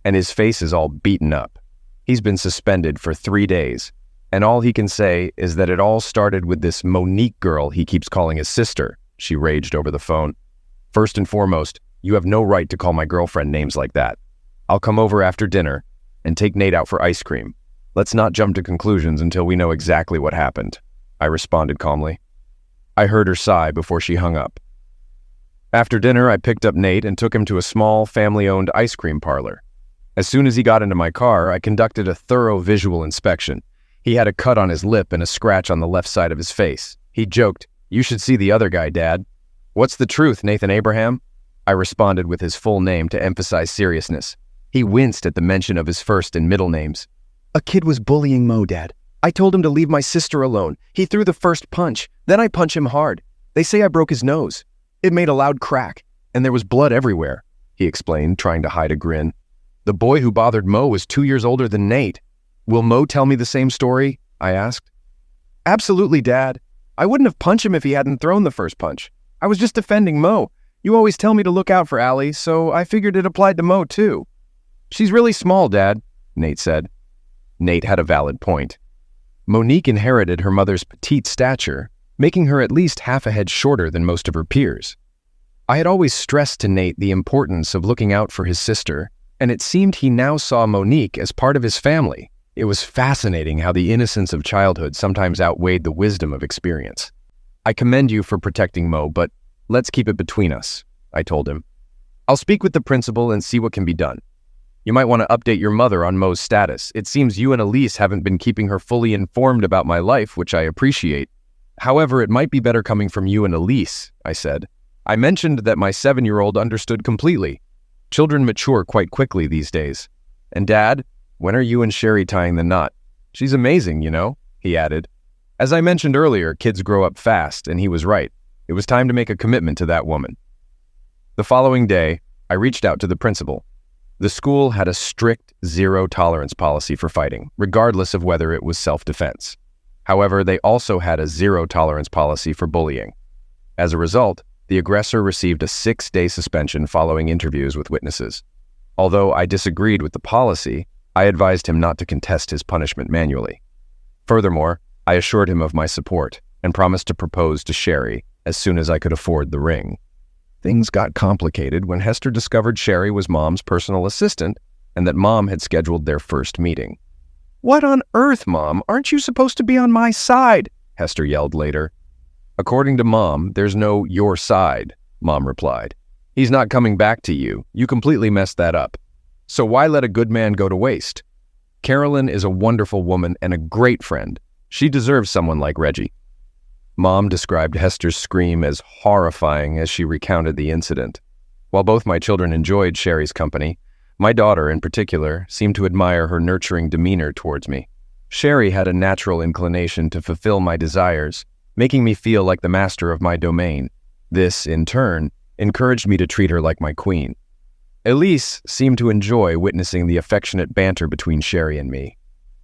Speaker 1: and his face is all beaten up. He's been suspended for 3 days, and all he can say is that it all started with this Monique girl he keeps calling his sister, she raged over the phone. First and foremost, you have no right to call my girlfriend names like that. I'll come over after dinner and take Nate out for ice cream. Let's not jump to conclusions until we know exactly what happened, I responded calmly. I heard her sigh before she hung up. After dinner, I picked up Nate and took him to a small, family-owned ice cream parlor. As soon as he got into my car, I conducted a thorough visual inspection. He had a cut on his lip and a scratch on the left side of his face. He joked, "You should see the other guy, Dad." "What's the truth, Nathan Abraham?" I responded with his full name to emphasize seriousness. He winced at the mention of his first and middle names. "A kid was bullying Mo, Dad. I told him to leave my sister alone. He threw the first punch. Then I punched him hard. They say I broke his nose. It made a loud crack, and there was blood everywhere," he explained, trying to hide a grin. "The boy who bothered Mo was 2 years older than Nate. Will Mo tell me the same story?" I asked. "Absolutely, Dad. I wouldn't have punched him if he hadn't thrown the first punch. I was just defending Mo. You always tell me to look out for Allie, so I figured it applied to Mo too. She's really small, Dad, Nate said. Nate had a valid point. Monique inherited her mother's petite stature, making her at least half a head shorter than most of her peers. I had always stressed to Nate the importance of looking out for his sister, and it seemed he now saw Monique as part of his family. It was fascinating how the innocence of childhood sometimes outweighed the wisdom of experience. I commend you for protecting Mo, but let's keep it between us, I told him. I'll speak with the principal and see what can be done. You might want to update your mother on Mo's status. It seems you and Elise haven't been keeping her fully informed about my life, which I appreciate. However, it might be better coming from you and Elise, I said. I mentioned that my 7-year-old understood completely. Children mature quite quickly these days. And Dad, when are you and Sherry tying the knot? She's amazing, you know, he added. As I mentioned earlier, kids grow up fast, and he was right. It was time to make a commitment to that woman. The following day, I reached out to the principal. The school had a strict zero-tolerance policy for fighting, regardless of whether it was self-defense. However, they also had a zero-tolerance policy for bullying. As a result, the aggressor received a 6-day suspension following interviews with witnesses. Although I disagreed with the policy, I advised him not to contest his punishment manually. Furthermore, I assured him of my support and promised to propose to Sherry as soon as I could afford the ring. Things got complicated when Hester discovered Sherry was Mom's personal assistant and that Mom had scheduled their first meeting. "What on earth, Mom? Aren't you supposed to be on my side?" Hester yelled later. "According to Mom, there's no your side," Mom replied. "He's not coming back to you. You completely messed that up. So why let a good man go to waste? Carolyn is a wonderful woman and a great friend. She deserves someone like Reggie." Mom described Hester's scream as horrifying as she recounted the incident. While both my children enjoyed Sherry's company, my daughter in particular seemed to admire her nurturing demeanor towards me. Sherry had a natural inclination to fulfill my desires, making me feel like the master of my domain. This, in turn, encouraged me to treat her like my queen. Elise seemed to enjoy witnessing the affectionate banter between Sherry and me.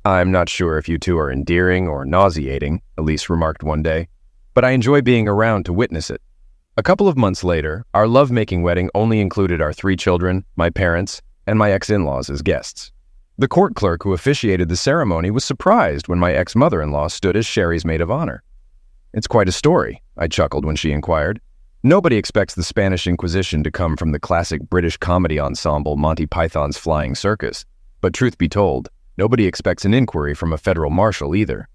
Speaker 1: "I'm not sure if you two are endearing or nauseating," Elise remarked one day, "but I enjoy being around to witness it." A couple of months later, our lovemaking wedding only included our 3 children, my parents, and my ex-in-laws as guests. The court clerk who officiated the ceremony was surprised when my ex-mother-in-law stood as Sherry's maid of honor. "It's quite a story," I chuckled when she inquired. "Nobody expects the Spanish Inquisition to come from the classic British comedy ensemble Monty Python's Flying Circus, but truth be told, nobody expects an inquiry from a federal marshal either."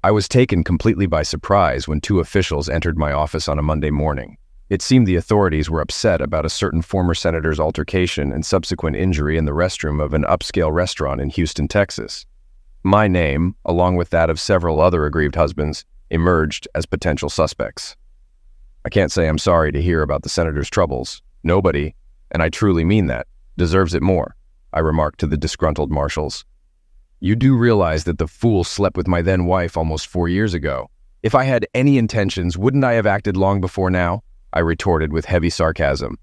Speaker 1: I was taken completely by surprise when 2 officials entered my office on a Monday morning. It seemed the authorities were upset about a certain former senator's altercation and subsequent injury in the restroom of an upscale restaurant in Houston, Texas. My name, along with that of several other aggrieved husbands, emerged as potential suspects. I can't say I'm sorry to hear about the senator's troubles. Nobody, and I truly mean that, deserves it more, I remarked to the disgruntled marshals. "You do realize that the fool slept with my then-wife almost 4 years ago. If I had any intentions, wouldn't I have acted long before now?" I retorted with heavy sarcasm.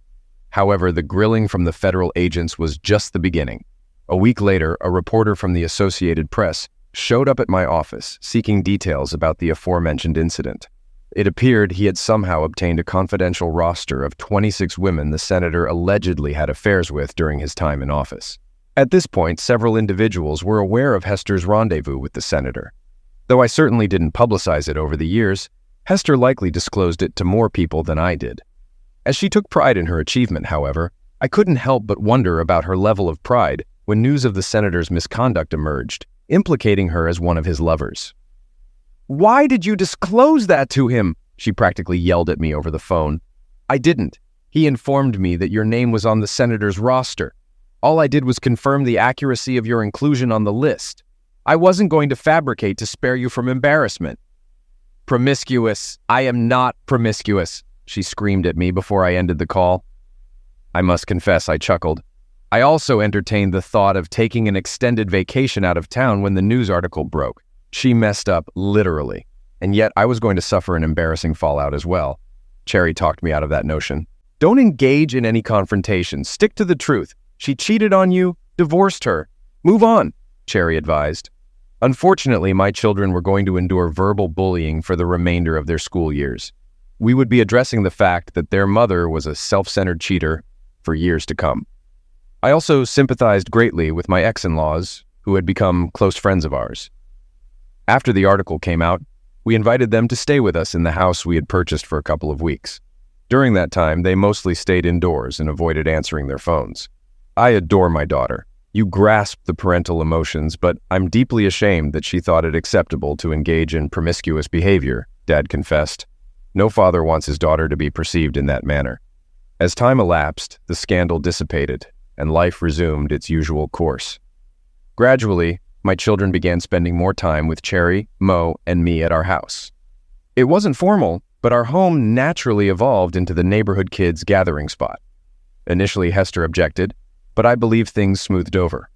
Speaker 1: However, the grilling from the federal agents was just the beginning. A week later, a reporter from the Associated Press showed up at my office seeking details about the aforementioned incident. It appeared he had somehow obtained a confidential roster of 26 women the senator allegedly had affairs with during his time in office. At this point, several individuals were aware of Hester's rendezvous with the senator. Though I certainly didn't publicize it over the years, Hester likely disclosed it to more people than I did. As she took pride in her achievement, however, I couldn't help but wonder about her level of pride when news of the senator's misconduct emerged, implicating her as one of his lovers. "Why did you disclose that to him?" she practically yelled at me over the phone. "I didn't. He informed me that your name was on the senator's roster. All I did was confirm the accuracy of your inclusion on the list. I wasn't going to fabricate to spare you from embarrassment." "Promiscuous. I am not promiscuous," she screamed at me before I ended the call. I must confess I chuckled. I also entertained the thought of taking an extended vacation out of town when the news article broke. She messed up, literally. And yet I was going to suffer an embarrassing fallout as well. Cherry talked me out of that notion. "Don't engage in any confrontation. Stick to the truth. She cheated on you, divorced her. Move on," Cherry advised. Unfortunately, my children were going to endure verbal bullying for the remainder of their school years. We would be addressing the fact that their mother was a self-centered cheater for years to come. I also sympathized greatly with my ex-in-laws, who had become close friends of ours. After the article came out, we invited them to stay with us in the house we had purchased for a couple of weeks. During that time, they mostly stayed indoors and avoided answering their phones. I adore my daughter. You grasp the parental emotions, but I'm deeply ashamed that she thought it acceptable to engage in promiscuous behavior, Dad confessed. No father wants his daughter to be perceived in that manner. As time elapsed, the scandal dissipated, and life resumed its usual course. Gradually, my children began spending more time with Cherry, Mo, and me at our house. It wasn't formal, but our home naturally evolved into the neighborhood kids' gathering spot. Initially, Hester objected, but I believe things smoothed over.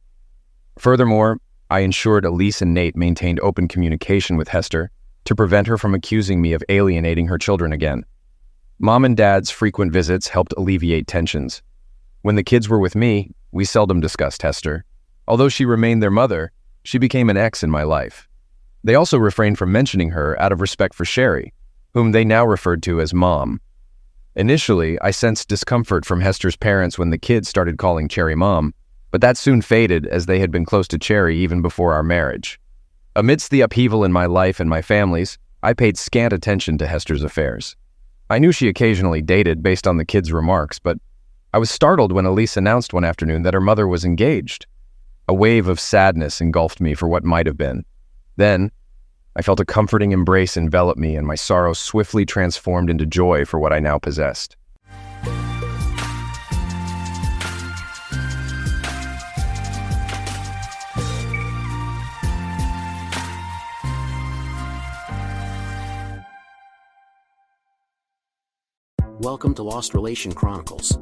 Speaker 1: Furthermore, I ensured Elise and Nate maintained open communication with Hester to prevent her from accusing me of alienating her children again. Mom and Dad's frequent visits helped alleviate tensions. When the kids were with me, we seldom discussed Hester. Although she remained their mother, she became an ex in my life. They also refrained from mentioning her out of respect for Sherry, whom they now referred to as Mom. Initially, I sensed discomfort from Hester's parents when the kids started calling Cherry Mom, but that soon faded as they had been close to Cherry even before our marriage. Amidst the upheaval in my life and my family's, I paid scant attention to Hester's affairs. I knew she occasionally dated based on the kids' remarks, but I was startled when Elise announced one afternoon that her mother was engaged. A wave of sadness engulfed me for what might have been. Then, I felt a comforting embrace envelop me, and my sorrow swiftly transformed into joy for what I now possessed.
Speaker 5: Welcome to Lost Relation Chronicles.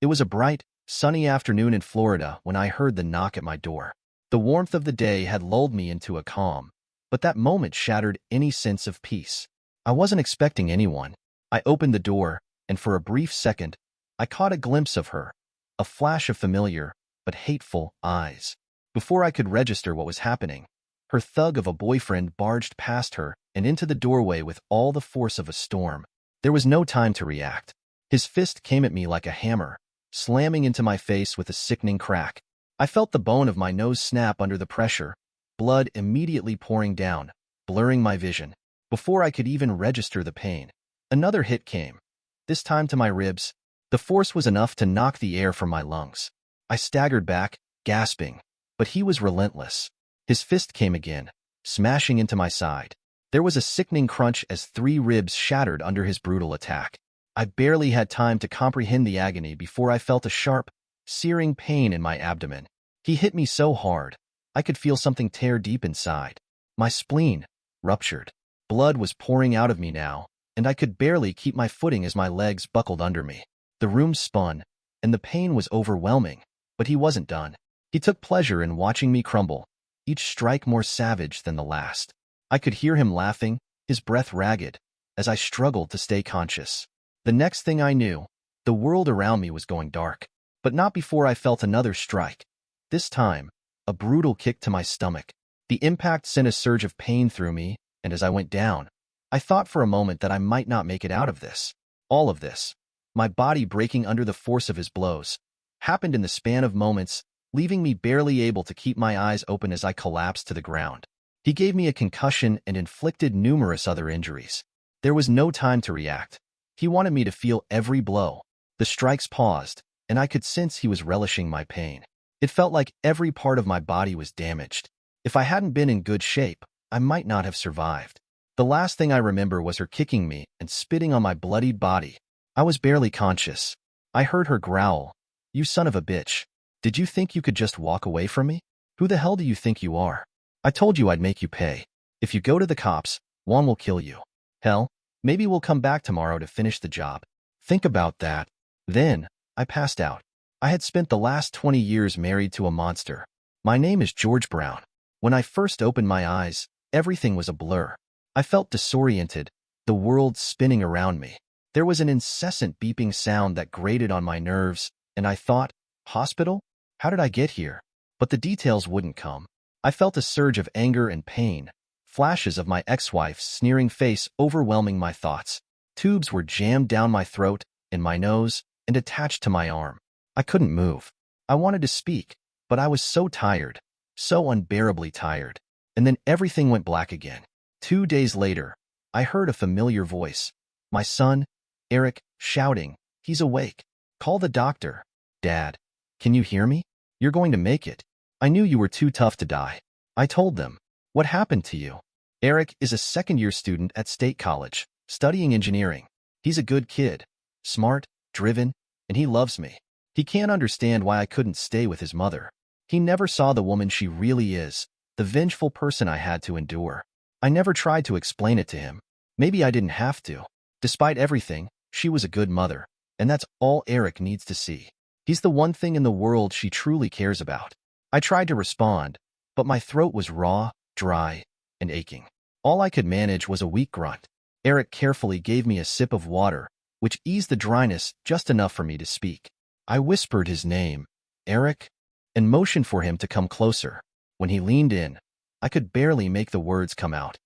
Speaker 6: It was a bright, sunny afternoon in Florida when I heard the knock at my door. The warmth of the day had lulled me into a calm, but that moment shattered any sense of peace. I wasn't expecting anyone. I opened the door, and for a brief second, I caught a glimpse of her, a flash of familiar but hateful eyes. Before I could register what was happening, her thug of a boyfriend barged past her and into the doorway with all the force of a storm. There was no time to react. His fist came at me like a hammer, slamming into my face with a sickening crack. I felt the bone of my nose snap under the pressure, blood immediately pouring down, blurring my vision. Before I could even register the pain, another hit came, this time to my ribs. The force was enough to knock the air from my lungs. I staggered back, gasping, but he was relentless. His fist came again, smashing into my side. There was a sickening crunch as 3 ribs shattered under his brutal attack. I barely had time to comprehend the agony before I felt a sharp, searing pain in my abdomen. He hit me so hard, I could feel something tear deep inside. My spleen ruptured. Blood was pouring out of me now, and I could barely keep my footing as my legs buckled under me. The room spun, and the pain was overwhelming, but he wasn't done. He took pleasure in watching me crumble, each strike more savage than the last. I could hear him laughing, his breath ragged, as I struggled to stay conscious. The next thing I knew, the world around me was going dark, but not before I felt another strike. This time, a brutal kick to my stomach. The impact sent a surge of pain through me, and as I went down, I thought for a moment that I might not make it out of this. All of this, my body breaking under the force of his blows, happened in the span of moments, leaving me barely able to keep my eyes open as I collapsed to the ground. He gave me a concussion and inflicted numerous other injuries. There was no time to react. He wanted me to feel every blow. The strikes paused, and I could sense he was relishing my pain. It felt like every part of my body was damaged. If I hadn't been in good shape, I might not have survived. The last thing I remember was her kicking me and spitting on my bloodied body. I was barely conscious. I heard her growl, "You son of a bitch. Did you think you could just walk away from me? Who the hell do you think you are? I told you I'd make you pay. If you go to the cops, Juan will kill you. Hell, maybe we'll come back tomorrow to finish the job." Think about that. Then, I passed out. I had spent the last 20 years married to a monster. My name is George Brown. When I first opened my eyes, everything was a blur. I felt disoriented, the world spinning around me. There was an incessant beeping sound that grated on my nerves, and I thought, hospital? How did I get here? But the details wouldn't come. I felt a surge of anger and pain, flashes of my ex-wife's sneering face overwhelming my thoughts. Tubes were jammed down my throat, in my nose, and attached to my arm. I couldn't move. I wanted to speak, but I was so tired, so unbearably tired. And then everything went black again. 2 days later, I heard a familiar voice. My son, Eric, shouting, "He's awake. Call the doctor." "Dad, can you hear me? You're going to make it. I knew you were too tough to die." I told them. "What happened to you?" "Eric is a second-year student at State College, studying engineering. He's a good kid, smart, driven, and he loves me. He can't understand why I couldn't stay with his mother. He never saw the woman she really is, the vengeful person I had to endure. I never tried to explain it to him. Maybe I didn't have to. Despite everything, she was a good mother, and that's all Eric needs to see. He's the one thing in the world she truly cares about." I tried to respond, but my throat was raw, dry, and aching. All I could manage was a weak grunt. Eric carefully gave me a sip of water, which eased the dryness just enough for me to speak. I whispered his name, "Eric," and motioned for him to come closer. When he leaned in, I could barely make the words come out.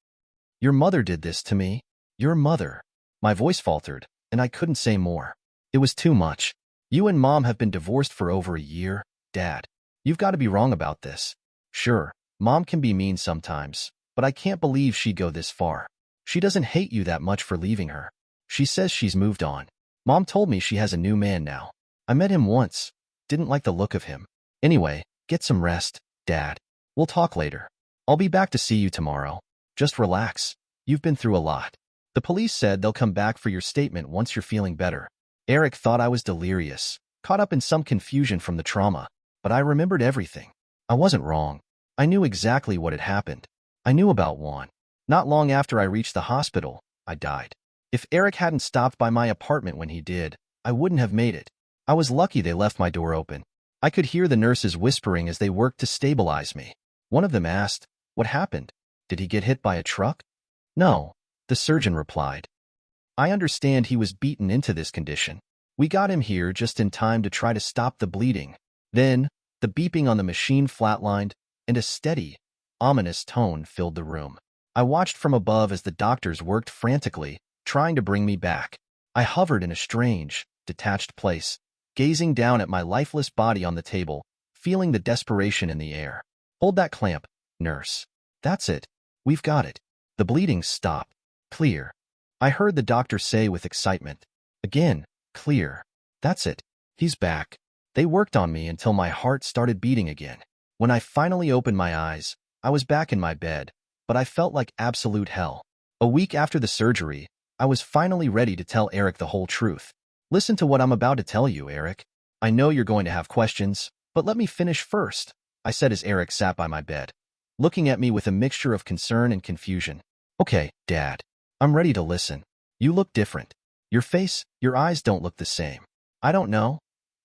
Speaker 6: "Your mother did this to me. Your mother." My voice faltered, and I couldn't say more. It was too much. "You and Mom have been divorced for over a year, Dad. You've got to be wrong about this. Sure, Mom can be mean sometimes, but I can't believe she'd go this far. She doesn't hate you that much for leaving her. She says she's moved on. Mom told me she has a new man now. I met him once. Didn't like the look of him. Anyway, get some rest, Dad. We'll talk later. I'll be back to see you tomorrow. Just relax. You've been through a lot. The police said they'll come back for your statement once you're feeling better." Eric thought I was delirious, caught up in some confusion from the trauma, but I remembered everything. I wasn't wrong. I knew exactly what had happened. I knew about Juan. Not long after I reached the hospital, I died. If Eric hadn't stopped by my apartment when he did, I wouldn't have made it. I was lucky they left my door open. I could hear the nurses whispering as they worked to stabilize me. One of them asked, "What happened? Did he get hit by a truck?" "No," the surgeon replied. "I understand he was beaten into this condition. We got him here just in time to try to stop the bleeding." Then, the beeping on the machine flatlined, and a steady, ominous tone filled the room. I watched from above as the doctors worked frantically, trying to bring me back. I hovered in a strange, detached place, gazing down at my lifeless body on the table, feeling the desperation in the air. "Hold that clamp, nurse. That's it. We've got it. The bleeding's stopped. Clear." I heard the doctor say with excitement. Again, "Clear. That's it. He's back." They worked on me until my heart started beating again. When I finally opened my eyes, I was back in my bed, but I felt like absolute hell. A week after the surgery, I was finally ready to tell Eric the whole truth. "Listen to what I'm about to tell you, Eric. I know you're going to have questions, but let me finish first," I said as Eric sat by my bed, looking at me with a mixture of concern and confusion. "Okay, Dad. I'm ready to listen. You look different. Your face, your eyes don't look the same. I don't know.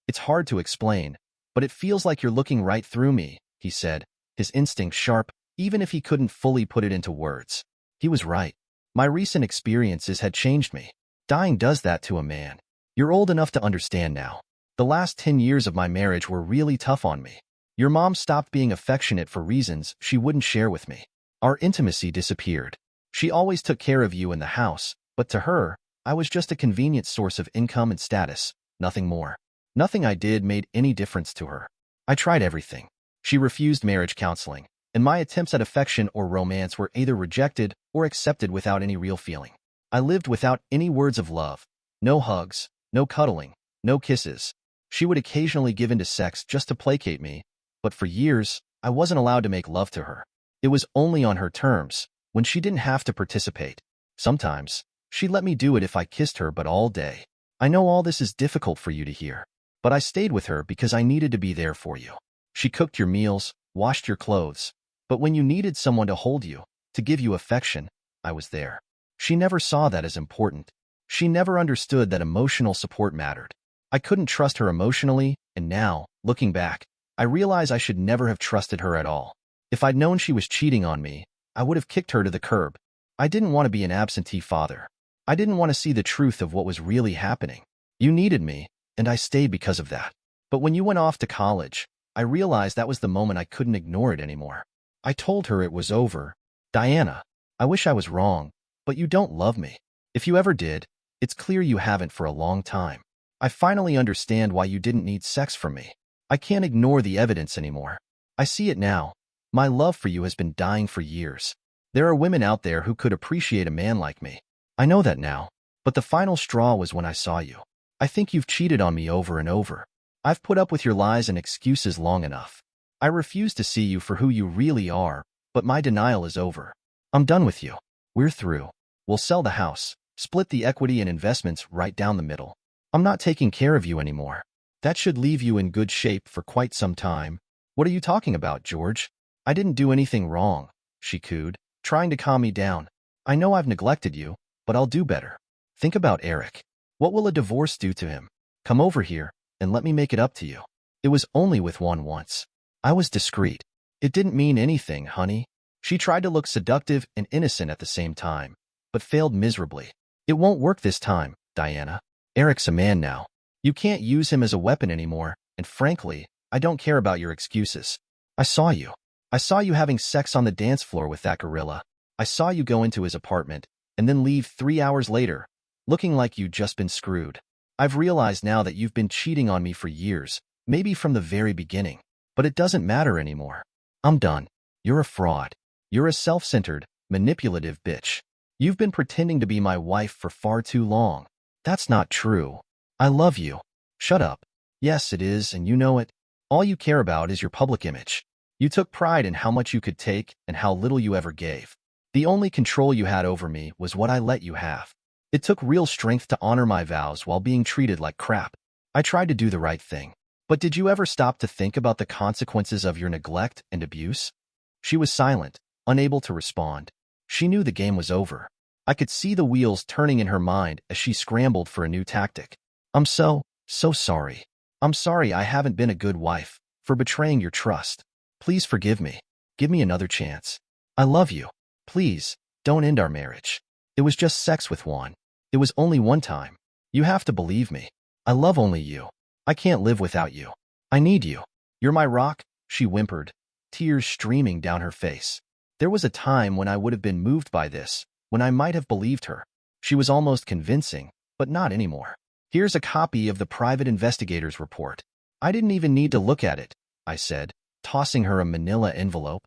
Speaker 6: It's hard to explain, but it feels like you're looking right through me," he said, his instinct sharp, even if he couldn't fully put it into words. He was right. My recent experiences had changed me. Dying does that to a man. You're old enough to understand now. The last 10 years of my marriage were really tough on me. Your mom stopped being affectionate for reasons she wouldn't share with me. Our intimacy disappeared. She always took care of you in the house, but to her, I was just a convenient source of income and status, nothing more. Nothing I did made any difference to her. I tried everything. She refused marriage counseling, and my attempts at affection or romance were either rejected or accepted without any real feeling. I lived without any words of love. No hugs, no cuddling, no kisses. She would occasionally give in to sex just to placate me, but for years, I wasn't allowed to make love to her. It was only on her terms, when she didn't have to participate. Sometimes, she let me do it if I kissed her, but all day. I know all this is difficult for you to hear, but I stayed with her because I needed to be there for you. She cooked your meals, washed your clothes, but when you needed someone to hold you, to give you affection, I was there. She never saw that as important. She never understood that emotional support mattered. I couldn't trust her emotionally, and now, looking back, I realize I should never have trusted her at all. If I'd known she was cheating on me, I would have kicked her to the curb. I didn't want to be an absentee father. I didn't want to see the truth of what was really happening. You needed me, and I stayed because of that. But when you went off to college, I realized that was the moment I couldn't ignore it anymore. I told her it was over. Diana, I wish I was wrong, but you don't love me. If you ever did, it's clear you haven't for a long time. I finally understand why you didn't need sex from me. I can't ignore the evidence anymore. I see it now. My love for you has been dying for years. There are women out there who could appreciate a man like me. I know that now, but the final straw was when I saw you. I think you've cheated on me over and over. I've put up with your lies and excuses long enough. I refuse to see you for who you really are, but my denial is over. I'm done with you. We're through. We'll sell the house, split the equity and investments right down the middle. I'm not taking care of you anymore. That should leave you in good shape for quite some time. What are you talking about, George? I didn't do anything wrong, she cooed, trying to calm me down. I know I've neglected you, but I'll do better. Think about Eric. What will a divorce do to him? Come over here, and let me make it up to you. It was only with Juan once. I was discreet. It didn't mean anything, honey. She tried to look seductive and innocent at the same time, but failed miserably. It won't work this time, Diana. Eric's a man now. You can't use him as a weapon anymore, and frankly, I don't care about your excuses. I saw you. I saw you having sex on the dance floor with that gorilla. I saw you go into his apartment, and then leave 3 hours later, looking like you'd just been screwed. I've realized now that you've been cheating on me for years, maybe from the very beginning, but it doesn't matter anymore. I'm done. You're a fraud. You're a self-centered, manipulative bitch. You've been pretending to be my wife for far too long. That's not true. I love you. Shut up. Yes, it is, and you know it. All you care about is your public image. You took pride in how much you could take and how little you ever gave. The only control you had over me was what I let you have. It took real strength to honor my vows while being treated like crap. I tried to do the right thing. But did you ever stop to think about the consequences of your neglect and abuse? She was silent, unable to respond. She knew the game was over. I could see the wheels turning in her mind as she scrambled for a new tactic. I'm so sorry. I'm sorry I haven't been a good wife, for betraying your trust. Please forgive me. Give me another chance. I love you. Please, don't end our marriage. It was just sex with Juan. It was only one time. You have to believe me. I love only you. I can't live without you. I need you. You're my rock, she whimpered, tears streaming down her face. There was a time when I would have been moved by this, when I might have believed her. She was almost convincing, but not anymore. Here's a copy of the private investigator's report. I didn't even need to look at it, I said, tossing her a manila envelope.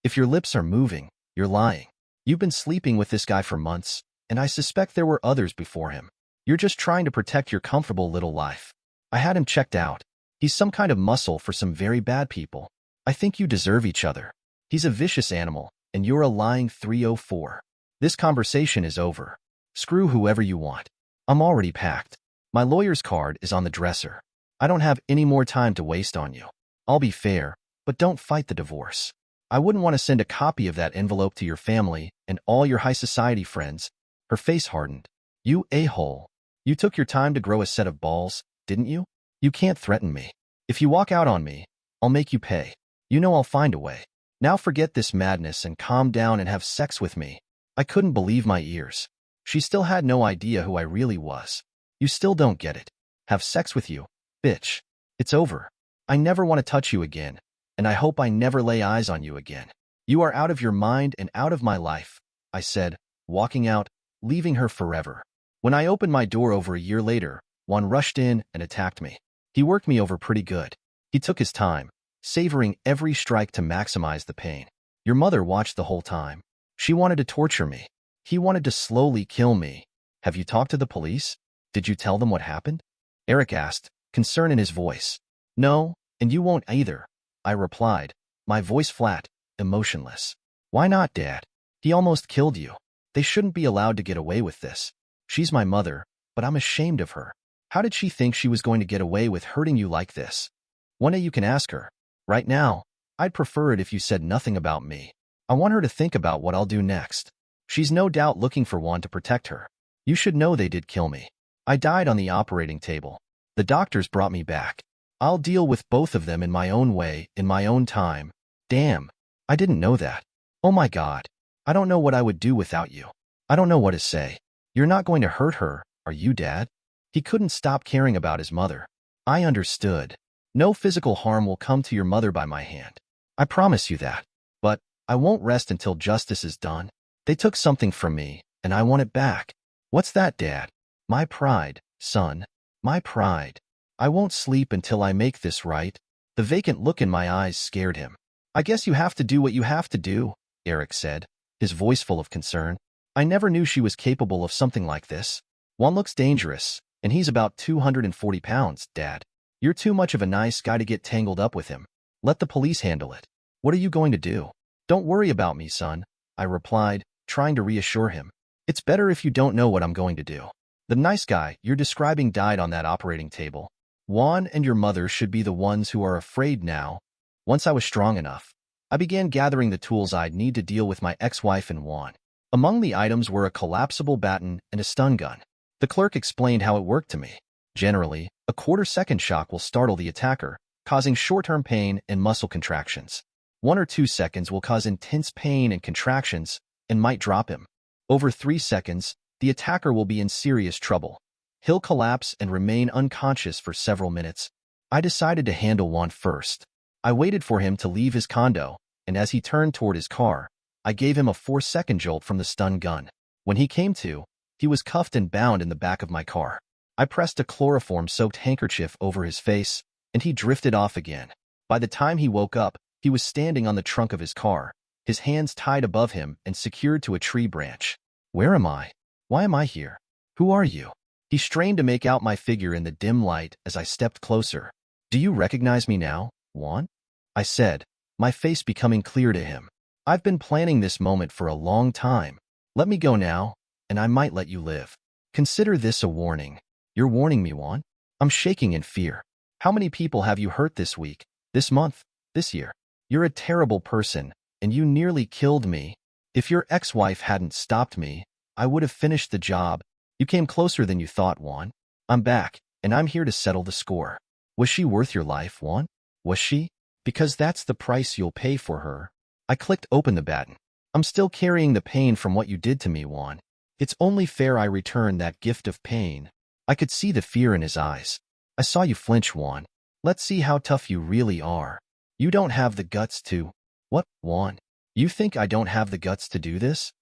Speaker 6: If your lips are moving, you're lying. You've been sleeping with this guy for months, and I suspect there were others before him. You're just trying to protect your comfortable little life. I had him checked out. He's some kind of muscle for some very bad people. I think you deserve each other. He's a vicious animal, and you're a lying 304. This conversation is over. Screw whoever you want. I'm already packed. My lawyer's card is on the dresser. I don't have any more time to waste on you. I'll be fair, but don't fight the divorce. I wouldn't want to send a copy of that envelope to your family and all your high society friends. Her face hardened. You a-hole. You took your time to grow a set of balls, didn't you? You can't threaten me. If you walk out on me, I'll make you pay. You know I'll find a way. Now forget this madness and calm down and have sex with me. I couldn't believe my ears. She still had no idea who I really was. You still don't get it. Have sex with you, bitch. It's over. I never want to touch you again, and I hope I never lay eyes on you again. You are out of your mind and out of my life, I said, walking out, leaving her forever. When I opened my door over a year later, Juan rushed in and attacked me. He worked me over pretty good. He took his time, savoring every strike to maximize the pain. Your mother watched the whole time. She wanted to torture me. He wanted to slowly kill me. Have you talked to the police? Did you tell them what happened? Eric asked, concern in his voice. No, and you won't either, I replied, my voice flat, emotionless. Why not, Dad? He almost killed you. They shouldn't be allowed to get away with this. She's my mother, but I'm ashamed of her. How did she think she was going to get away with hurting you like this? One day you can ask her. Right now, I'd prefer it if you said nothing about me. I want her to think about what I'll do next. She's no doubt looking for one to protect her. You should know they did kill me. I died on the operating table. The doctors brought me back. I'll deal with both of them in my own way, in my own time. Damn, I didn't know that. Oh my God. I don't know what I would do without you. I don't know what to say. You're not going to hurt her, are you, Dad? He couldn't stop caring about his mother. I understood. No physical harm will come to your mother by my hand. I promise you that. But I won't rest until justice is done. They took something from me, and I want it back. What's that, Dad? My pride, son. My pride. I won't sleep until I make this right. The vacant look in my eyes scared him. I guess you have to do what you have to do, Eric said, his voice full of concern. I never knew she was capable of something like this. Juan looks dangerous, and he's about 240 pounds, Dad. You're too much of a nice guy to get tangled up with him. Let the police handle it. What are you going to do? Don't worry about me, son, I replied, trying to reassure him. It's better if you don't know what I'm going to do. The nice guy you're describing died on that operating table. Juan and your mother should be the ones who are afraid now. Once I was strong enough, I began gathering the tools I'd need to deal with my ex-wife and Juan. Among the items were a collapsible baton and a stun gun. The clerk explained how it worked to me. Generally, a quarter-second shock will startle the attacker, causing short-term pain and muscle contractions. 1 or 2 seconds will cause intense pain and contractions and might drop him. Over 3 seconds, the attacker will be in serious trouble. He'll collapse and remain unconscious for several minutes. I decided to handle Juan first. I waited for him to leave his condo, and as he turned toward his car, I gave him a 4-second jolt from the stun gun. When he came to, he was cuffed and bound in the back of my car. I pressed a chloroform-soaked handkerchief over his face, and he drifted off again. By the time he woke up, he was standing on the trunk of his car, his hands tied above him and secured to a tree branch. Where am I? Why am I here? Who are you? He strained to make out my figure in the dim light as I stepped closer. Do you recognize me now, Juan? I said, my face becoming clear to him. I've been planning this moment for a long time. Let me go now, and I might let you live. Consider this a warning. You're warning me, Juan? I'm shaking in fear. How many people have you hurt this week, this month, this year? You're a terrible person, and you nearly killed me. If your ex-wife hadn't stopped me, I would have finished the job. You came closer than you thought, Juan. I'm back, and I'm here to settle the score. Was she worth your life, Juan? Was she? Because that's the price you'll pay for her. I clicked open the baton. I'm still carrying the pain from what you did to me, Juan. It's only fair I return that gift of pain. I could see the fear in his eyes. I saw you flinch, Juan. Let's see how tough you really are. You don't have the guts to... What, Juan? You think I don't have the guts to do this?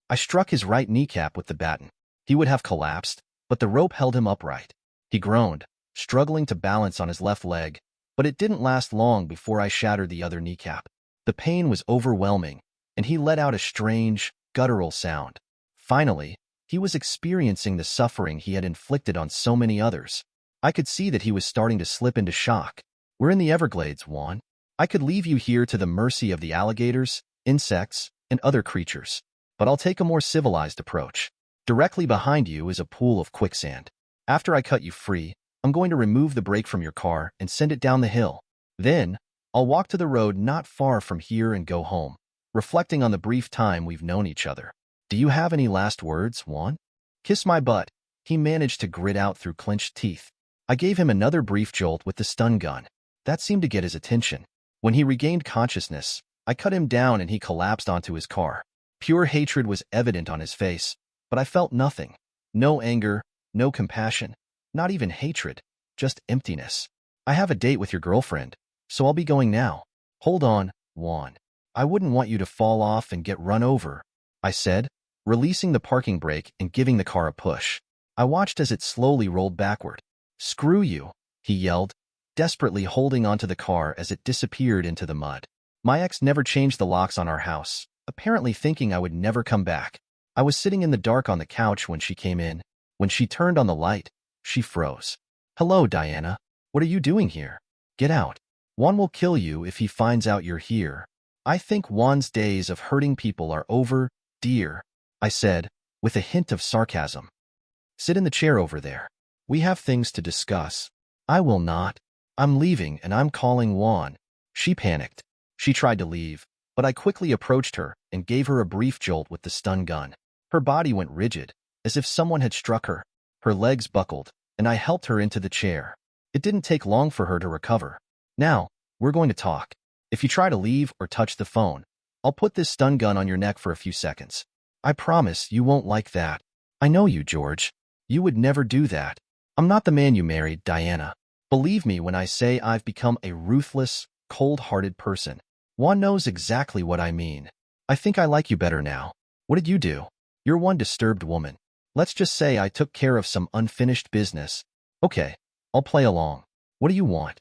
Speaker 6: I struck his right kneecap with the baton. He would have collapsed, but the rope held him upright. He groaned, struggling to balance on his left leg, but it didn't last long before I shattered the other kneecap. The pain was overwhelming, and he let out a strange, guttural sound. Finally, he was experiencing the suffering he had inflicted on so many others. I could see that he was starting to slip into shock. We're in the Everglades, Juan. I could leave you here to the mercy of the alligators, insects, and other creatures. But I'll take a more civilized approach. Directly behind you is a pool of quicksand. After I cut you free, I'm going to remove the brake from your car and send it down the hill. Then, I'll walk to the road not far from here and go home, reflecting on the brief time we've known each other. Do you have any last words, Juan? Kiss my butt, he managed to grit out through clenched teeth. I gave him another brief jolt with the stun gun. That seemed to get his attention. When he regained consciousness, I cut him down and he collapsed onto his car. Pure hatred was evident on his face, but I felt nothing. No anger, no compassion, not even hatred, just emptiness. I have a date with your girlfriend, so I'll be going now. Hold on, Juan. I wouldn't want you to fall off and get run over, I said, releasing the parking brake and giving the car a push. I watched as it slowly rolled backward. Screw you, he yelled, desperately holding onto the car as it disappeared into the mud. My ex never changed the locks on our house, apparently thinking I would never come back. I was sitting in the dark on the couch when she came in. When she turned on the light, she froze. Hello, Diana. What are you doing here? Get out. Juan will kill you if he finds out you're here. I think Juan's days of hurting people are over, dear, I said, with a hint of sarcasm. Sit in the chair over there. We have things to discuss. I will not. I'm leaving and I'm calling Juan. She panicked. She tried to leave, but I quickly approached her and gave her a brief jolt with the stun gun. Her body went rigid, as if someone had struck her. Her legs buckled, and I helped her into the chair. It didn't take long for her to recover. Now, we're going to talk. If you try to leave or touch the phone, I'll put this stun gun on your neck for a few seconds. I promise you won't like that. I know you, George. You would never do that. I'm not the man you married, Diana. Believe me when I say I've become a ruthless, cold-hearted person. Juan knows exactly what I mean. I think I like you better now. What did you do? You're one disturbed woman. Let's just say I took care of some unfinished business. Okay, I'll play along. What do you want?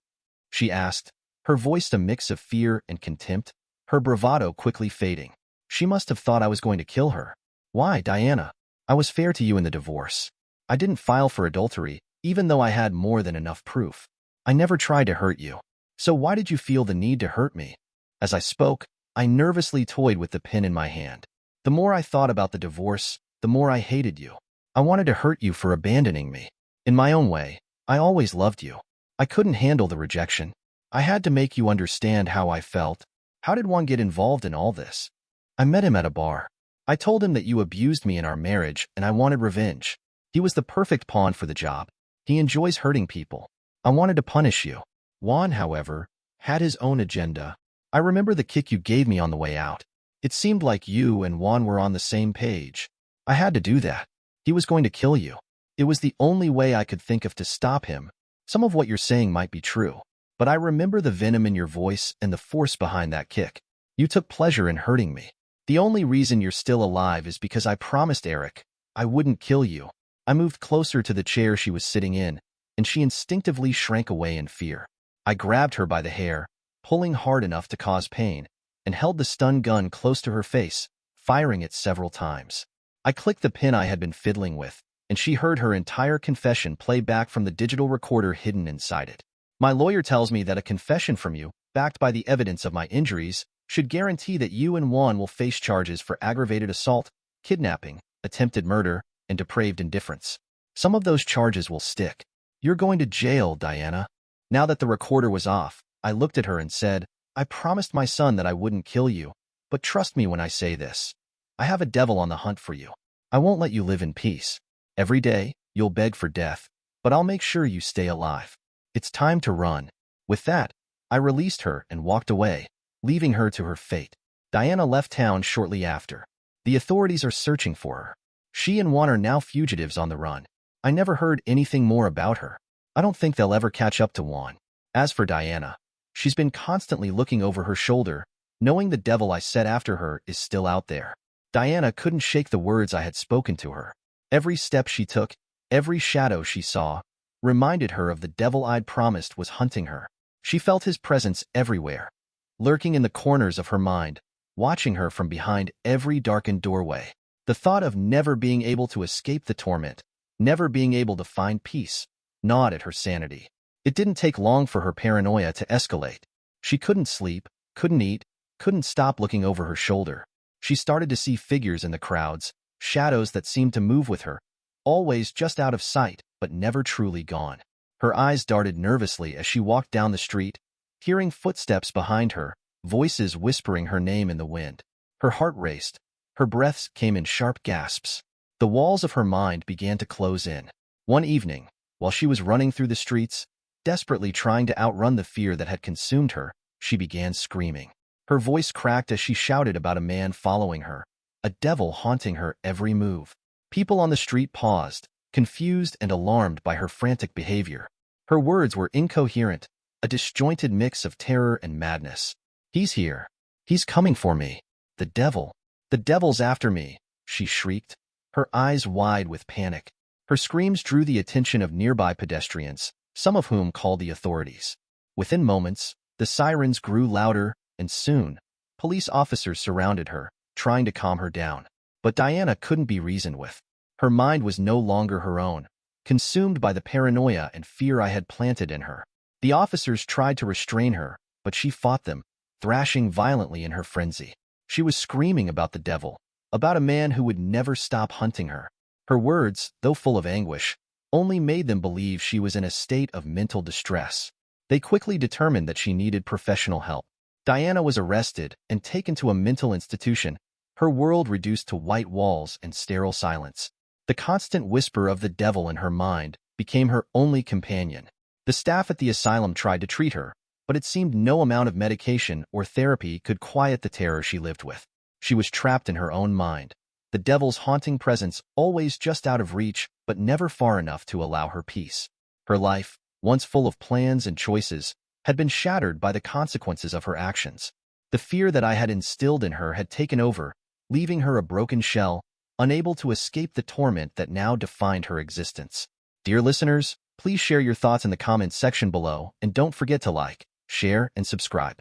Speaker 6: She asked, her voice a mix of fear and contempt, her bravado quickly fading. She must have thought I was going to kill her. Why, Diana? I was fair to you in the divorce. I didn't file for adultery, even though I had more than enough proof. I never tried to hurt you. So why did you feel the need to hurt me? As I spoke, I nervously toyed with the pen in my hand. The more I thought about the divorce, the more I hated you. I wanted to hurt you for abandoning me. In my own way, I always loved you. I couldn't handle the rejection. I had to make you understand how I felt. How did one get involved in all this? I met him at a bar. I told him that you abused me in our marriage and I wanted revenge. He was the perfect pawn for the job. He enjoys hurting people. I wanted to punish you. Juan, however, had his own agenda. I remember the kick you gave me on the way out. It seemed like you and Juan were on the same page. I had to do that. He was going to kill you. It was the only way I could think of to stop him. Some of what you're saying might be true, but I remember the venom in your voice and the force behind that kick. You took pleasure in hurting me. The only reason you're still alive is because I promised Eric I wouldn't kill you. I moved closer to the chair she was sitting in, and she instinctively shrank away in fear. I grabbed her by the hair, pulling hard enough to cause pain, and held the stun gun close to her face, firing it several times. I clicked the pin I had been fiddling with, and she heard her entire confession play back from the digital recorder hidden inside it. My lawyer tells me that a confession from you, backed by the evidence of my injuries, should guarantee that you and Juan will face charges for aggravated assault, kidnapping, attempted murder, and depraved indifference. Some of those charges will stick. You're going to jail, Diana. Now that the recorder was off, I looked at her and said, I promised my son that I wouldn't kill you, but trust me when I say this. I have a devil on the hunt for you. I won't let you live in peace. Every day, you'll beg for death, but I'll make sure you stay alive. It's time to run. With that, I released her and walked away, leaving her to her fate. Diana left town shortly after. The authorities are searching for her. She and Juan are now fugitives on the run. I never heard anything more about her. I don't think they'll ever catch up to Juan. As for Diana, she's been constantly looking over her shoulder, knowing the devil I set after her is still out there. Diana couldn't shake the words I had spoken to her. Every step she took, every shadow she saw, reminded her of the devil I'd promised was hunting her. She felt his presence everywhere, lurking in the corners of her mind, watching her from behind every darkened doorway. The thought of never being able to escape the torment, never being able to find peace, gnawed at her sanity. It didn't take long for her paranoia to escalate. She couldn't sleep, couldn't eat, couldn't stop looking over her shoulder. She started to see figures in the crowds, shadows that seemed to move with her, always just out of sight, but never truly gone. Her eyes darted nervously as she walked down the street, hearing footsteps behind her, voices whispering her name in the wind. Her heart raced. Her breaths came in sharp gasps. The walls of her mind began to close in. One evening, while she was running through the streets, desperately trying to outrun the fear that had consumed her, she began screaming. Her voice cracked as she shouted about a man following her, a devil haunting her every move. People on the street paused, confused and alarmed by her frantic behavior. Her words were incoherent, a disjointed mix of terror and madness. He's here. He's coming for me. The devil. The devil's after me, she shrieked, her eyes wide with panic. Her screams drew the attention of nearby pedestrians, some of whom called the authorities. Within moments, the sirens grew louder, and soon, police officers surrounded her, trying to calm her down. But Diana couldn't be reasoned with. Her mind was no longer her own, consumed by the paranoia and fear I had planted in her. The officers tried to restrain her, but she fought them, thrashing violently in her frenzy. She was screaming about the devil, about a man who would never stop hunting her. Her words, though full of anguish, only made them believe she was in a state of mental distress. They quickly determined that she needed professional help. Diana was arrested and taken to a mental institution, her world reduced to white walls and sterile silence. The constant whisper of the devil in her mind became her only companion. The staff at the asylum tried to treat her, but it seemed no amount of medication or therapy could quiet the terror she lived with. She was trapped in her own mind, the devil's haunting presence always just out of reach, but never far enough to allow her peace. Her life, once full of plans and choices, had been shattered by the consequences of her actions. The fear that I had instilled in her had taken over, leaving her a broken shell, unable to escape the torment that now defined her existence. Dear listeners, please share your thoughts in the comments section below, and don't forget to like, share, and subscribe.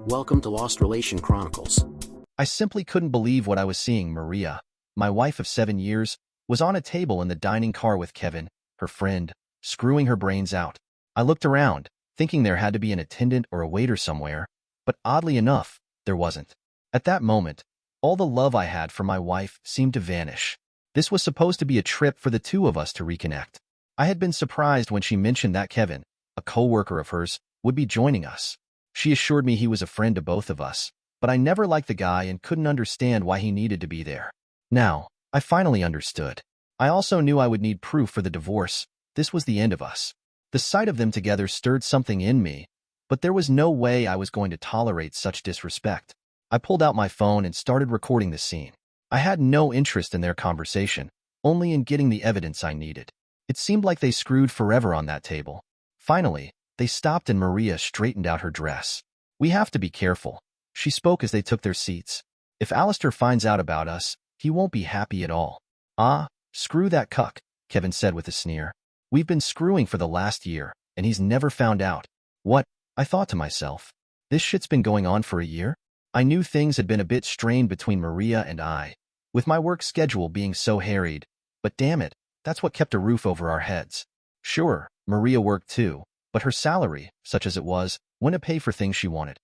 Speaker 5: Welcome to Lost Relation Chronicles.
Speaker 6: I simply couldn't believe what I was seeing. Maria, my wife of 7 years, was on a table in the dining car with Kevin, her friend, screwing her brains out. I looked around, thinking there had to be an attendant or a waiter somewhere, but oddly enough, there wasn't. At that moment, all the love I had for my wife seemed to vanish. This was supposed to be a trip for the two of us to reconnect. I had been surprised when she mentioned that Kevin, a co-worker of hers, would be joining us. She assured me he was a friend to both of us, but I never liked the guy and couldn't understand why he needed to be there. Now, I finally understood. I also knew I would need proof for the divorce. This was the end of us. The sight of them together stirred something in me, but there was no way I was going to tolerate such disrespect. I pulled out my phone and started recording the scene. I had no interest in their conversation, only in getting the evidence I needed. It seemed like they screwed forever on that table. Finally, they stopped and Maria straightened out her dress. "We have to be careful," she spoke as they took their seats. "If Alistair finds out about us, he won't be happy at all." "Ah, screw that cuck," Kevin said with a sneer. "We've been screwing for the last year, and he's never found out." "What?" I thought to myself. This shit's been going on for a year? I knew things had been a bit strained between Maria and I, with my work schedule being so harried, but damn it, that's what kept a roof over our heads. Sure, Maria worked too, but her salary, such as it was, wouldn't pay for things she wanted.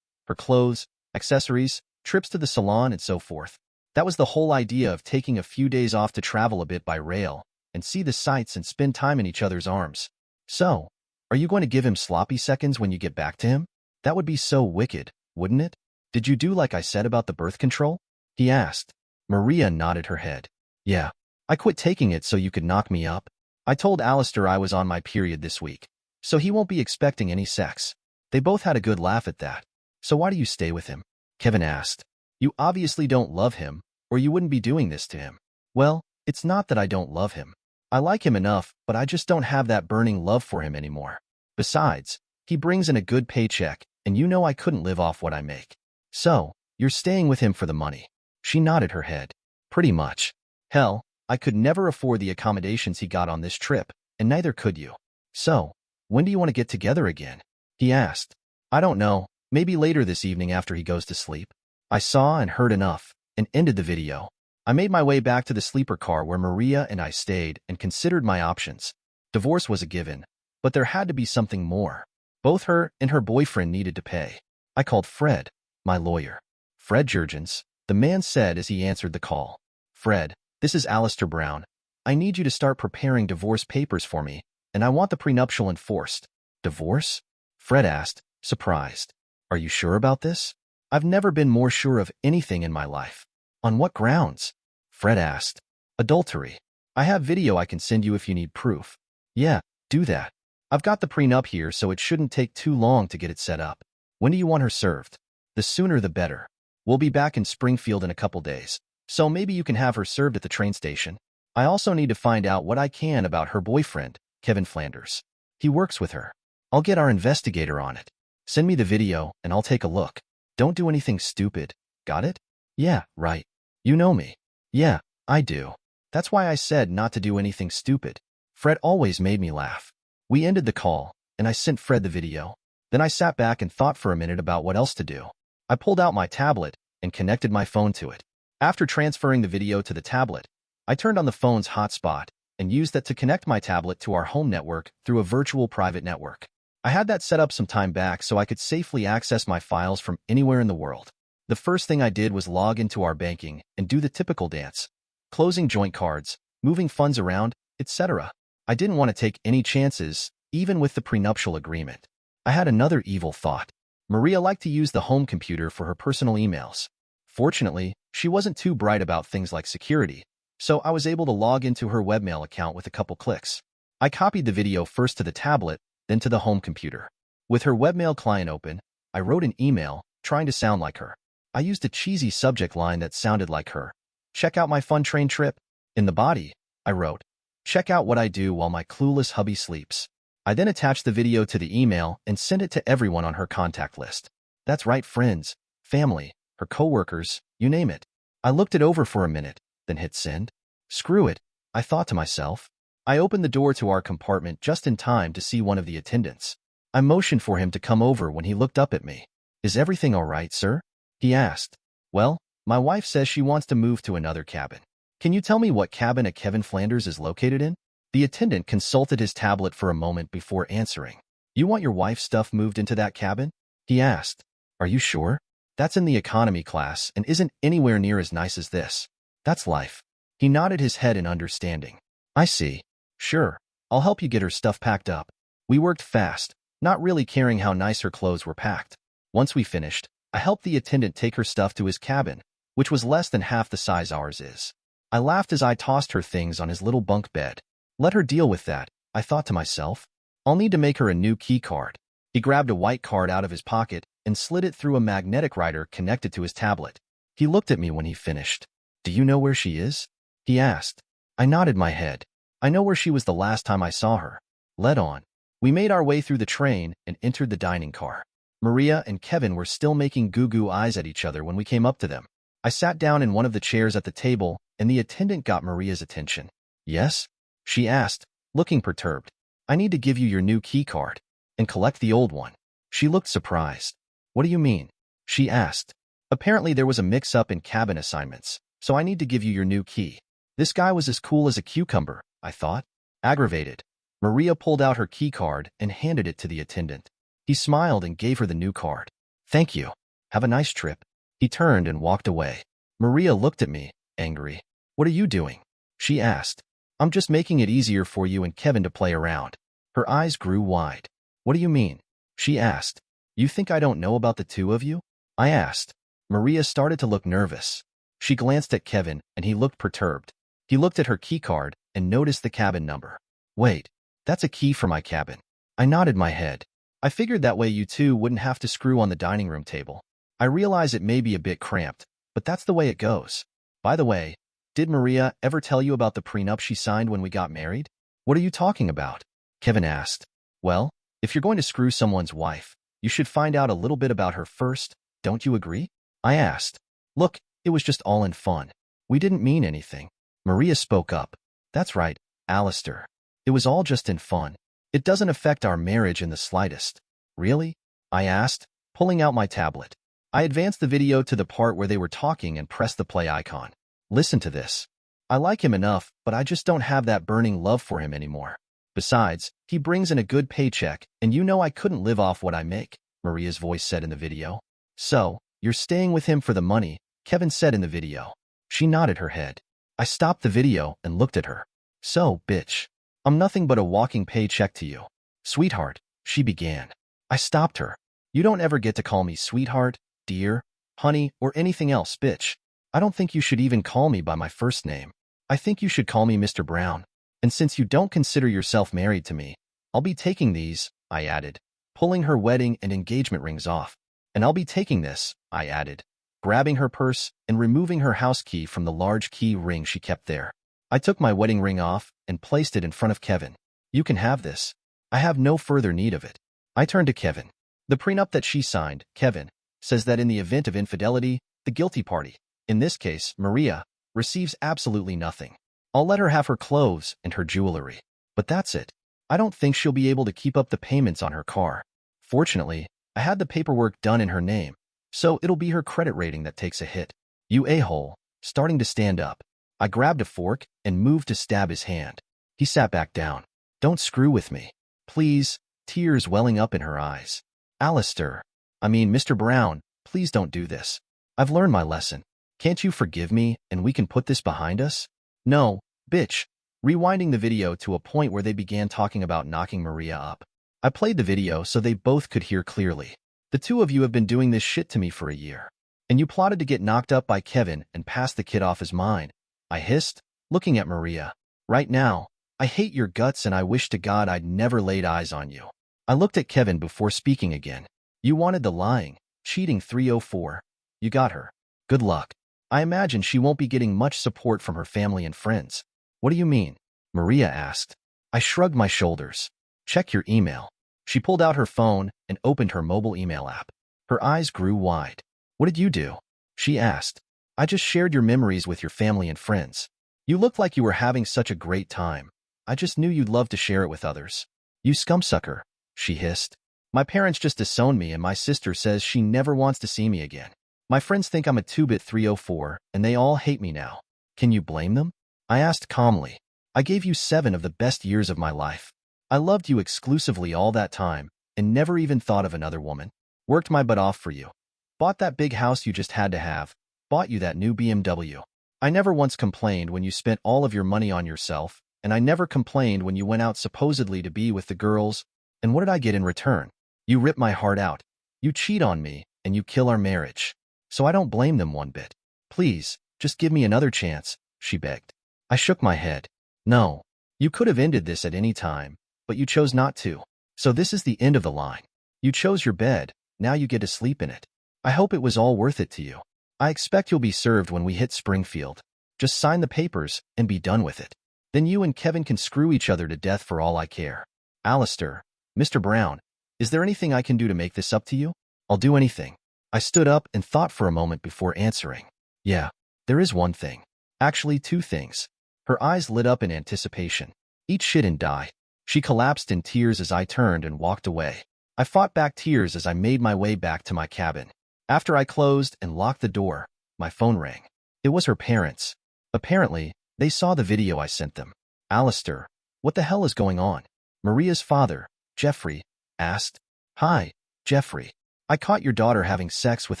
Speaker 6: Her clothes, accessories, trips to the salon, and so forth. That was the whole idea of taking a few days off to travel a bit by rail, and see the sights and spend time in each other's arms. So, are you going to give him sloppy seconds when you get back to him? That would be so wicked, wouldn't it? "Did you do like I said about the birth control?" he asked. Maria nodded her head. "Yeah, I quit taking it so you could knock me up. I told Alistair I was on my period this week, so he won't be expecting any sex." They both had a good laugh at that. "So why do you stay with him?" Kevin asked. "You obviously don't love him, or you wouldn't be doing this to him." "Well, it's not that I don't love him. I like him enough, but I just don't have that burning love for him anymore. Besides, he brings in a good paycheck, and you know I couldn't live off what I make." "So, you're staying with him for the money?" She nodded her head. "Pretty much. Hell, I could never afford the accommodations he got on this trip, and neither could you. So, when do you want to get together again?" he asked. "I don't know, maybe later this evening after he goes to sleep." I saw and heard enough, and ended the video. I made my way back to the sleeper car where Maria and I stayed and considered my options. Divorce was a given, but there had to be something more. Both her and her boyfriend needed to pay. I called Fred, my lawyer. "Fred Jurgens," the man said as he answered the call. "Fred, this is Alistair Brown. I need you to start preparing divorce papers for me, and I want the prenuptial enforced." "Divorce?" Fred asked, surprised. "Are you sure about this?" "I've never been more sure of anything in my life." "On what grounds?" Fred asked. "Adultery. I have video I can send you if you need proof." "Yeah, do that. I've got the prenup here, so it shouldn't take too long to get it set up." "When do you want her served?" "The sooner the better. We'll be back in Springfield in a couple days, so maybe you can have her served at the train station." "I also need to find out what I can about her boyfriend, Kevin Flanders. He works with her. I'll get our investigator on it. Send me the video, and I'll take a look. Don't do anything stupid. Got it?" "Yeah, right. You know me." "Yeah, I do. That's why I said not to do anything stupid." Fred always made me laugh. We ended the call, and I sent Fred the video. Then I sat back and thought for a minute about what else to do. I pulled out my tablet and connected my phone to it. After transferring the video to the tablet, I turned on the phone's hotspot and used that to connect my tablet to our home network through a virtual private network. I had that set up some time back so I could safely access my files from anywhere in the world. The first thing I did was log into our banking and do the typical dance, closing joint cards, moving funds around, etc. I didn't want to take any chances, even with the prenuptial agreement. I had another evil thought. Maria liked to use the home computer for her personal emails. Fortunately, she wasn't too bright about things like security, so I was able to log into her webmail account with a couple clicks. I copied the video first to the tablet, then to the home computer. With her webmail client open, I wrote an email, trying to sound like her. I used a cheesy subject line that sounded like her. "Check out my fun train trip." In the body, I wrote, "Check out what I do while my clueless hubby sleeps." I then attached the video to the email and sent it to everyone on her contact list. That's right, friends. family, her coworkers, you name it. I looked it over for a minute, then hit send. Screw it, I thought to myself. I opened the door to our compartment just in time to see one of the attendants. I motioned for him to come over when he looked up at me. Is everything all right, sir? He asked. Well, my wife says she wants to move to another cabin. Can you tell me what cabin a Kevin Flanders is located in? The attendant consulted his tablet for a moment before answering. You want your wife's stuff moved into that cabin? He asked. Are you sure? That's in the economy class and isn't anywhere near as nice as this. That's life. He nodded his head in understanding. I see. Sure, I'll help you get her stuff packed up. We worked fast, not really caring how nice her clothes were packed. Once we finished, I helped the attendant take her stuff to his cabin, which was less than half the size ours is. I laughed as I tossed her things on his little bunk bed. Let her deal with that, I thought to myself. I'll need to make her a new key card. He grabbed a white card out of his pocket and slid it through a magnetic writer connected to his tablet. He looked at me when he finished. Do you know where she is? He asked. I nodded my head. I know where she was the last time I saw her. Led on. We made our way through the train and entered the dining car. Maria and Kevin were still making goo-goo eyes at each other when we came up to them. I sat down in one of the chairs at the table, and the attendant got Maria's attention. Yes? She asked, looking perturbed. I need to give you your new key card and collect the old one. She looked surprised. What do you mean? She asked. Apparently there was a mix-up in cabin assignments, so I need to give you your new key. This guy was as cool as a cucumber, I thought. Aggravated, Maria pulled out her key card and handed it to the attendant. He smiled and gave her the new card. Thank you. Have a nice trip. He turned and walked away. Maria looked at me, angry. What are you doing? She asked. I'm just making it easier for you and Kevin to play around. Her eyes grew wide. What do you mean? She asked. You think I don't know about the two of you? I asked. Maria started to look nervous. She glanced at Kevin and he looked perturbed. He looked at her key card and noticed the cabin number. Wait, that's a key for my cabin. I nodded my head. I figured that way you two wouldn't have to screw on the dining room table. I realize it may be a bit cramped, but that's the way it goes. By the way, did Maria ever tell you about the prenup she signed when we got married? What are you talking about? Kevin asked. Well, if you're going to screw someone's wife, you should find out a little bit about her first, don't you agree? I asked. Look, it was just all in fun. We didn't mean anything. Maria spoke up. That's right, Alistair. It was all just in fun. It doesn't affect our marriage in the slightest. Really? I asked, pulling out my tablet. I advanced the video to the part where they were talking and pressed the play icon. Listen to this. I like him enough, but I just don't have that burning love for him anymore. Besides, he brings in a good paycheck, and you know I couldn't live off what I make, Maria's voice said in the video. So, you're staying with him for the money, Kevin said in the video. She nodded her head. I stopped the video and looked at her. So, bitch. I'm nothing but a walking paycheck to you. Sweetheart, she began. I stopped her. You don't ever get to call me sweetheart, dear, honey, or anything else, bitch. I don't think you should even call me by my first name. I think you should call me Mr. Brown. And since you don't consider yourself married to me, I'll be taking these, I added, pulling her wedding and engagement rings off. And I'll be taking this, I added, grabbing her purse and removing her house key from the large key ring she kept there. I took my wedding ring off and placed it in front of Kevin. You can have this. I have no further need of it. I turned to Kevin. The prenup that she signed, Kevin, says that in the event of infidelity, the guilty party, in this case, Maria, receives absolutely nothing. I'll let her have her clothes and her jewelry. But that's it. I don't think she'll be able to keep up the payments on her car. Fortunately, I had the paperwork done in her name, so it'll be her credit rating that takes a hit. You a-hole, starting to stand up. I grabbed a fork and moved to stab his hand. He sat back down. Don't screw with me. Please, tears welling up in her eyes. Alistair. Mr. Brown, please don't do this. I've learned my lesson. Can't you forgive me and we can put this behind us? No, bitch. Rewinding the video to a point where they began talking about knocking Maria up. I played the video so they both could hear clearly. The two of you have been doing this shit to me for a year. And you plotted to get knocked up by Kevin and pass the kid off as mine. I hissed, looking at Maria. Right now, I hate your guts and I wish to God I'd never laid eyes on you. I looked at Kevin before speaking again. You wanted the lying, cheating 304. You got her. Good luck. I imagine she won't be getting much support from her family and friends. What do you mean? Maria asked. I shrugged my shoulders. Check your email. She pulled out her phone and opened her mobile email app. Her eyes grew wide. What did you do? She asked. I just shared your memories with your family and friends. You looked like you were having such a great time. I just knew you'd love to share it with others. You scumsucker, she hissed. My parents just disowned me and my sister says she never wants to see me again. My friends think I'm a 2-bit 304 and they all hate me now. Can you blame them? I asked calmly. I gave you 7 of the best years of my life. I loved you exclusively all that time and never even thought of another woman. Worked my butt off for you. Bought that big house you just had to have. Bought you that new BMW. I never once complained when you spent all of your money on yourself, and I never complained when you went out supposedly to be with the girls. And what did I get in return? You rip my heart out. You cheat on me, and you kill our marriage. So I don't blame them one bit. Please, just give me another chance, she begged. I shook my head. No. You could have ended this at any time, but you chose not to. So this is the end of the line. You chose your bed, now you get to sleep in it. I hope it was all worth it to you. I expect you'll be served when we hit Springfield. Just sign the papers and be done with it. Then you and Kevin can screw each other to death for all I care. Alistair, Mr. Brown, is there anything I can do to make this up to you? I'll do anything. I stood up and thought for a moment before answering. Yeah, there is one thing. Actually, 2 things. Her eyes lit up in anticipation. Eat shit and die. She collapsed in tears as I turned and walked away. I fought back tears as I made my way back to my cabin. After I closed and locked the door, my phone rang. It was her parents. Apparently, they saw the video I sent them. Alistair, what the hell is going on? Maria's father, Jeffrey, asked. Hi, Jeffrey. I caught your daughter having sex with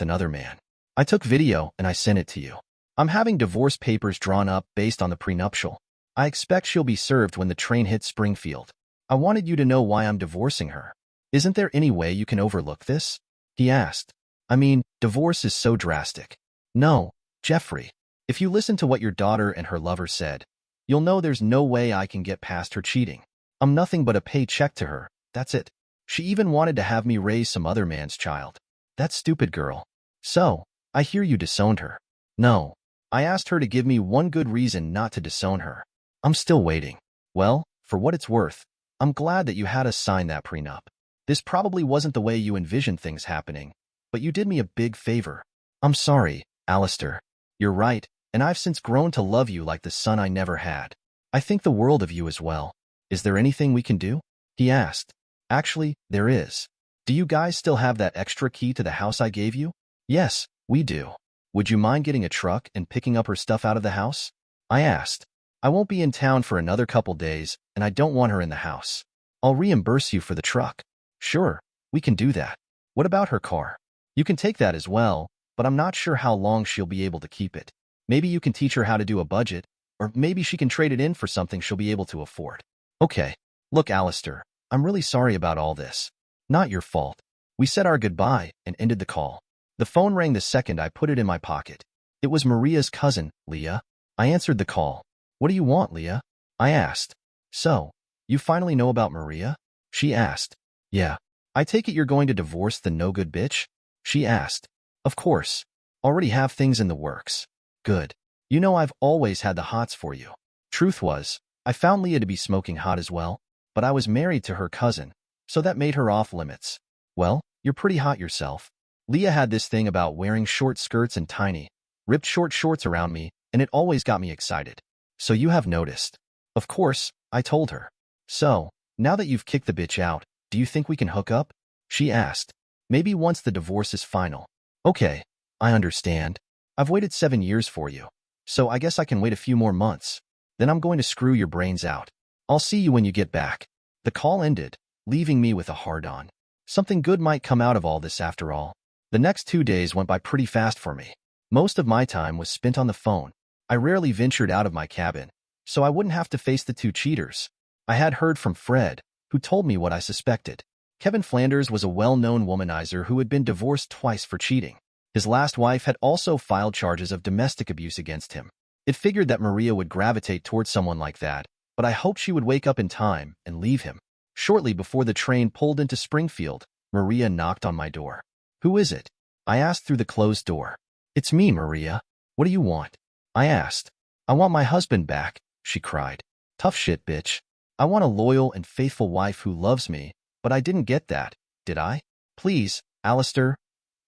Speaker 6: another man. I took video and I sent it to you. I'm having divorce papers drawn up based on the prenuptial. I expect she'll be served when the train hits Springfield. I wanted you to know why I'm divorcing her. Isn't there any way you can overlook this? He asked. I mean, divorce is so drastic. No, Jeffrey. If you listen to what your daughter and her lover said, you'll know there's no way I can get past her cheating. I'm nothing but a paycheck to her, that's it. She even wanted to have me raise some other man's child. That stupid girl. So, I hear you disowned her. No. I asked her to give me one good reason not to disown her. I'm still waiting. Well, for what it's worth, I'm glad that you had us sign that prenup. This probably wasn't the way you envisioned things happening, but you did me a big favor. I'm sorry, Alistair. You're right, and I've since grown to love you like the son I never had. I think the world of you as well. Is there anything we can do? He asked. Actually, there is. Do you guys still have that extra key to the house I gave you? Yes, we do. Would you mind getting a truck and picking up her stuff out of the house? I asked. I won't be in town for another couple days, and I don't want her in the house. I'll reimburse you for the truck. Sure, we can do that. What about her car? You can take that as well, but I'm not sure how long she'll be able to keep it. Maybe you can teach her how to do a budget, or maybe she can trade it in for something she'll be able to afford. Okay. Look, Alistair, I'm really sorry about all this. Not your fault. We said our goodbye and ended the call. The phone rang the second I put it in my pocket. It was Maria's cousin, Leah. I answered the call. What do you want, Leah? I asked. So, you finally know about Maria? She asked. Yeah. I take it you're going to divorce the no-good bitch? She asked. Of course. Already have things in the works. Good. You know I've always had the hots for you. Truth was, I found Leah to be smoking hot as well, but I was married to her cousin, so that made her off limits. Well, you're pretty hot yourself. Leah had this thing about wearing short skirts and tiny, ripped short shorts around me, and it always got me excited. So you have noticed. Of course, I told her. So, now that you've kicked the bitch out, do you think we can hook up? She asked. Maybe once the divorce is final. Okay, I understand. I've waited 7 years for you, so I guess I can wait a few more months. Then I'm going to screw your brains out. I'll see you when you get back. The call ended, leaving me with a hard-on. Something good might come out of all this after all. The next 2 days went by pretty fast for me. Most of my time was spent on the phone. I rarely ventured out of my cabin, so I wouldn't have to face the 2 cheaters. I had heard from Fred, who told me what I suspected. Kevin Flanders was a well-known womanizer who had been divorced twice for cheating. His last wife had also filed charges of domestic abuse against him. It figured that Maria would gravitate towards someone like that, but I hoped she would wake up in time and leave him. Shortly before the train pulled into Springfield, Maria knocked on my door. Who is it? I asked through the closed door. It's me, Maria. What do you want? I asked. I want my husband back, she cried. Tough shit, bitch. I want a loyal and faithful wife who loves me, but I didn't get that, did I? Please, Alistair.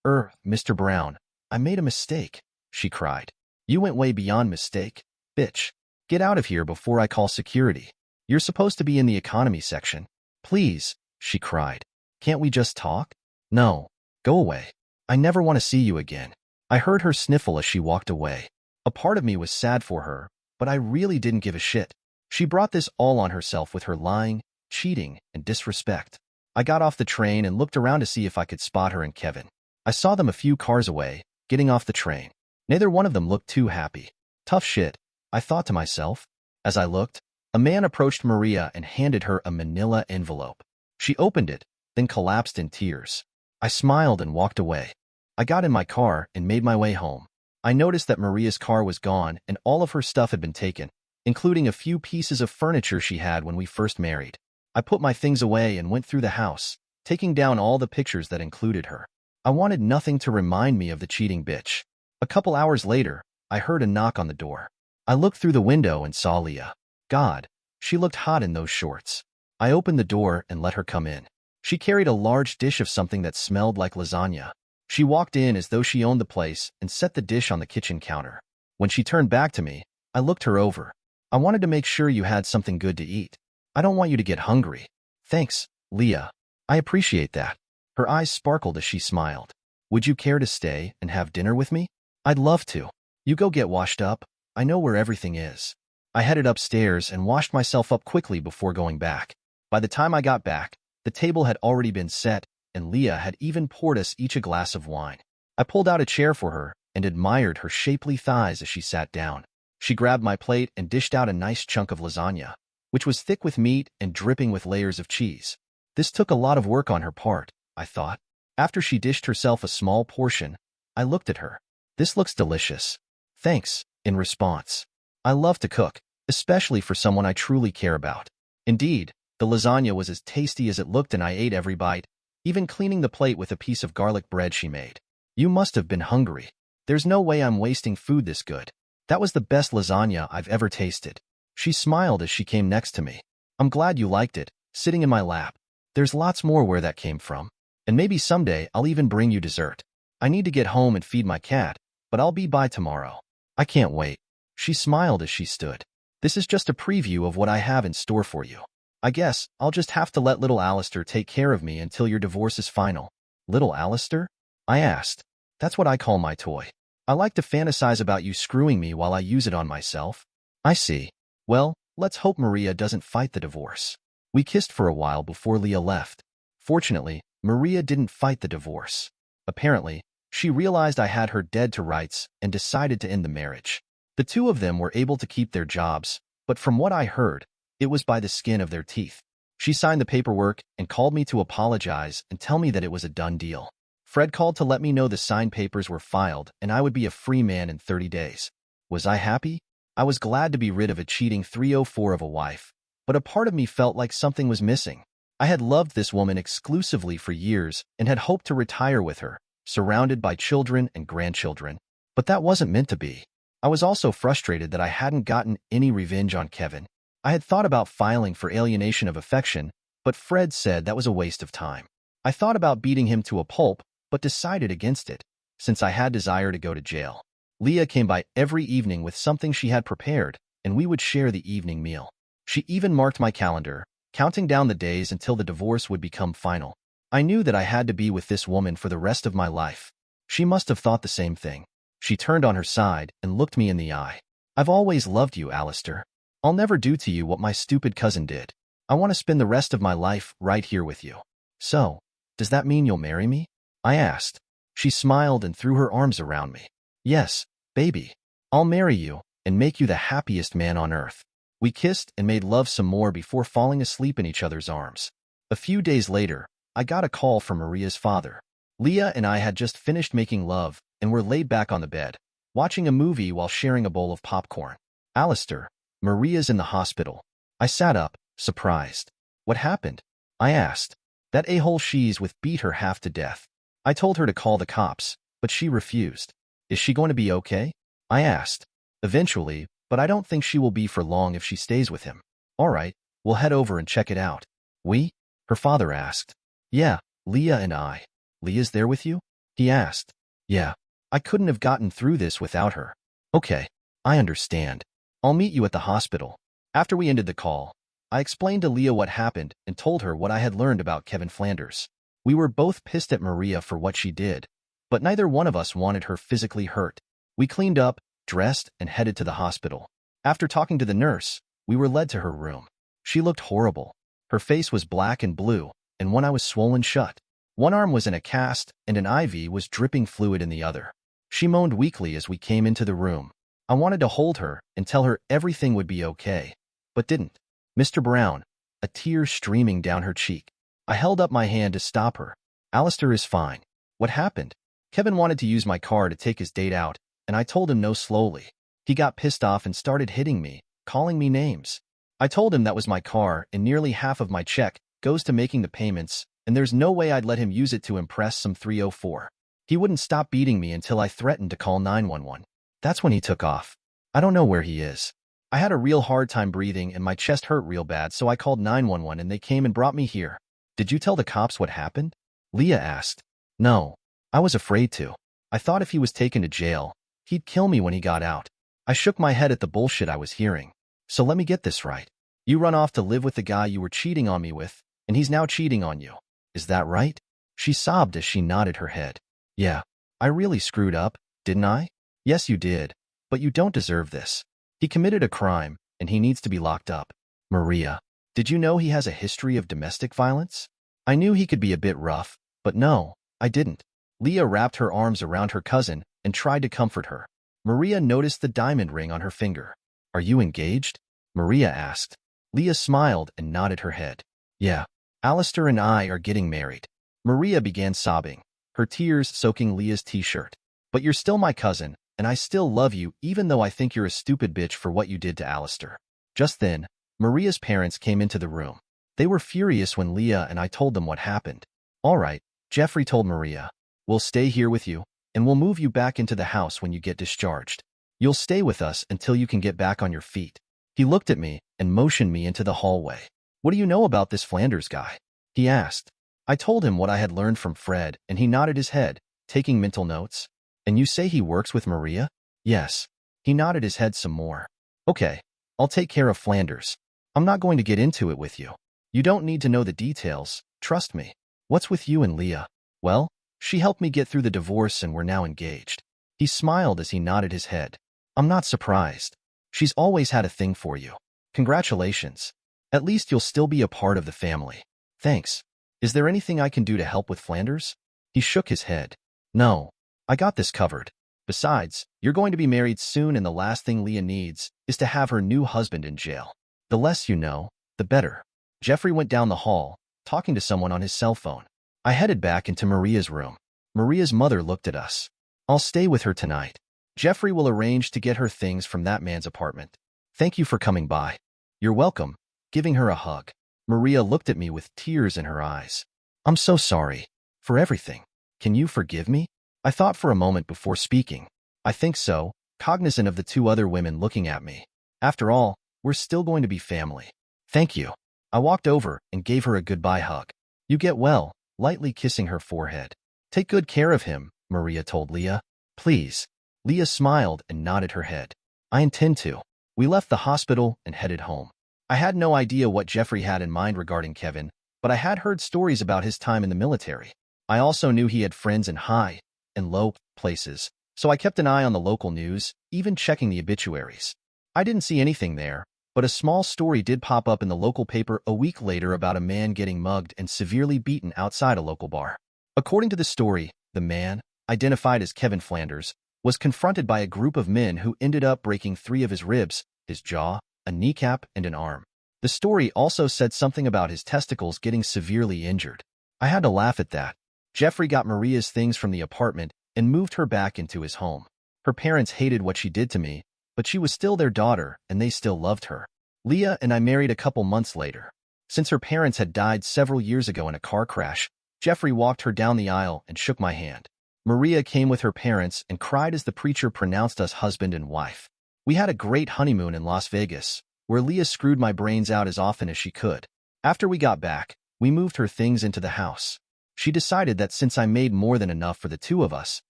Speaker 6: Mr. Brown. I made a mistake, she cried. You went way beyond mistake, bitch. Get out of here before I call security. You're supposed to be in the economy section. Please, she cried. Can't we just talk? No. Go away. I never want to see you again. I heard her sniffle as she walked away. A part of me was sad for her, but I really didn't give a shit. She brought this all on herself with her lying, cheating, and disrespect. I got off the train and looked around to see if I could spot her and Kevin. I saw them a few cars away, getting off the train. Neither one of them looked too happy. Tough shit, I thought to myself. As I looked, a man approached Maria and handed her a manila envelope. She opened it, then collapsed in tears. I smiled and walked away. I got in my car and made my way home. I noticed that Maria's car was gone and all of her stuff had been taken, including a few pieces of furniture she had when we first married. I put my things away and went through the house, taking down all the pictures that included her. I wanted nothing to remind me of the cheating bitch. A couple hours later, I heard a knock on the door. I looked through the window and saw Leah. God, she looked hot in those shorts. I opened the door and let her come in. She carried a large dish of something that smelled like lasagna. She walked in as though she owned the place and set the dish on the kitchen counter. When she turned back to me, I looked her over. I wanted to make sure you had something good to eat. I don't want you to get hungry. Thanks, Leah. I appreciate that. Her eyes sparkled as she smiled. Would you care to stay and have dinner with me? I'd love to. You go get washed up. I know where everything is. I headed upstairs and washed myself up quickly before going back. By the time I got back, the table had already been set, and Leah had even poured us each a glass of wine. I pulled out a chair for her and admired her shapely thighs as she sat down. She grabbed my plate and dished out a nice chunk of lasagna, which was thick with meat and dripping with layers of cheese. This took a lot of work on her part, I thought. After she dished herself a small portion, I looked at her. This looks delicious. Thanks, in response. I love to cook, especially for someone I truly care about. Indeed, the lasagna was as tasty as it looked and I ate every bite, even cleaning the plate with a piece of garlic bread she made. You must have been hungry. There's no way I'm wasting food this good. That was the best lasagna I've ever tasted. She smiled as she came next to me. I'm glad you liked it, sitting in my lap. There's lots more where that came from. And maybe someday I'll even bring you dessert. I need to get home and feed my cat, but I'll be by tomorrow. I can't wait. She smiled as she stood. This is just a preview of what I have in store for you. I guess I'll just have to let little Alistair take care of me until your divorce is final. Little Alistair? I asked. That's what I call my toy. I like to fantasize about you screwing me while I use it on myself. I see. Well, let's hope Maria doesn't fight the divorce. We kissed for a while before Leah left. Fortunately, Maria didn't fight the divorce. Apparently, she realized I had her dead to rights and decided to end the marriage. The two of them were able to keep their jobs, but from what I heard, it was by the skin of their teeth. She signed the paperwork and called me to apologize and tell me that it was a done deal. Fred called to let me know the signed papers were filed and I would be a free man in 30 days. Was I happy? I was glad to be rid of a cheating 304 of a wife, but a part of me felt like something was missing. I had loved this woman exclusively for years and had hoped to retire with her, surrounded by children and grandchildren, but that wasn't meant to be. I was also frustrated that I hadn't gotten any revenge on Kevin. I had thought about filing for alienation of affection, but Fred said that was a waste of time. I thought about beating him to a pulp, but decided against it, since I had desire to go to jail. Leah came by every evening with something she had prepared, and we would share the evening meal. She even marked my calendar, counting down the days until the divorce would become final. I knew that I had to be with this woman for the rest of my life. She must have thought the same thing. She turned on her side and looked me in the eye. I've always loved you, Alistair. I'll never do to you what my stupid cousin did. I want to spend the rest of my life right here with you. So, does that mean you'll marry me? I asked. She smiled and threw her arms around me. Yes, baby. I'll marry you and make you the happiest man on earth. We kissed and made love some more before falling asleep in each other's arms. A few days later, I got a call from Maria's father. Leah and I had just finished making love and were laid back on the bed, watching a movie while sharing a bowl of popcorn. Alistair, Maria's in the hospital. I sat up, surprised. What happened? I asked. That a-hole she's with beat her half to death. I told her to call the cops, but she refused. Is she going to be okay? I asked. Eventually, but I don't think she will be for long if she stays with him. All right, we'll head over and check it out. We? Her father asked. Yeah, Leah and I. Leah's there with you? He asked. Yeah. I couldn't have gotten through this without her. Okay, I understand. I'll meet you at the hospital. After we ended the call, I explained to Leah what happened and told her what I had learned about Kevin Flanders. We were both pissed at Maria for what she did, but neither one of us wanted her physically hurt. We cleaned up, dressed, and headed to the hospital. After talking to the nurse, we were led to her room. She looked horrible. Her face was black and blue, and one eye was swollen shut. One arm was in a cast, and an IV was dripping fluid in the other. She moaned weakly as we came into the room. I wanted to hold her and tell her everything would be okay, but didn't. Mr. Brown, a tear streaming down her cheek. I held up my hand to stop her. Alistair is fine. What happened? Kevin wanted to use my car to take his date out, and I told him no slowly. He got pissed off and started hitting me, calling me names. I told him that was my car and nearly half of my check goes to making the payments, and there's no way I'd let him use it to impress some 304. He wouldn't stop beating me until I threatened to call 911. That's when he took off. I don't know where he is. I had a real hard time breathing and my chest hurt real bad, so I called 911 and they came and brought me here. Did you tell the cops what happened? Leah asked. No. I was afraid to. I thought if he was taken to jail, he'd kill me when he got out. I shook my head at the bullshit I was hearing. So let me get this right. You run off to live with the guy you were cheating on me with, and he's now cheating on you. Is that right? She sobbed as she nodded her head. Yeah. I really screwed up, didn't I? Yes, you did. But you don't deserve this. He committed a crime, and he needs to be locked up. Maria, did you know he has a history of domestic violence? I knew he could be a bit rough, but no, I didn't. Leah wrapped her arms around her cousin and tried to comfort her. Maria noticed the diamond ring on her finger. Are you engaged? Maria asked. Leah smiled and nodded her head. Yeah, Alistair and I are getting married. Maria began sobbing, her tears soaking Leah's t-shirt. But you're still my cousin, and I still love you even though I think you're a stupid bitch for what you did to Alistair. Just then, Maria's parents came into the room. They were furious when Leah and I told them what happened. All right, Jeffrey told Maria. We'll stay here with you, and we'll move you back into the house when you get discharged. You'll stay with us until you can get back on your feet. He looked at me and motioned me into the hallway. What do you know about this Flanders guy? He asked. I told him what I had learned from Fred, and he nodded his head, taking mental notes. And you say he works with Maria? Yes. He nodded his head some more. Okay, I'll take care of Flanders. I'm not going to get into it with you. You don't need to know the details, trust me. What's with you and Leah? Well, she helped me get through the divorce and we're now engaged. He smiled as he nodded his head. I'm not surprised. She's always had a thing for you. Congratulations. At least you'll still be a part of the family. Thanks. Is there anything I can do to help with Flanders? He shook his head. No. I got this covered. Besides, you're going to be married soon and the last thing Leah needs is to have her new husband in jail. The less you know, the better. Jeffrey went down the hall, talking to someone on his cell phone. I headed back into Maria's room. Maria's mother looked at us. I'll stay with her tonight. Jeffrey will arrange to get her things from that man's apartment. Thank you for coming by. You're welcome. Giving her a hug. Maria looked at me with tears in her eyes. I'm so sorry. For everything. Can you forgive me? I thought for a moment before speaking. I think so, cognizant of the two other women looking at me. After all, we're still going to be family. Thank you. I walked over and gave her a goodbye hug. You get well, lightly kissing her forehead. Take good care of him, Maria told Leah. Please. Leah smiled and nodded her head. I intend to. We left the hospital and headed home. I had no idea what Jeffrey had in mind regarding Kevin, but I had heard stories about his time in the military. I also knew he had friends in high and low places, so I kept an eye on the local news, even checking the obituaries. I didn't see anything there, but a small story did pop up in the local paper a week later about a man getting mugged and severely beaten outside a local bar. According to the story, the man, identified as Kevin Flanders, was confronted by a group of men who ended up breaking 3 of his ribs, his jaw, a kneecap, and an arm. The story also said something about his testicles getting severely injured. I had to laugh at that. Jeffrey got Maria's things from the apartment and moved her back into his home. Her parents hated what she did to me, but she was still their daughter and they still loved her. Leah and I married a couple months later. Since her parents had died several years ago in a car crash, Jeffrey walked her down the aisle and shook my hand. Maria came with her parents and cried as the preacher pronounced us husband and wife. We had a great honeymoon in Las Vegas, where Leah screwed my brains out as often as she could. After we got back, we moved her things into the house. She decided that since I made more than enough for the two of us,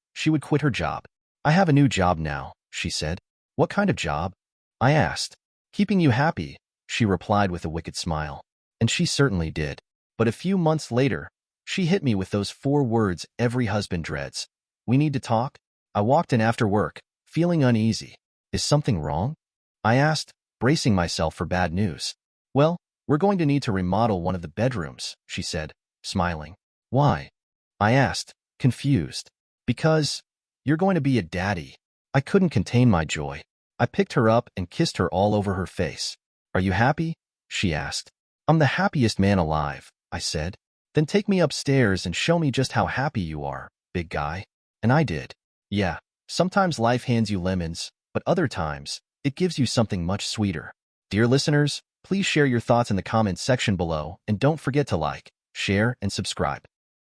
Speaker 6: she would quit her job. I have a new job now, she said. What kind of job? I asked. Keeping you happy, she replied with a wicked smile. And she certainly did. But a few months later, she hit me with those 4 words every husband dreads. We need to talk? I walked in after work, feeling uneasy. Is something wrong? I asked, bracing myself for bad news. Well, we're going to need to remodel one of the bedrooms, she said, smiling. Why? I asked, confused. Because you're going to be a daddy. I couldn't contain my joy. I picked her up and kissed her all over her face. Are you happy? She asked. I'm the happiest man alive, I said. Then take me upstairs and show me just how happy you are, big guy. And I did. Yeah, sometimes life hands you lemons, but other times, it gives you something much sweeter. Dear listeners, please share your thoughts in the comments section below and don't forget to like, share, and subscribe.